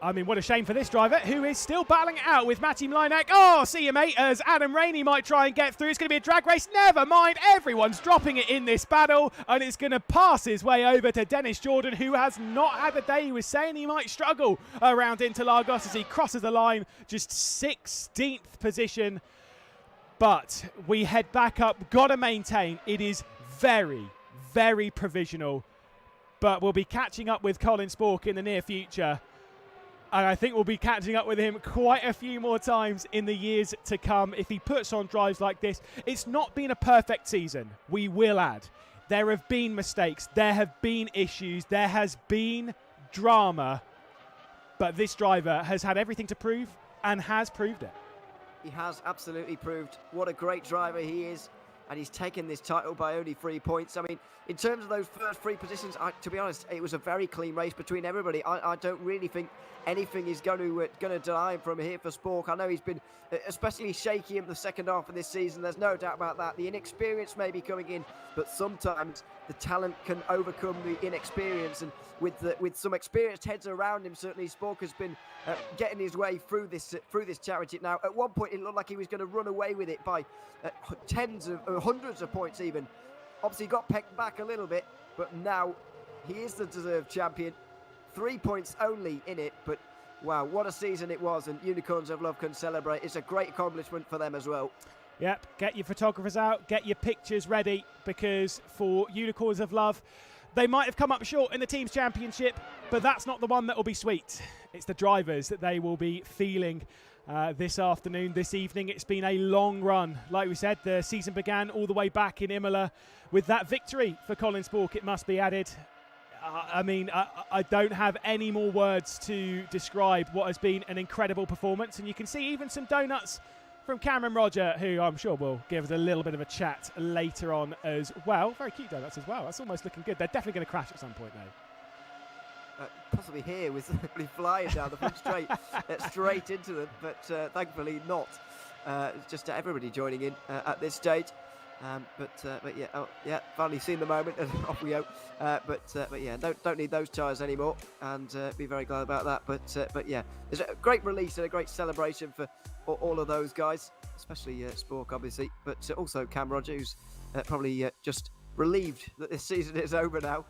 I mean, what a shame for this driver, who is still battling it out with Matty Mlynek. Oh, see you, mate, as Adam Rainey might try and get through. It's going to be a drag race. Never mind. Everyone's dropping it in this battle, and it's going to pass his way over to Dennis Jordan, who has not had a day. He was saying he might struggle around Interlagos as he crosses the line. Just 16th position. But we head back up. Got to maintain. It is very provisional. But we'll be catching up with Colin Spork in the near future. And I think we'll be catching up with him quite a few more times in the years to come if he puts on drives like this. It's not been a perfect season, we will add. There have been mistakes, there have been issues, there has been drama. But this driver has had everything to prove and has proved it. He has absolutely proved what a great driver he is. And he's taken this title by only 3 points. I mean, in terms of those first 3 positions, to be honest, it was a very clean race between everybody. I don't really think anything is going to deny him from here for Spork. I know he's been especially shaky in the second half of this season. There's no doubt about that. The inexperience may be coming in, but sometimes the talent can overcome the inexperience. And with some experienced heads around him, certainly Spork has been getting his way through this championship. Now, at one point, it looked like he was going to run away with it by hundreds of points even. Obviously got pegged back a little bit, but now he is the deserved champion. 3 points only in it, but wow, what a season it was, and Unicorns of Love can celebrate. It's a great accomplishment for them as well. Yep, get your photographers out, get your pictures ready, because for Unicorns of Love, they might have come up short in the team's championship, but that's not the one that will be sweet. It's the drivers that they will be feeling this afternoon, this evening. It's been a long run. Like we said, the season began all the way back in Imola with that victory for Colin Spork, it must be added. I mean, I don't have any more words to describe what has been an incredible performance. And you can see even some donuts from Cameron Roger, who I'm sure will give us a little bit of a chat later on as well. Very cute donuts as well. That's almost looking good. They're definitely going to crash at some point, though. Possibly here with somebody flying down the front straight into them, but thankfully not. Just everybody joining in at this stage. But yeah, finally seen the moment, and off we go. But yeah, don't need those tyres anymore, and be very glad about that. But yeah, there's a great release and a great celebration for all of those guys, especially Spork, obviously, but also Cam Roger, who's probably just relieved that this season is over now.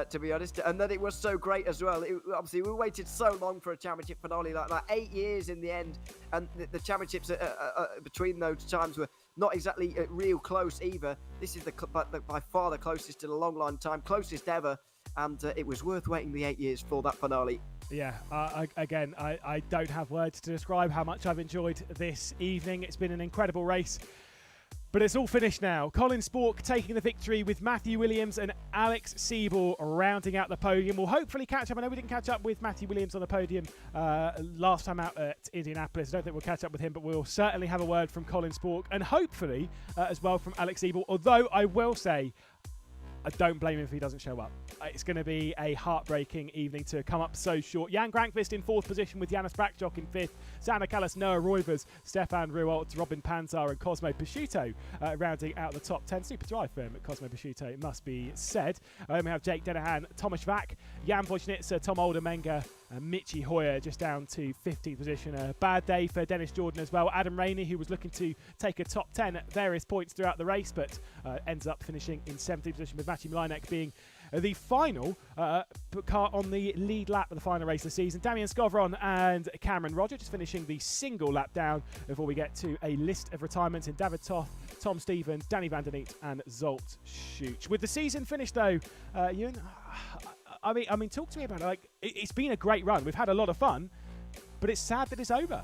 To be honest, and that it was so great as well. Obviously, we waited so long for a championship finale like that, 8 years in the end, and the championships between those times were not exactly real close either. This is by far the closest in a long time, closest ever, and it was worth waiting the 8 years for that finale. Yeah, I don't have words to describe how much I've enjoyed this evening. It's been an incredible race. But it's all finished now. Colin Spork taking the victory with Matthew Williams and Alex Siebel rounding out the podium. We'll hopefully catch up. I know we didn't catch up with Matthew Williams on the podium last time out at Indianapolis. I don't think we'll catch up with him, but we'll certainly have a word from Colin Spork and hopefully as well from Alex Siebel. Although I will say, I don't blame him if he doesn't show up. It's going to be a heartbreaking evening to come up so short. Jan Grankvist in 4th position with Janis Braksjock in 5th. Sander Callas, Noah Roivers, Stefan Ruolt, Robin Panzar and Cosmo Prosciutto rounding out the top 10. Super drive for him at Cosmo Prosciutto, it must be said. We have Jake Dennehan, Thomas Vack, Jan Wojnitzer, Tom Oldermenga, Michi Hoyer just down to 15th position. A bad day for Dennis Jordan as well. Adam Rainey, who was looking to take a top 10 at various points throughout the race, but ends up finishing in 17th position with Matthew Mlinek being the final car on the lead lap of the final race of the season. Damian Skovron and Cameron Roger just finishing the single lap down before we get to a list of retirements in David Toth, Tom Stevens, Danny Van Der Neet and Zolt Schuch. With the season finished though, Ewan, I mean, talk to me about it. Like, it's been a great run. We've had a lot of fun, but it's sad that it's over.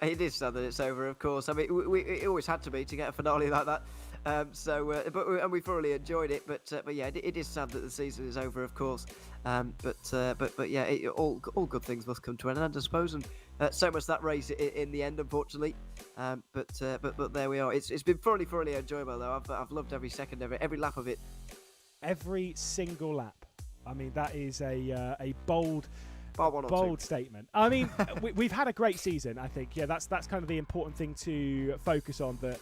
It is sad that it's over, of course. I mean, it always had to be to get a finale like that. And we thoroughly enjoyed it. But yeah, it is sad that the season is over, of course. But yeah, all good things must come to an end, I suppose. And so much that race in the end, unfortunately. But there we are. It's been thoroughly enjoyable though. I've loved every second of it, every lap of it. Every single lap. I mean, that is a bold statement. I mean, we've had a great season, I think. Yeah, that's kind of the important thing to focus on, that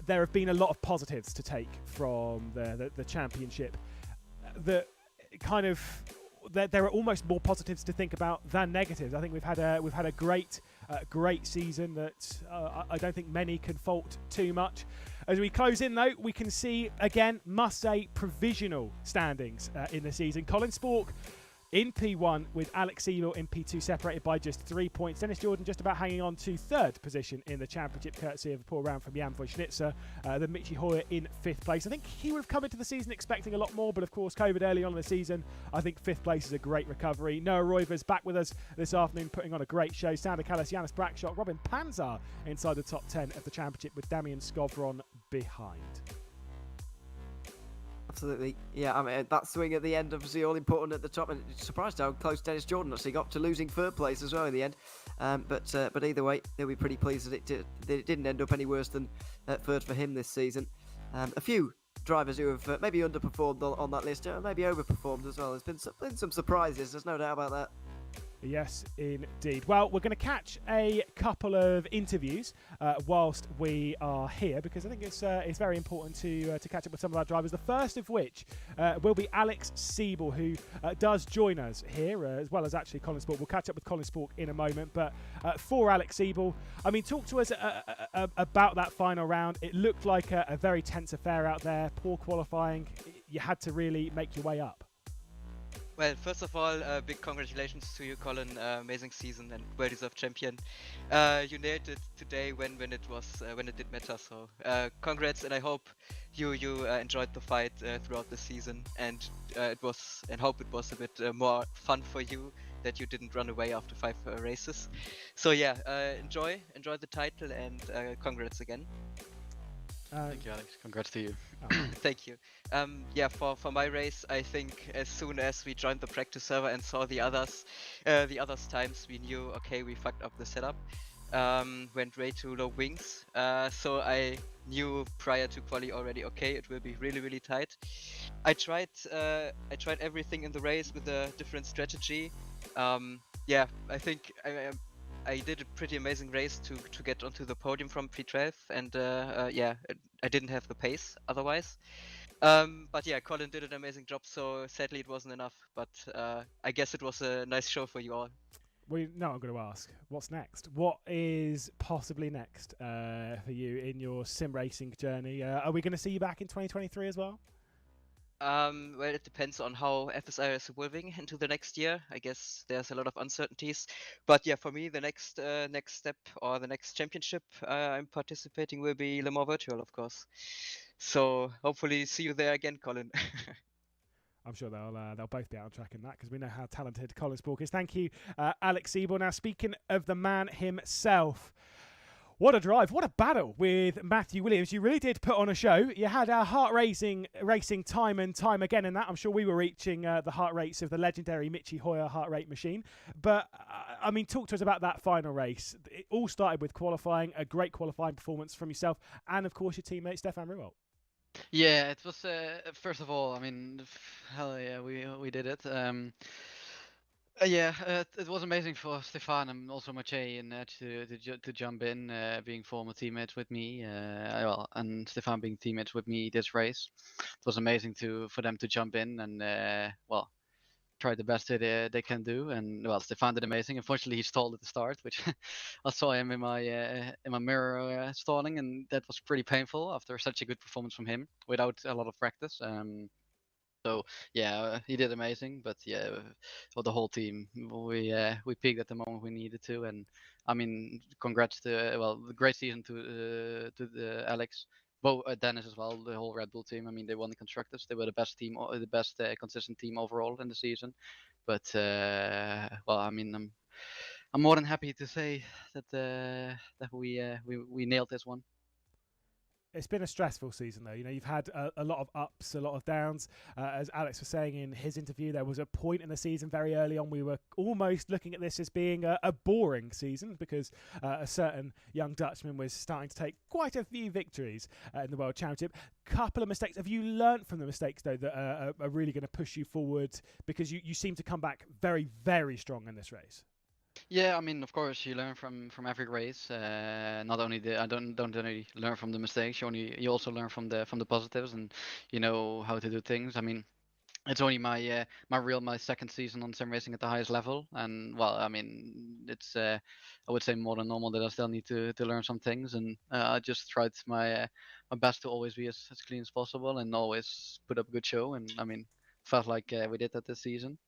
there have been a lot of positives to take from the championship. That kind of there are almost more positives to think about than negatives. I think we've had a great season that I don't think many can fault too much. As we close in though, we can see again, must say, provisional standings in the season. Colin Spork in P1 with Alex Siebel in P2, separated by just 3 points. Dennis Jordan just about hanging on to 3rd position in the championship, courtesy of a poor round from Jan Wojnitzer. Then Michi Hoyer in 5th place. I think he would have come into the season expecting a lot more, but of course COVID early on in the season. I think 5th place is a great recovery. Noah Roivers back with us this afternoon, putting on a great show. Sander Callas, Janis Braksjock, Robin Panzar inside the top 10 of the championship with Damian Skovron behind. Absolutely, yeah. I mean, that swing at the end, obviously all important at the top, and surprised how close Dennis Jordan actually got to losing 3rd place as well in the end. But either way, they'll be pretty pleased that it didn't end up any worse than 3rd for him this season. A few drivers who have maybe underperformed on that list, maybe overperformed as well. There's been some surprises. There's no doubt about that. Yes, indeed. Well, we're going to catch a couple of interviews whilst we are here, because I think it's very important to catch up with some of our drivers. The first of which will be Alex Siebel, who does join us here, as well as actually Colin Spork. We'll catch up with Colin Spork in a moment. But for Alex Siebel, I mean, talk to us about that final round. It looked like a very tense affair out there. Poor qualifying. You had to really make your way up. Well, first of all, big congratulations to you, Colin. Amazing season and well-deserved champion. You nailed it today when it did matter. So congrats, and I hope you enjoyed the fight throughout the season, and hope it was a bit more fun for you, that you didn't run away after 5 races. So yeah, enjoy the title, and congrats again. Thank you, Alex. Congrats to you. Thank you. Yeah, for my race, I think as soon as we joined the practice server and saw the others times, we knew, okay, we fucked up the setup. Went way too low wings. So I knew prior to quali already, okay, it will be really tight. I tried everything in the race with a different strategy. Yeah, I think I did a pretty amazing race to get onto the podium from P12, and yeah, I didn't have the pace otherwise. But yeah, Colin did an amazing job, so sadly it wasn't enough, but I guess it was a nice show for you all. Well, no, I'm going to ask, what's next? What is possibly next for you in your sim racing journey? Are we going to see you back in 2023 as well? Well, it depends on how FSR is evolving into the next year. I guess there's a lot of uncertainties, but yeah, for me, the next step or the next championship I'm participating will be Le Mans Virtual, of course. So hopefully see you there again, Colin. I'm sure they'll both be out on track in that because we know how talented Colin Spork is. Thank you, Alex Siebel. Now, speaking of the man himself, what a drive, what a battle with Matthew Williams. You really did put on a show. You had our racing time and time again in that. I'm sure we were reaching the heart rates of the legendary Michi Hoyer heart rate machine. But, I mean, talk to us about that final race. It all started with qualifying, a great qualifying performance from yourself and, of course, your teammate, Stefan Ruwalt. Yeah, it was first of all, I mean, hell yeah, we did it. Yeah, it was amazing for Stefan and also Maciej and to jump in, being former teammates with me. Well, and Stefan being teammates with me this race. It was amazing for them to jump in and well, try the best they can do. And well, Stefan did amazing. Unfortunately, he stalled at the start, which I saw him in my mirror stalling, and that was pretty painful after such a good performance from him without a lot of practice. So yeah, he did amazing, but yeah, for the whole team, we peaked at the moment we needed to, and I mean, congrats to well, great season to the Alex, Dennis as well, the whole Red Bull team. I mean, they won the constructors. They were the best team, the best consistent team overall in the season. But well, I mean, I'm more than happy to say that we nailed this one. It's been a stressful season, though. You know, you've had a lot of ups, a lot of downs. As Alex was saying in his interview, there was a point in the season very early on we were almost looking at this as being a boring season because a certain young Dutchman was starting to take quite a few victories in the World Championship. Couple of mistakes. Have you learnt from the mistakes, though, that are really going to push you forward? Because you seem to come back very, very strong in this race. Yeah, I mean, of course, you learn from every race. Not only I don't only learn from the mistakes. You also learn from the positives, and you know how to do things. I mean, it's only my second season on SimRacing at the highest level, and well, I mean, it's I would say more than normal that I still need to learn some things, and I just tried my best to always be as clean as possible and always put up a good show. And I mean, felt like we did that this season.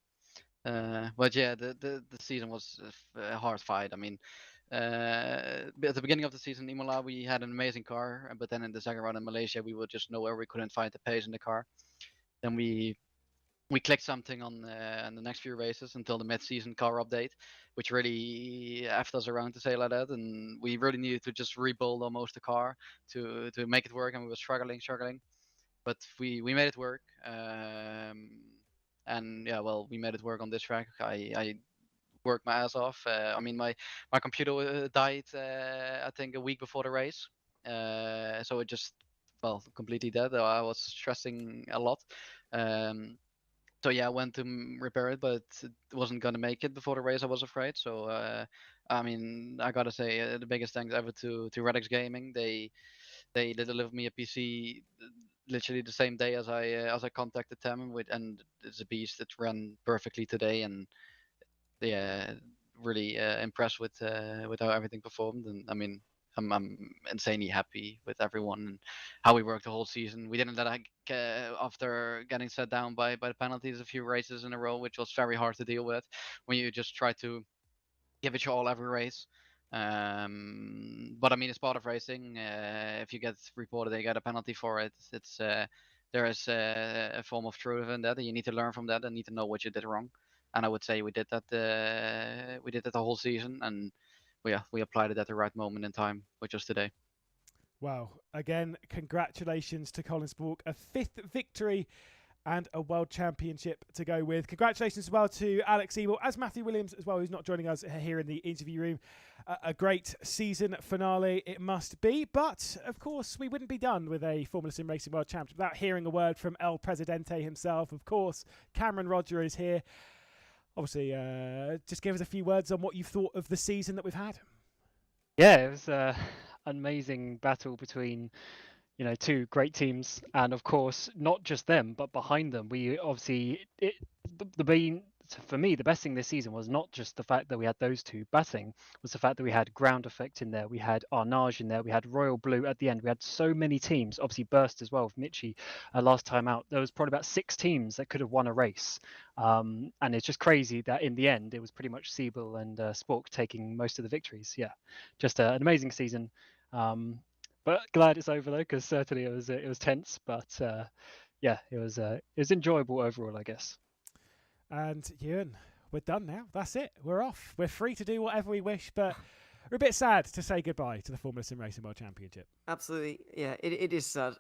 But yeah, the season was a hard fight. I mean, at the beginning of the season, Imola, we had an amazing car, but then in the second round in Malaysia, we were just nowhere. We couldn't find the pace in the car. Then we clicked something on the next few races until the mid-season car update, which really effed us around, to say like that. And we really needed to just rebuild almost the car to make it work, and we were struggling. But we made it work. And yeah, well, we made it work on this track. I worked my ass off. I mean, my computer died, I think, a week before the race. So it just, well, completely dead. I was stressing a lot. So yeah, I went to repair it, but it wasn't gonna make it before the race, I was afraid. So I mean, I gotta say the biggest thanks ever to Redx Gaming. They delivered me a PC literally the same day as I contacted them and it's a beast that ran perfectly today, and yeah, really impressed with how everything performed. And I mean, I'm insanely happy with everyone and how we worked the whole season. We didn't let after getting set down by the penalties a few races in a row, which was very hard to deal with when you just try to give it your all every race. But I mean, it's part of racing. If you get reported, they get a penalty for it. It's there is a form of truth in that, and you need to learn from that and need to know what you did wrong. And I would say we did that. We did that the whole season, and we applied it at the right moment in time, which was today. Wow! Again, congratulations to Colin Spork, a 5th victory and a World Championship to go with. Congratulations as well to Alex Siebel, as Matthew Williams as well, who's not joining us here in the interview room. A great season finale it must be, but of course we wouldn't be done with a Formula Sim Racing World Championship without hearing a word from El Presidente himself. Of course, Cameron Roger is here. Obviously, just give us a few words on what you thought of the season that we've had. Yeah, it was an amazing battle between two great teams, and of course not just them but behind them we obviously the for me, the best thing this season was not just the fact that we had those two batting, was the fact that we had Ground Effect in there, we had Arnage in there, we had Royal Blue at the end. We had so many teams, obviously Burst as well with Mitchie last time out. There was probably about 6 teams that could have won a race. And it's just crazy that in the end, it was pretty much Siebel and Spork taking most of the victories. Yeah, just an amazing season. But glad it's over though, because certainly it was tense. But yeah, it was enjoyable overall, I guess. And Ewan, we're done now. That's it. We're off. We're free to do whatever we wish, but we're a bit sad to say goodbye to the Formula SimRacing World Championship. Absolutely, yeah, it is sad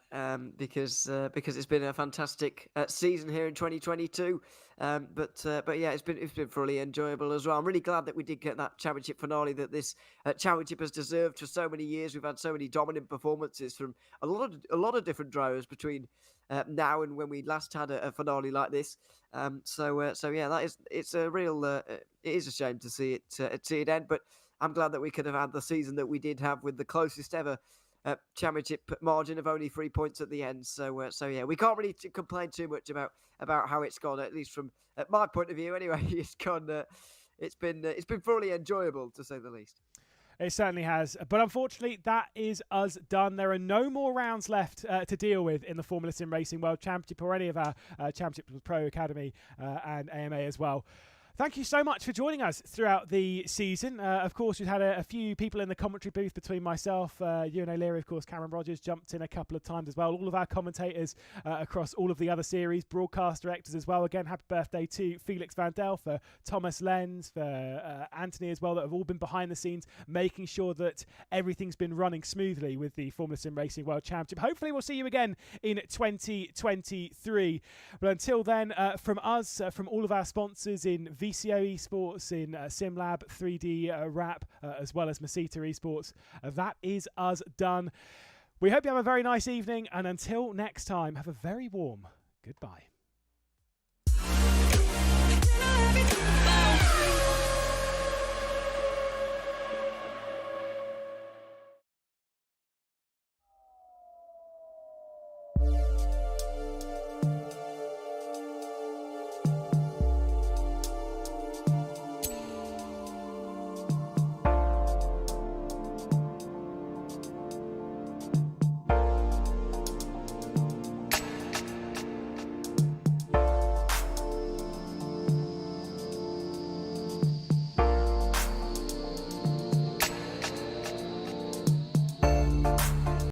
because it's been a fantastic season here in 2022. But yeah, it's been fully enjoyable as well. I'm really glad that we did get that championship finale that this championship has deserved for so many years. We've had so many dominant performances from a lot of different drivers between now and when we last had a finale like this. So yeah, it's a real it is a shame to see it end, but I'm glad that we could have had the season that we did have with the closest ever championship margin of only 3 points at the end. So yeah, we can't really complain too much about how it's gone, at least from my point of view. Anyway, it's gone. It's been fully enjoyable, to say the least. It certainly has. But unfortunately, that is us done. There are no more rounds left to deal with in the Formula SimRacing World Championship or any of our championships with Pro Academy and AMA as well. Thank you so much for joining us throughout the season. Of course, we've had a few people in the commentary booth between myself, Ewan O'Leary, of course, Cameron Rogers jumped in a couple of times as well. All of our commentators across all of the other series, broadcast directors as well. Again, happy birthday to Felix Van Del, for Thomas Lenz, for Anthony as well, that have all been behind the scenes, making sure that everything's been running smoothly with the Formula SimRacing World Championship. Hopefully, we'll see you again in 2023. But until then, from us, from all of our sponsors in VCO eSports, in SimLab, 3D Rap, as well as Masita eSports. That is us done. We hope you have a very nice evening, and until next time, have a very warm goodbye.